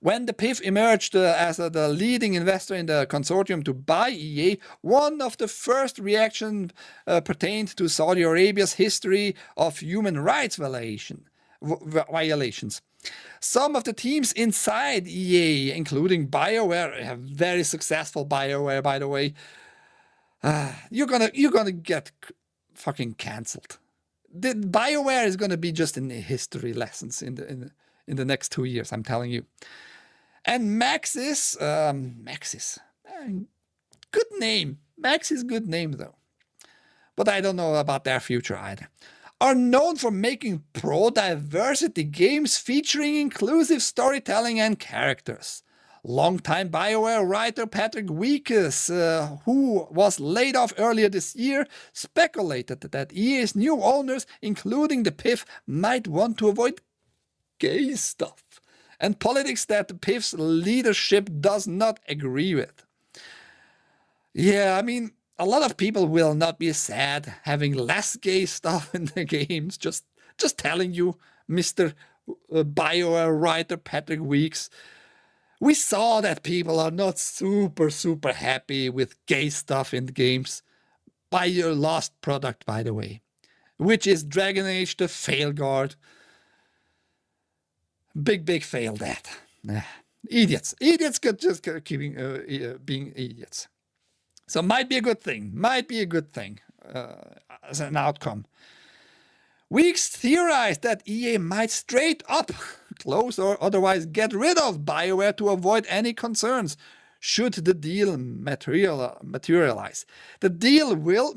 When the PIF emerged as the leading investor in the consortium to buy EA, one of the first reactions pertained to Saudi Arabia's history of human rights violations. Some of the teams inside EA, including BioWare, a very successful BioWare, by the way, you're gonna get fucking cancelled. The BioWare is gonna be just in the history lessons in the next 2 years. I'm telling you. And Maxis, good name. Maxis, good name though. But I don't know about their future either. Are known for making pro-diversity games featuring inclusive storytelling and characters. Longtime BioWare writer Patrick Weekes, who was laid off earlier this year, speculated that EA's new owners, including the PIF, might want to avoid gay stuff and politics that the PIF's leadership does not agree with. Yeah, I mean, a lot of people will not be sad having less gay stuff in the games. Just telling you, Mr. BioWare writer Patrick Weeks. We saw that people are not super happy with gay stuff in the games. By your last product, by the way, which is Dragon Age the Failguard. Big fail that. Idiots could just keep being idiots. So might be a good thing as an outcome. Weeks theorized that EA might straight up close or otherwise get rid of BioWare to avoid any concerns should the deal materialize. The deal will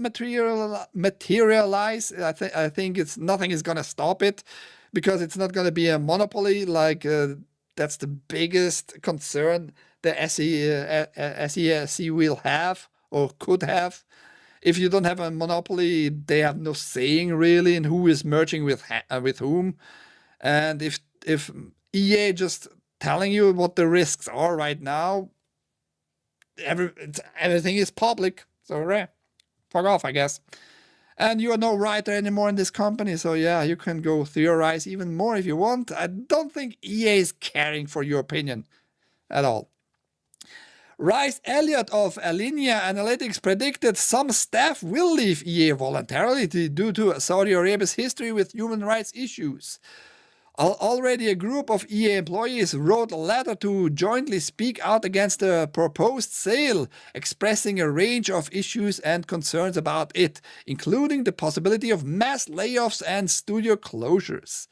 materialize. I think nothing is going to stop it, because it's not going to be a monopoly. Like that's the biggest concern the SEC will have or could have. If you don't have a monopoly, they have no saying really in who is merging with whom. And if EA just telling you what the risks are right now, everything is public. So fuck off, I guess. And you are no writer anymore in this company, so yeah, you can go theorize even more if you want. I don't think EA is caring for your opinion at all. Rice Elliott of Alinea Analytics predicted some staff will leave EA voluntarily due to Saudi Arabia's history with human rights issues. Already a group of EA employees wrote a letter to jointly speak out against the proposed sale, expressing a range of issues and concerns about it, including the possibility of mass layoffs and studio closures.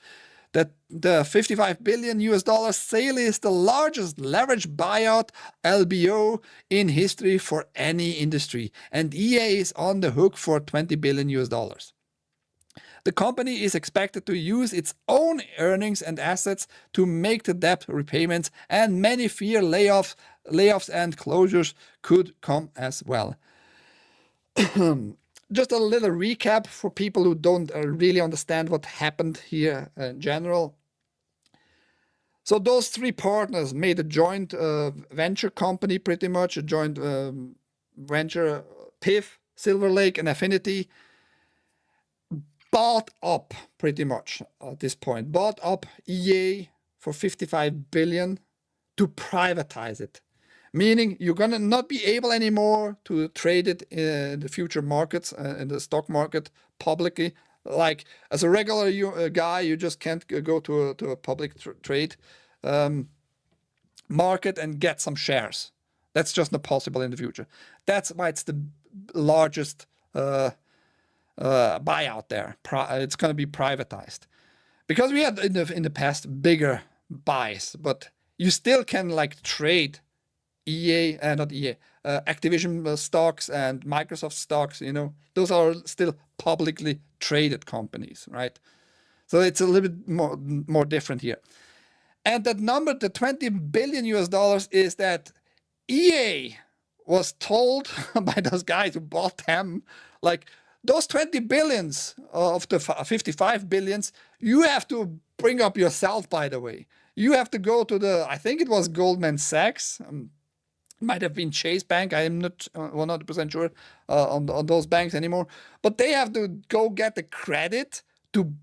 The $55 billion sale is the largest leverage buyout LBO in history for any industry, and EA is on the hook for $20 billion. The company is expected to use its own earnings and assets to make the debt repayments, and many fear layoffs and closures could come as well. Just a little recap for people who don't really understand what happened here in general. So those three partners made a joint venture company, pretty much a joint venture. PIF, Silver Lake, and Affinity bought up pretty much at this point, bought up EA for $55 billion to privatize it. Meaning you're going to not be able anymore to trade it in the future markets, in the stock market publicly. Like as a regular guy, you just can't go to a public trade market and get some shares. That's just not possible in the future. That's why it's the largest buyout there. It's going to be privatized. Because we had in the past bigger buys, but you still can like trade Activision stocks and Microsoft stocks, you know, those are still publicly traded companies, right? So it's a little bit more different here. And that number, the $20 billion is that EA was told by those guys who bought them, like, those 20 billions of the 55 billions, you have to bring up yourself, by the way. You have to go to I think it was Goldman Sachs, might have been Chase Bank. I am not 100% sure on those banks anymore. But they have to go get the credit to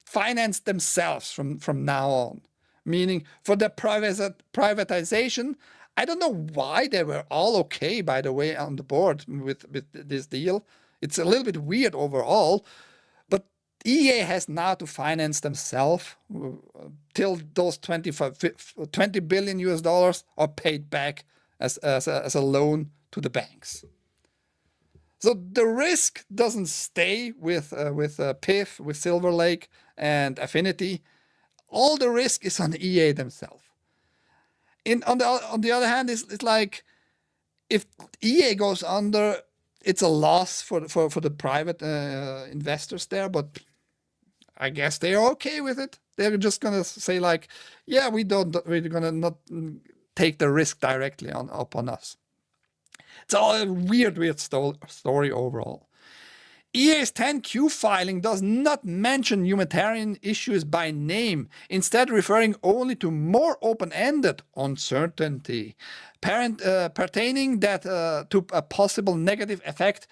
finance themselves from now on. meaning for the privatization. I don't know why they were all okay, by the way, on the board with this deal. It's a little bit weird overall, but EA has now to finance themselves till those 20 billion US dollars are paid back as a loan to the banks. So the risk doesn't stay with PIF, with Silver Lake and Affinity. All the risk is on EA themselves. On the other hand, it's like if EA goes under, it's a loss for the private investors there. But I guess they're okay with it. They're just gonna say like, yeah, we're gonna not take the risk directly upon us. It's all a weird story overall. EA's 10Q filing does not mention humanitarian issues by name, instead referring only to more open-ended uncertainty pertaining to a possible negative effect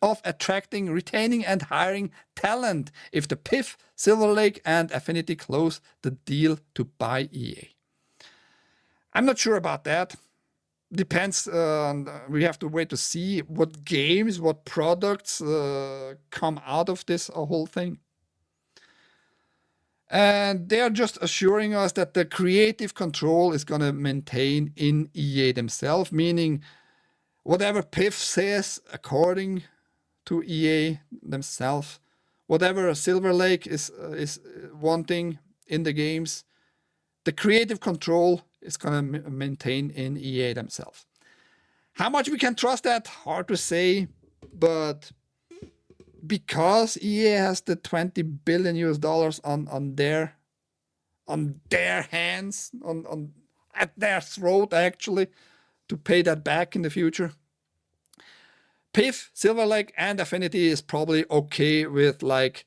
of attracting, retaining and hiring talent if the PIF, Silver Lake and Affinity close the deal to buy EA. I'm not sure about that. Depends. We have to wait to see what games, what products come out of this whole thing. And they are just assuring us that the creative control is going to maintain in EA themselves, meaning whatever PIF says according to EA themselves, whatever Silver Lake is wanting in the games, the creative control is going to maintain in EA themselves. How much we can trust that, hard to say, but because EA has the 20 billion US dollars on their hands, at their throat actually, to pay that back in the future, PIF, Silver Lake and Affinity is probably okay with like,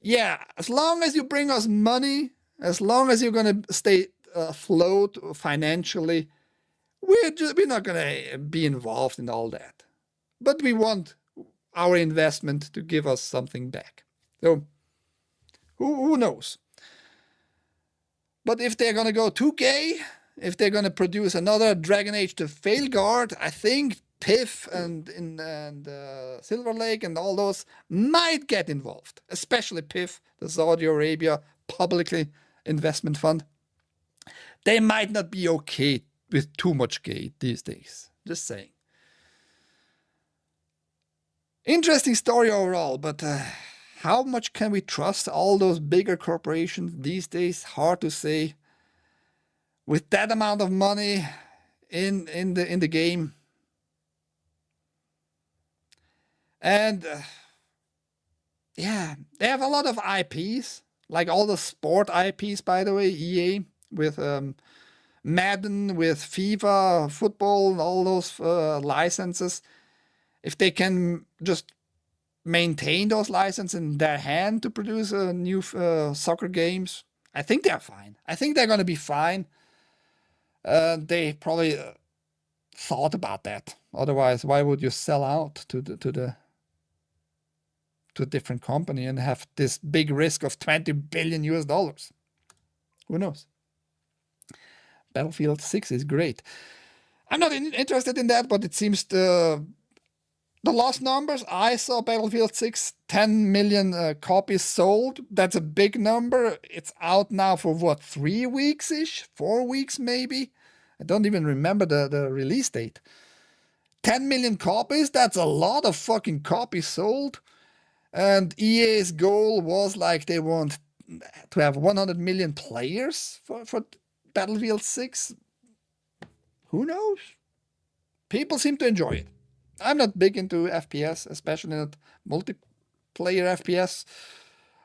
yeah, as long as you bring us money, as long as you're going to stay afloat financially, we're not going to be involved in all that. But we want our investment to give us something back. So who knows? But if they're going to go 2K, if they're going to produce another Dragon Age the Veilguard, I think PIF and Silver Lake and all those might get involved, especially PIF, the Saudi Arabia publicly investment fund. They might not be okay with too much gate these days. Just saying. Interesting story overall, but how much can we trust all those bigger corporations these days? Hard to say. With that amount of money in the game, and yeah, they have a lot of IPs, like all the sport IPs, by the way, EA, with Madden, with FIFA, football, and all those licenses. If they can just maintain those licenses in their hand to produce new soccer games, I think they're fine. I think they're going to be fine. They probably thought about that. Otherwise, why would you sell out to a different company and have this big risk of 20 billion US dollars? Who knows? Battlefield 6 is great. I'm not interested in that, but it seems the last numbers I saw, Battlefield 6, 10 million copies sold. That's a big number. It's out now for what, 3 weeks-ish? 4 weeks maybe? I don't even remember the release date. 10 million copies, that's a lot of fucking copies sold. And EA's goal was like they want to have 100 million players for Battlefield 6. Who knows? People seem to enjoy it. I'm not big into FPS, especially not multiplayer FPS.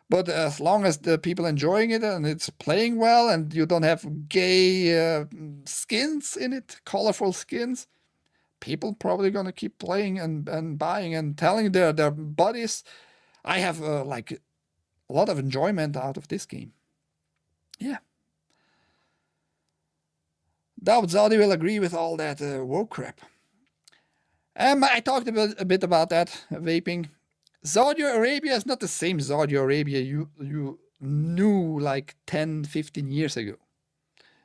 But as long as the people enjoying it and it's playing well and you don't have gay skins in it, colorful skins, people probably gonna keep playing and buying and telling their buddies, I have like a lot of enjoyment out of this game. Yeah. Doubt Saudi will agree with all that woke crap. I talked a bit about that, vaping. Saudi Arabia is not the same Saudi Arabia you new like 10, 15 years ago.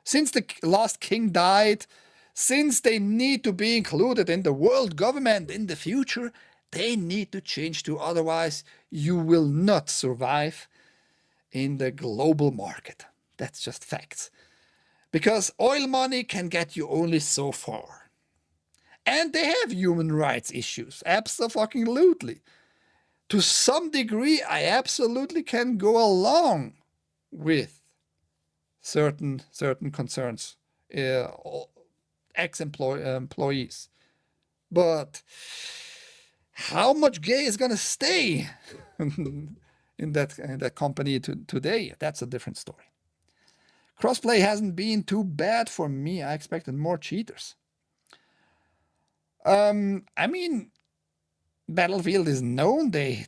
Since the last king died, since they need to be included in the world government in the future, they need to change too. Otherwise, you will not survive in the global market. That's just facts. Because oil money can get you only so far. And they have human rights issues. Absolutely. To some degree, I absolutely can go along with certain concerns, ex-employees. But how much gay is going to stay in that company today? That's a different story. Crossplay hasn't been too bad for me. I expected more cheaters. I mean, Battlefield is known. They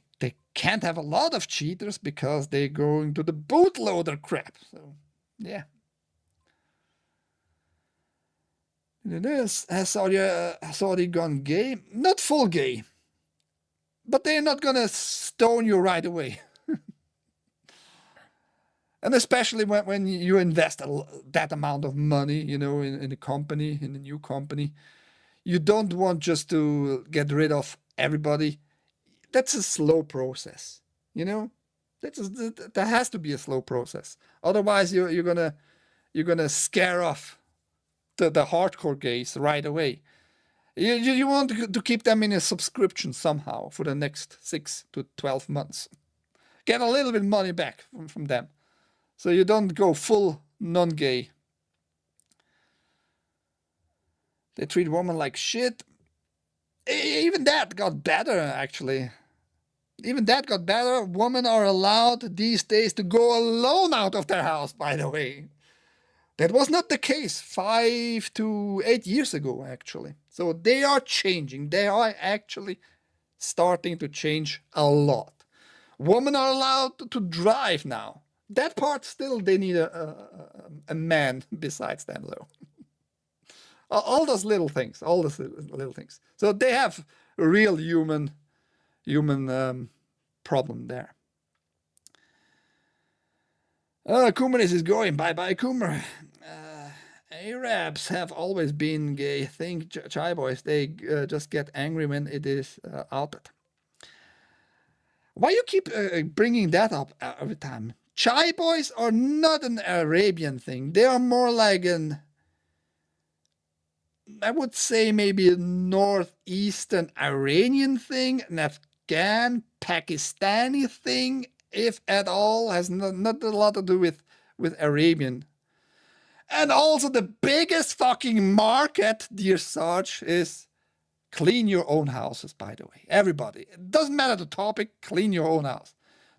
can't have a lot of cheaters because they're going to the bootloader crap. So, yeah. Has Saudi gone gay? Not full gay. But they're not going to stone you right away. And especially when you invest that amount of money, you know, in a company, in a new company, you don't want just to get rid of everybody. That's a slow process, you know. That has to be a slow process. Otherwise, you're gonna scare off the hardcore gays right away. You want to keep them in a subscription somehow for the next 6 to 12 months. Get a little bit of money back from them. So you don't go full non-gay. They treat women like shit. Even that got better, actually. Even that got better. Women are allowed these days to go alone out of their house, by the way. That was not the case 5 to 8 years ago, actually. So they are changing. They are actually starting to change a lot. Women are allowed to drive now. That part still they need a man besides them, though. All those little things, So they have a real human problem there. Kumanis is going. Bye, Kumar. Arabs have always been gay. Think Chai boys. They just get angry when it is outed. Why you keep bringing that up every time? Chai boys are not an Arabian thing. They are more like I would say maybe a northeastern Iranian thing, an Afghan, Pakistani thing, if at all, has not a lot to do with Arabian. And also the biggest fucking market, dear Sarge, is clean your own houses, by the way. Everybody. It doesn't matter the topic, clean your own house.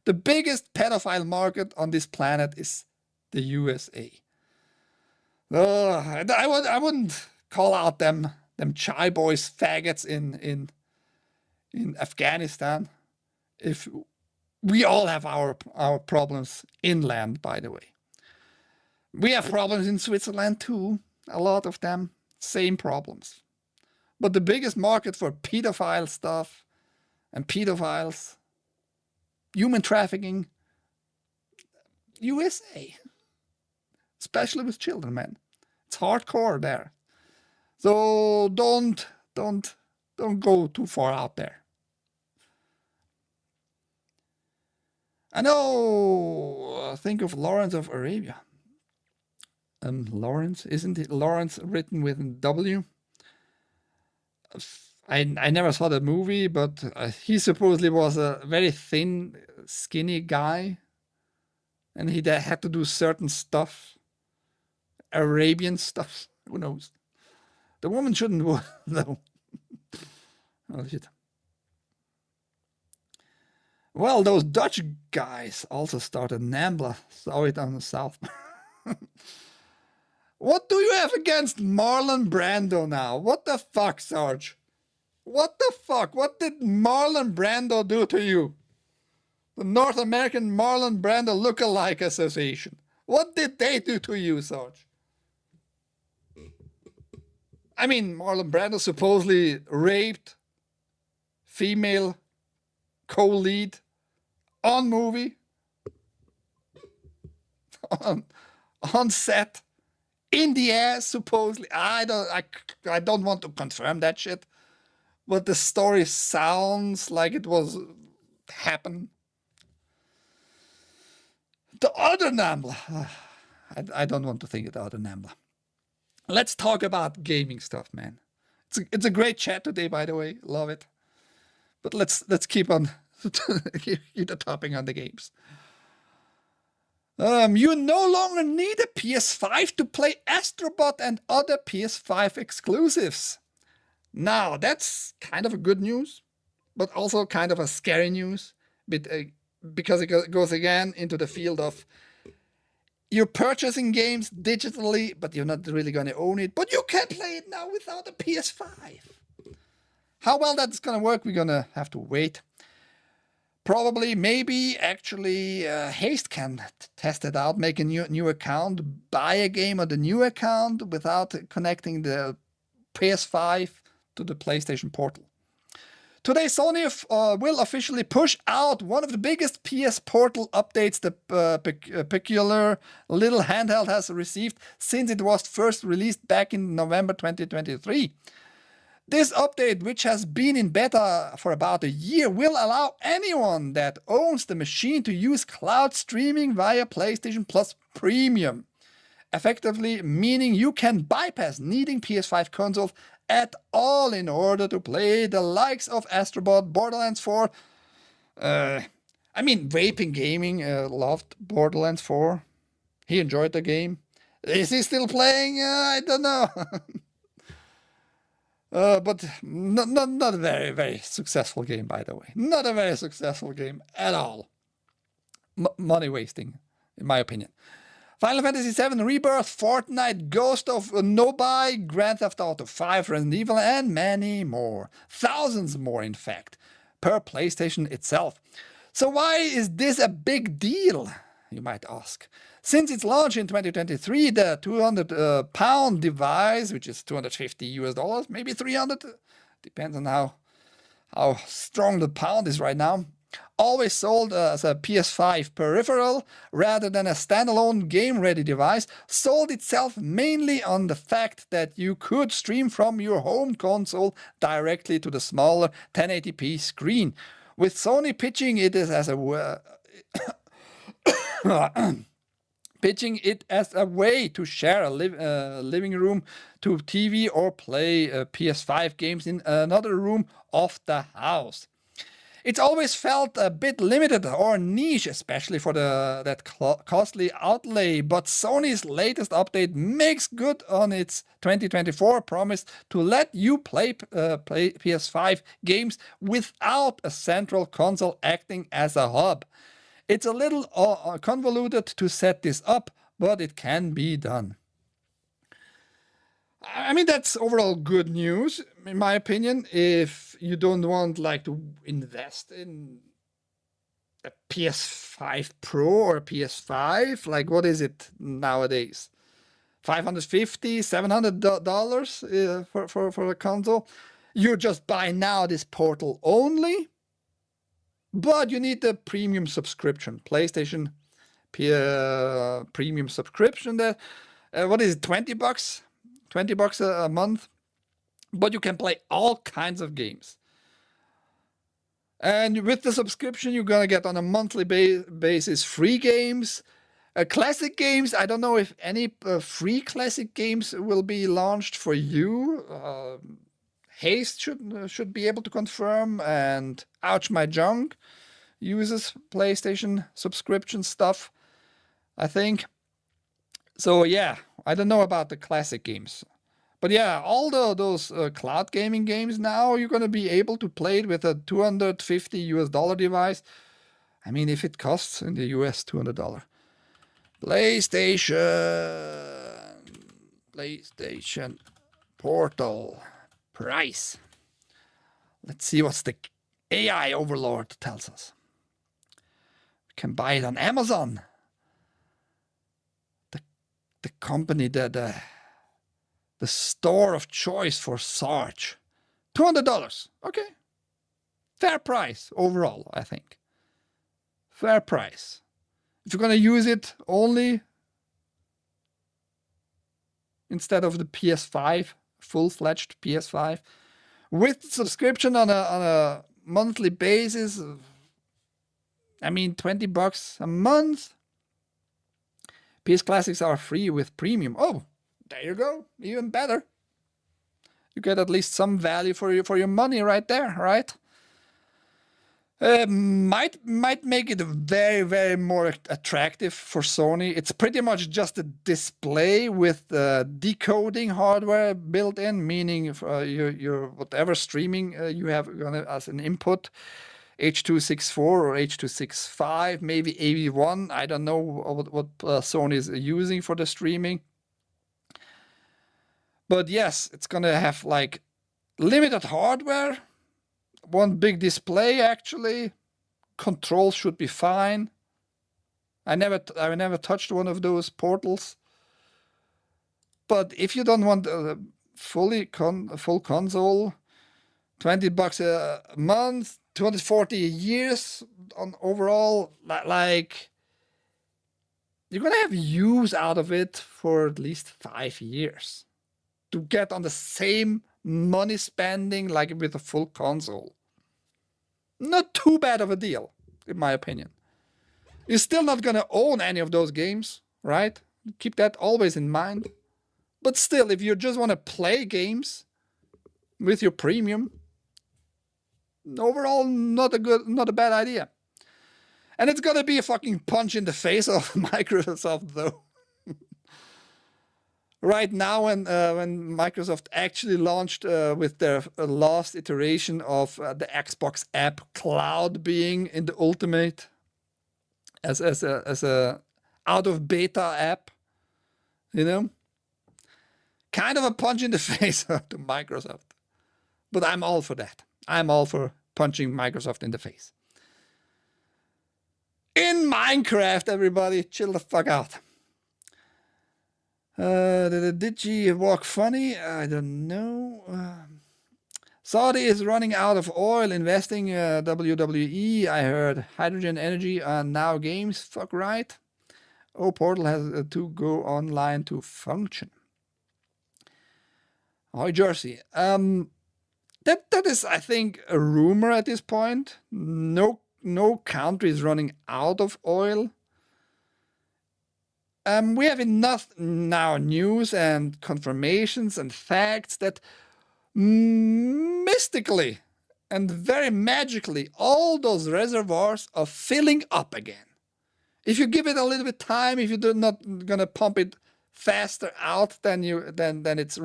The biggest pedophile market on this planet is the USA. I wouldn't call out them Chai boys faggots in Afghanistan. If we all have our problems inland, by the way. We have problems in Switzerland too. A lot of them, same problems. But the biggest market for pedophile stuff and pedophiles, human trafficking, USA. Especially with children, man. It's hardcore there. So don't go too far out there. I know, think of Lawrence of Arabia. Lawrence, isn't it Lawrence written with a W? I never saw the movie, but he supposedly was a very thin, skinny guy. And he had to do certain stuff. Arabian stuff. Who knows? The woman shouldn't though. Oh, shit. Well, those Dutch guys also started Nambla. Saw it on the South. What do you have against Marlon Brando now? What the fuck, Sarge? What the fuck? What did Marlon Brando do to you? The North American Marlon Brando Lookalike Association. What did they do to you, Sarge? I mean, Marlon Brando supposedly raped female co-lead on movie. on set, in the air, supposedly. I don't want to confirm that shit, but the story sounds like it was happen. The other NAMBLA. I don't want to think of the other NAMBLA. Let's talk about gaming stuff, man. It's a great chat today, by the way. Love it. But let's keep on keep the topic on the games. You no longer need a PS5 to play Astrobot and other PS5 exclusives. Now, that's kind of a good news, but also kind of a scary news, because it goes again into the field of you're purchasing games digitally, but you're not really going to own it, but you can play it now without a PS5. How well that's going to work, we're going to have to wait. Probably, maybe, actually, Haste can test it out, make a new account, buy a game on the new account without connecting the PS5 to the PlayStation Portal. Today, Sony will officially push out one of the biggest PS Portal updates the peculiar little handheld has received since it was first released back in November 2023. This update, which has been in beta for about a year, will allow anyone that owns the machine to use cloud streaming via PlayStation Plus Premium. Effectively meaning you can bypass needing PS5 consoles at all in order to play the likes of Astrobot, Borderlands 4. Vaping Gaming loved Borderlands 4. He enjoyed the game. Is he still playing? I don't know. But not a very, very successful game, by the way. Not a very successful game at all. Money wasting, in my opinion. Final Fantasy VII Rebirth, Fortnite, Ghost of Nobai, Grand Theft Auto 5, Resident Evil, and many more. Thousands more, in fact, per PlayStation itself. So why is this a big deal, you might ask? Since its launch in 2023, the 200-pound device, which is $250 maybe 300, depends on how strong the pound is right now, always sold as a PS5 peripheral rather than a standalone game-ready device, sold itself mainly on the fact that you could stream from your home console directly to the smaller 1080p screen, with Sony pitching it as a pitching it as a way to share a living room to TV or play PS5 games in another room of the house. It's always felt a bit limited or niche, especially for that costly outlay, but Sony's latest update makes good on its 2024 promise to let you play PS5 games without a central console acting as a hub. It's a little convoluted to set this up, but it can be done. I mean, that's overall good news, in my opinion, if you don't want to invest in a PS5 Pro or a PS5. What is it nowadays? $550, $700 for a console. You just buy now this Portal only, but you need the premium subscription, PlayStation premium subscription. What is it, $20? $20 a month, but you can play all kinds of games. And with the subscription, you're gonna get on a monthly basis free games, classic games. I don't know if any free classic games will be launched for you. Haste should be able to confirm, and Ouch My Junk uses PlayStation subscription stuff, I think. So yeah, I don't know about the classic games. But yeah, all those cloud gaming games now, you're going to be able to play it with a $250 device. I mean, if it costs in the US $200. PlayStation Portal price. Let's see what's the AI overlord tells us. We can buy it on Amazon. The company, the store of choice for Sarge. $200. Okay. Fair price overall, I think. Fair price. If you're going to use it only instead of the PS5, full-fledged PS5, with subscription on a monthly basis. I mean, $20 a month. PS Classics are free with premium. Oh, there you go, even better. You get at least some value for your money right there, right? Might make it very, very more attractive for Sony. It's pretty much just a display with decoding hardware built in, meaning your whatever streaming you have as an input, H.264 or H.265, maybe AV1. I don't know what Sony is using for the streaming. But yes, it's gonna have like limited hardware. One big display, actually. Controls should be fine. I never touched one of those portals. But if you don't want a full console, $20 a month, 240 years on overall, like you're gonna have use out of it for at least 5 years to get on the same money spending like with a full console. Not too bad of a deal, in my opinion. You're still not gonna own any of those games, right? Keep that always in mind. But still, if you just want to play games with your premium, overall not a bad idea. And it's gonna be a fucking punch in the face of Microsoft, though. Right now, when Microsoft actually launched with their last iteration of the Xbox app cloud being in the ultimate as a out of beta app, you know, kind of a punch in the face to Microsoft. But I'm all for that. I'm all for punching Microsoft in the face. In Minecraft, everybody, chill the fuck out. Did she walk funny? I don't know. Saudi is running out of oil, investing WWE. I heard hydrogen energy and now games. Fuck right. Oh, Portal has to go online to function. Ahoy, Jersey. That is, I think, a rumor at this point. No country is running out of oil. We have enough now news and confirmations and facts that mystically and very magically all those reservoirs are filling up again. If you give it a little bit time, if you're not gonna pump it faster out than it's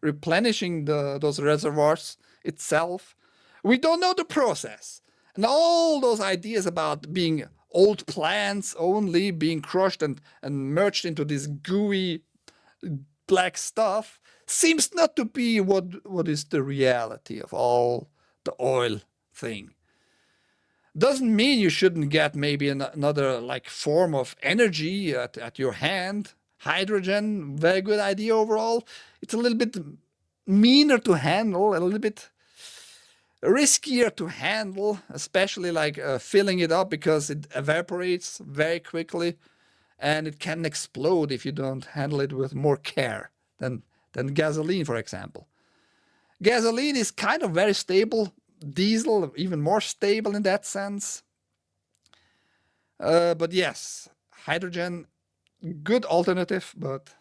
replenishing those reservoirs itself. We don't know the process. And all those ideas about being old plants only being crushed and merged into this gooey black stuff seems not to be what is the reality of all the oil thing. Doesn't mean you shouldn't get maybe another like form of energy at your hand. Hydrogen, very good idea overall. It's a little bit meaner to handle, a little bit riskier to handle, especially like filling it up because it evaporates very quickly and it can explode if you don't handle it with more care than gasoline, for example. Gasoline is kind of very stable. Diesel, even more stable in that sense. But yes, hydrogen, good alternative, but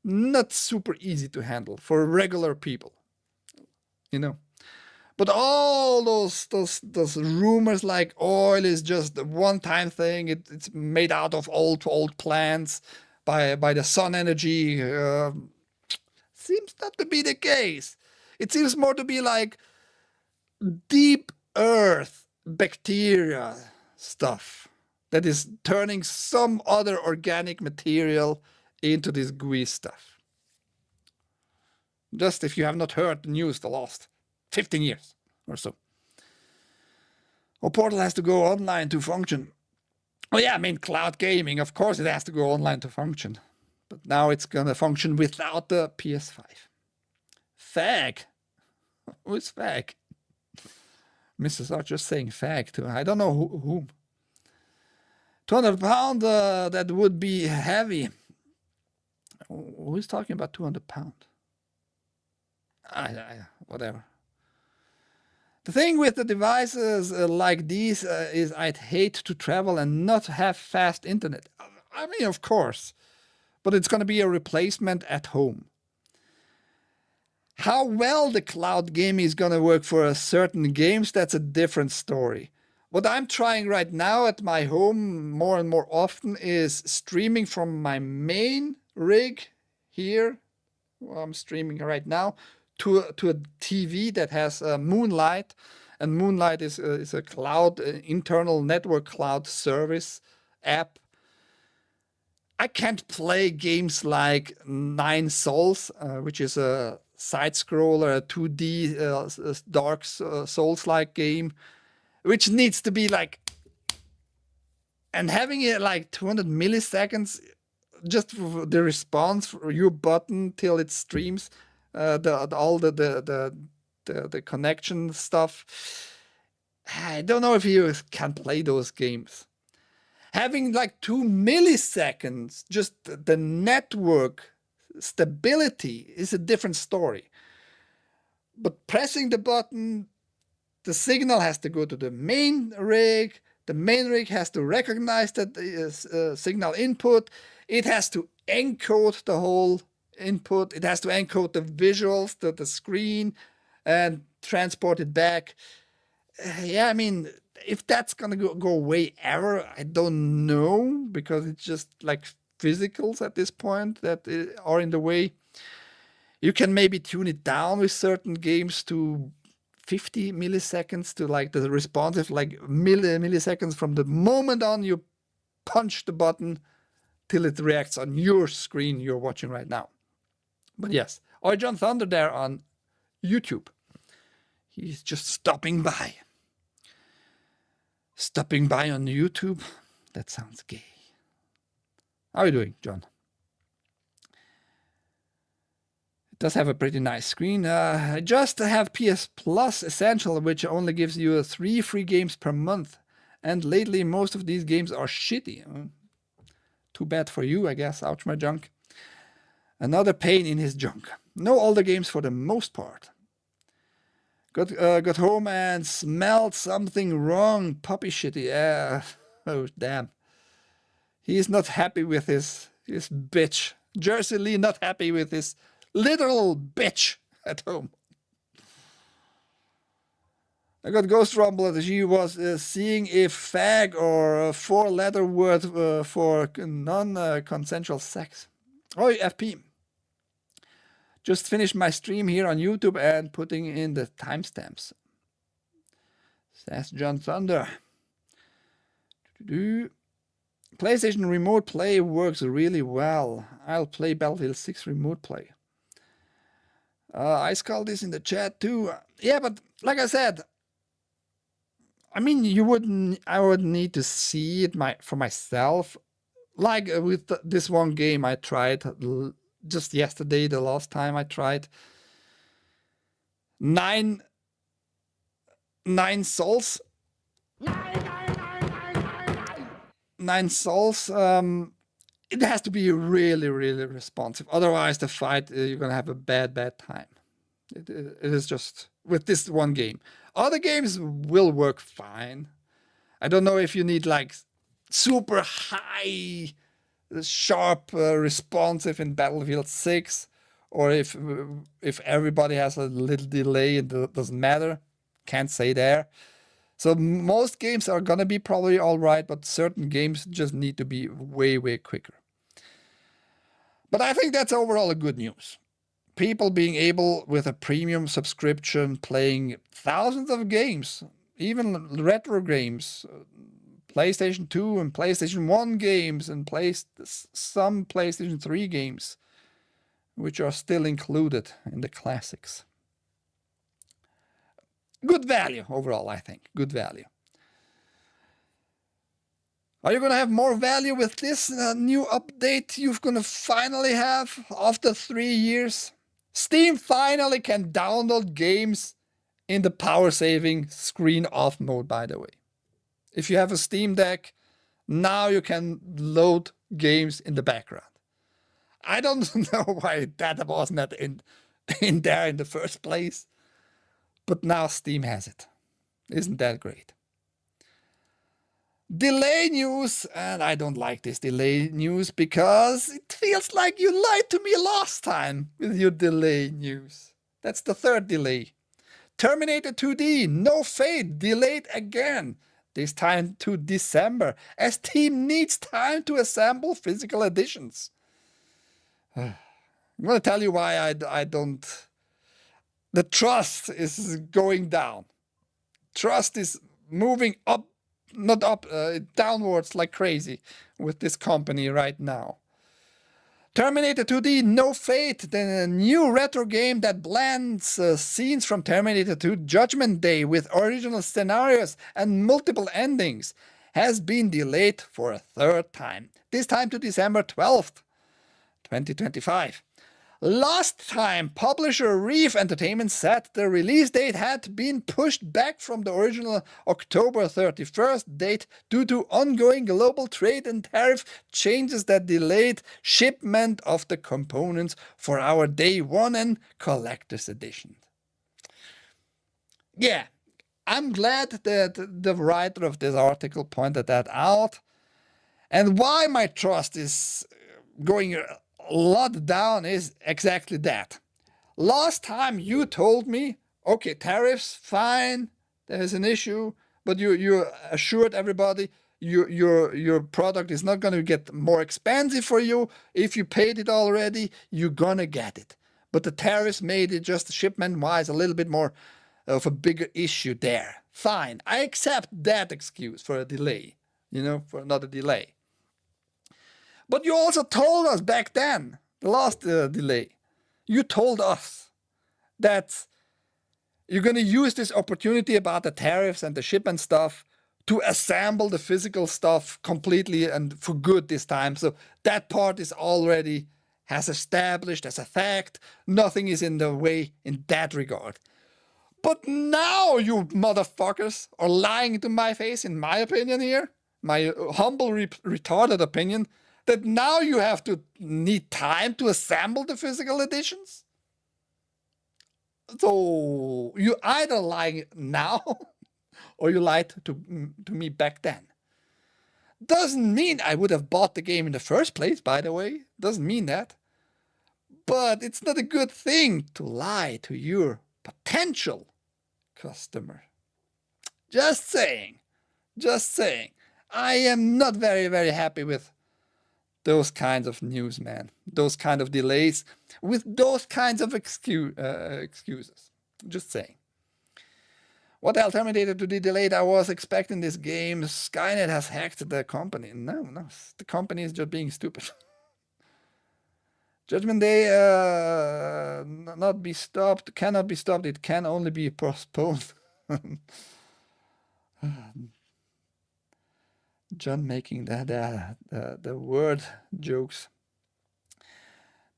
not super easy to handle for regular people, you know. But all those rumors like oil is just a one-time thing. It's made out of old plants by the sun energy. Seems not to be the case. It seems more to be like deep earth bacteria stuff that is turning some other organic material into this gooey stuff. Just if you have not heard the news the last 15 years or so. Oh, Portal has to go online to function. Oh yeah, I mean cloud gaming, of course it has to go online to function. But now it's gonna function without the PS5. Fag. Who's fag? Mrs. Archer saying fag too. I don't know whom. 200 pound, that would be heavy. Who's talking about 200 pounds? Whatever. The thing with the devices like these is I'd hate to travel and not have fast internet. I mean, of course, but it's going to be a replacement at home. How well the cloud gaming is going to work for certain games, that's a different story. What I'm trying right now at my home more and more often is streaming from my main rig here, where I'm streaming right now, to a TV that has Moonlight, and Moonlight is a cloud, internal network cloud service app. I can't play games like Nine Souls, which is a side-scroller, a 2D Dark Souls-like game, which needs to be like, and having it like 200 milliseconds, just for the response for your button till it streams, all the connection stuff. I don't know if you can play those games. Having like 2 milliseconds, just the network stability is a different story. But pressing the button, the signal has to go to the main rig. The main rig has to recognize that signal input. It has to encode the whole input. It has to encode the visuals, the screen, and transport it back. Yeah, I mean, if that's gonna go away ever, I don't know, because it's just like physicals at this point that are in the way. You can maybe tune it down with certain games to 50 milliseconds to like the responsive, like milliseconds from the moment on you punch the button till it reacts on your screen you're watching right now. But yes, or John Thunder there on YouTube. He's just stopping by. Stopping by on YouTube? That sounds gay. How are you doing, John? It does have a pretty nice screen. I just have PS Plus Essential, which only gives you 3 free games per month. And lately, most of these games are shitty. Too bad for you, I guess. Ouch, my junk. Another pain in his junk. No older games for the most part. Got home and smelled something wrong. Puppy shitty. Yeah. Oh, damn. He's not happy with his bitch. Jersey Lee not happy with his literal bitch at home. I got Ghost Rumble that she was seeing if fag or a 4-letter word for non-consensual sex. Oh, FP. Just finished my stream here on YouTube and putting in the timestamps. Says John Thunder. PlayStation Remote Play works really well. I'll play Battlefield 6 Remote Play. I called this in the chat too. Yeah, but like I said, I mean, I would need to see it for myself. Like with this one game I tried just yesterday, the last time I tried. Nine Souls. Nine Souls. It has to be really, really responsive. Otherwise, the fight, you're going to have a bad time. It is just with this one game. Other games will work fine. I don't know if you need like super high, sharp, responsive in Battlefield 6, or if everybody has a little delay, it doesn't matter. Can't say there. So most games are gonna be probably all right, but certain games just need to be way, way quicker. But I think that's overall a good news. People being able, with a premium subscription, playing thousands of games, even retro games, PlayStation 2 and PlayStation 1 games, and some PlayStation 3 games, which are still included in the classics. Good value overall, I think. Good value. Are you going to have more value with this new update you're going to finally have after 3 years? Steam finally can download games in the power-saving screen off mode, by the way. If you have a Steam Deck, now you can load games in the background. I don't know why that was not in there in the first place. But now Steam has it. Isn't that great? Delay news, and I don't like this delay news because it feels like you lied to me last time with your delay news. That's the third delay. Terminator 2D, No Fate, delayed again. This time to December, as team needs time to assemble physical editions. I'm going to tell you why I don't... The trust is going down. Trust is moving up, not up, downwards like crazy with this company right now. Terminator 2D No Fate, the new retro game that blends scenes from Terminator 2 Judgment Day with original scenarios and multiple endings, has been delayed for a third time, this time to December 12th, 2025. Last time, publisher Reef Entertainment said the release date had been pushed back from the original October 31st date due to ongoing global trade and tariff changes that delayed shipment of the components for our Day 1 and Collector's Edition. Yeah, I'm glad that the writer of this article pointed that out. And why my trust is going a lot down is exactly that. Last time you told me, okay, tariffs, fine, there's an issue, but you assured everybody your product is not going to get more expensive for you. If you paid it already, you're going to get it. But the tariffs made it just shipment-wise a little bit more of a bigger issue there. Fine, I accept that excuse for a delay, for another delay. But you also told us back then, the last delay, you told us that you're going to use this opportunity about the tariffs and the shipment stuff to assemble the physical stuff completely and for good this time. So that part is already has established as a fact. Nothing is in the way in that regard. But now you motherfuckers are lying to my face, in my opinion here, my humble retarded opinion, that now you have to need time to assemble the physical editions? So you either lie now or you lied to me back then. Doesn't mean I would have bought the game in the first place, by the way. Doesn't mean that. But it's not a good thing to lie to your potential customer. Just saying. Just saying. I am not very, very happy with those kinds of news, man. Those kind of delays with those kinds of excuses. Just saying. What else? Terminator 2D delayed. I was expecting this game. Skynet has hacked the company. No. The company is just being stupid. Judgment Day cannot be stopped. It can only be postponed. John making the word jokes.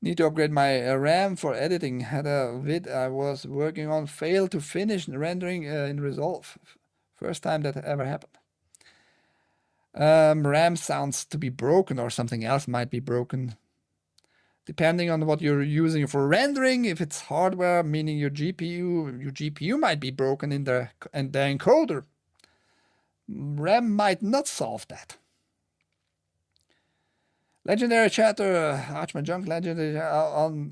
Need to upgrade my RAM for editing. Had a vid I was working on failed to finish rendering in Resolve. First time that ever happened. RAM sounds to be broken, or something else might be broken. Depending on what you're using for rendering, if it's hardware, meaning your GPU might be broken in the encoder. RAM might not solve that. Legendary chatter, Arch my junk, legendary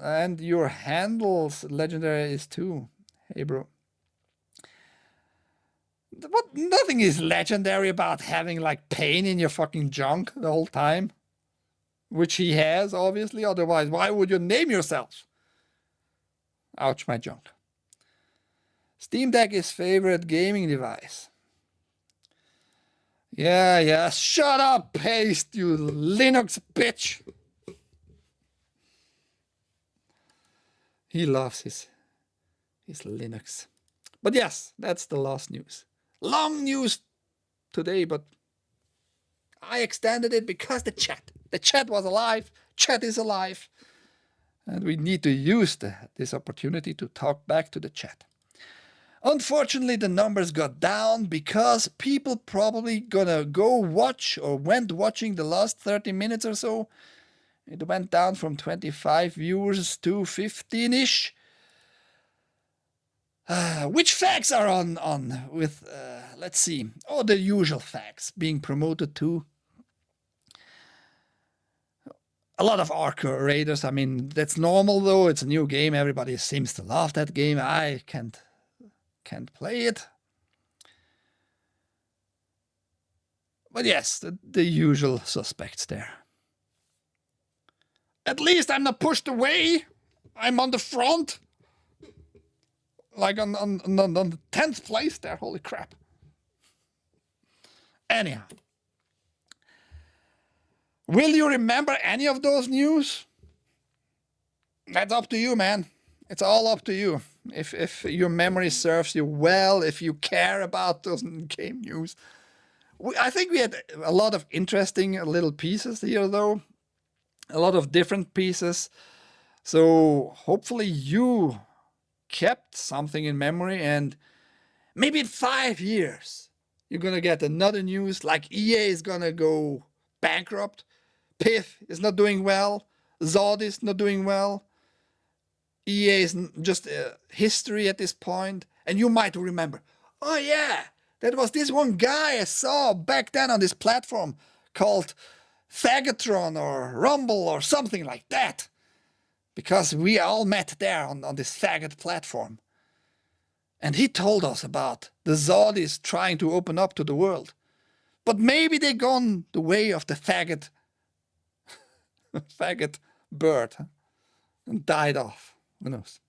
and your handles legendary is too. Hey bro. But nothing is legendary about having like pain in your fucking junk the whole time. Which he has, obviously, otherwise why would you name yourself? Ouch my junk. Steam Deck is favorite gaming device. Yeah, shut up, Paste, you Linux bitch. He loves his Linux. But yes, that's the last news. Long news today, but I extended it because the chat was alive, chat is alive. And we need to use this opportunity to talk back to the chat. Unfortunately, the numbers got down because people probably gonna go watch or went watching the last 30 minutes or so It went down from 25 viewers to 15-ish. Which facts are on with, let's see, oh, the usual facts being promoted to. A lot of Arc Raiders. I mean, that's normal though. It's a new game. Everybody seems to love that game. I can't play it. But yes, the usual suspects there. At least I'm not pushed away. I'm on the front. Like on the 10th place there. Holy crap. Anyhow. Will you remember any of those news? That's up to you, man. It's all up to you. If your memory serves you well, if you care about those game news. I think we had a lot of interesting little pieces here, though. A lot of different pieces. So hopefully you kept something in memory, and maybe in 5 years you're gonna get another news like EA is gonna go bankrupt, PIF is not doing well, Zod is not doing well, EA is just history at this point, and you might remember, oh yeah, that was this one guy I saw back then on this platform called Fagatron or Rumble or something like that. Because we all met there on this faggot platform. And he told us about the Zodis trying to open up to the world. But maybe they've gone the way of the faggot bird and died off. Who knows?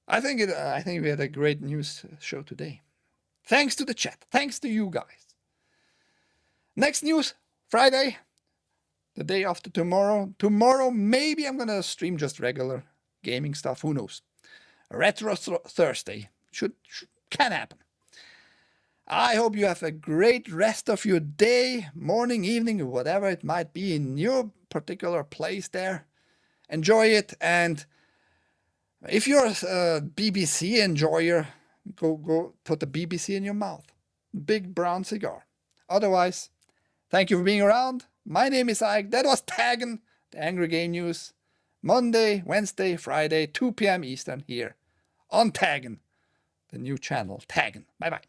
I think we had a great news show today. Thanks to the chat. Thanks to you guys. Next news, Friday. The day after tomorrow. Tomorrow, maybe I'm going to stream just regular gaming stuff. Who knows? Retro Thursday. Can happen. I hope you have a great rest of your day, morning, evening, or whatever it might be in your particular place there. Enjoy it. And if you're a BBC enjoyer, go put the BBC in your mouth. Big brown cigar. Otherwise, thank you for being around. My name is Ike. That was TAGN, the Angry Game News. Monday, Wednesday, Friday, 2 p.m. Eastern here on TAGN, the new channel, TAGN. Bye-bye.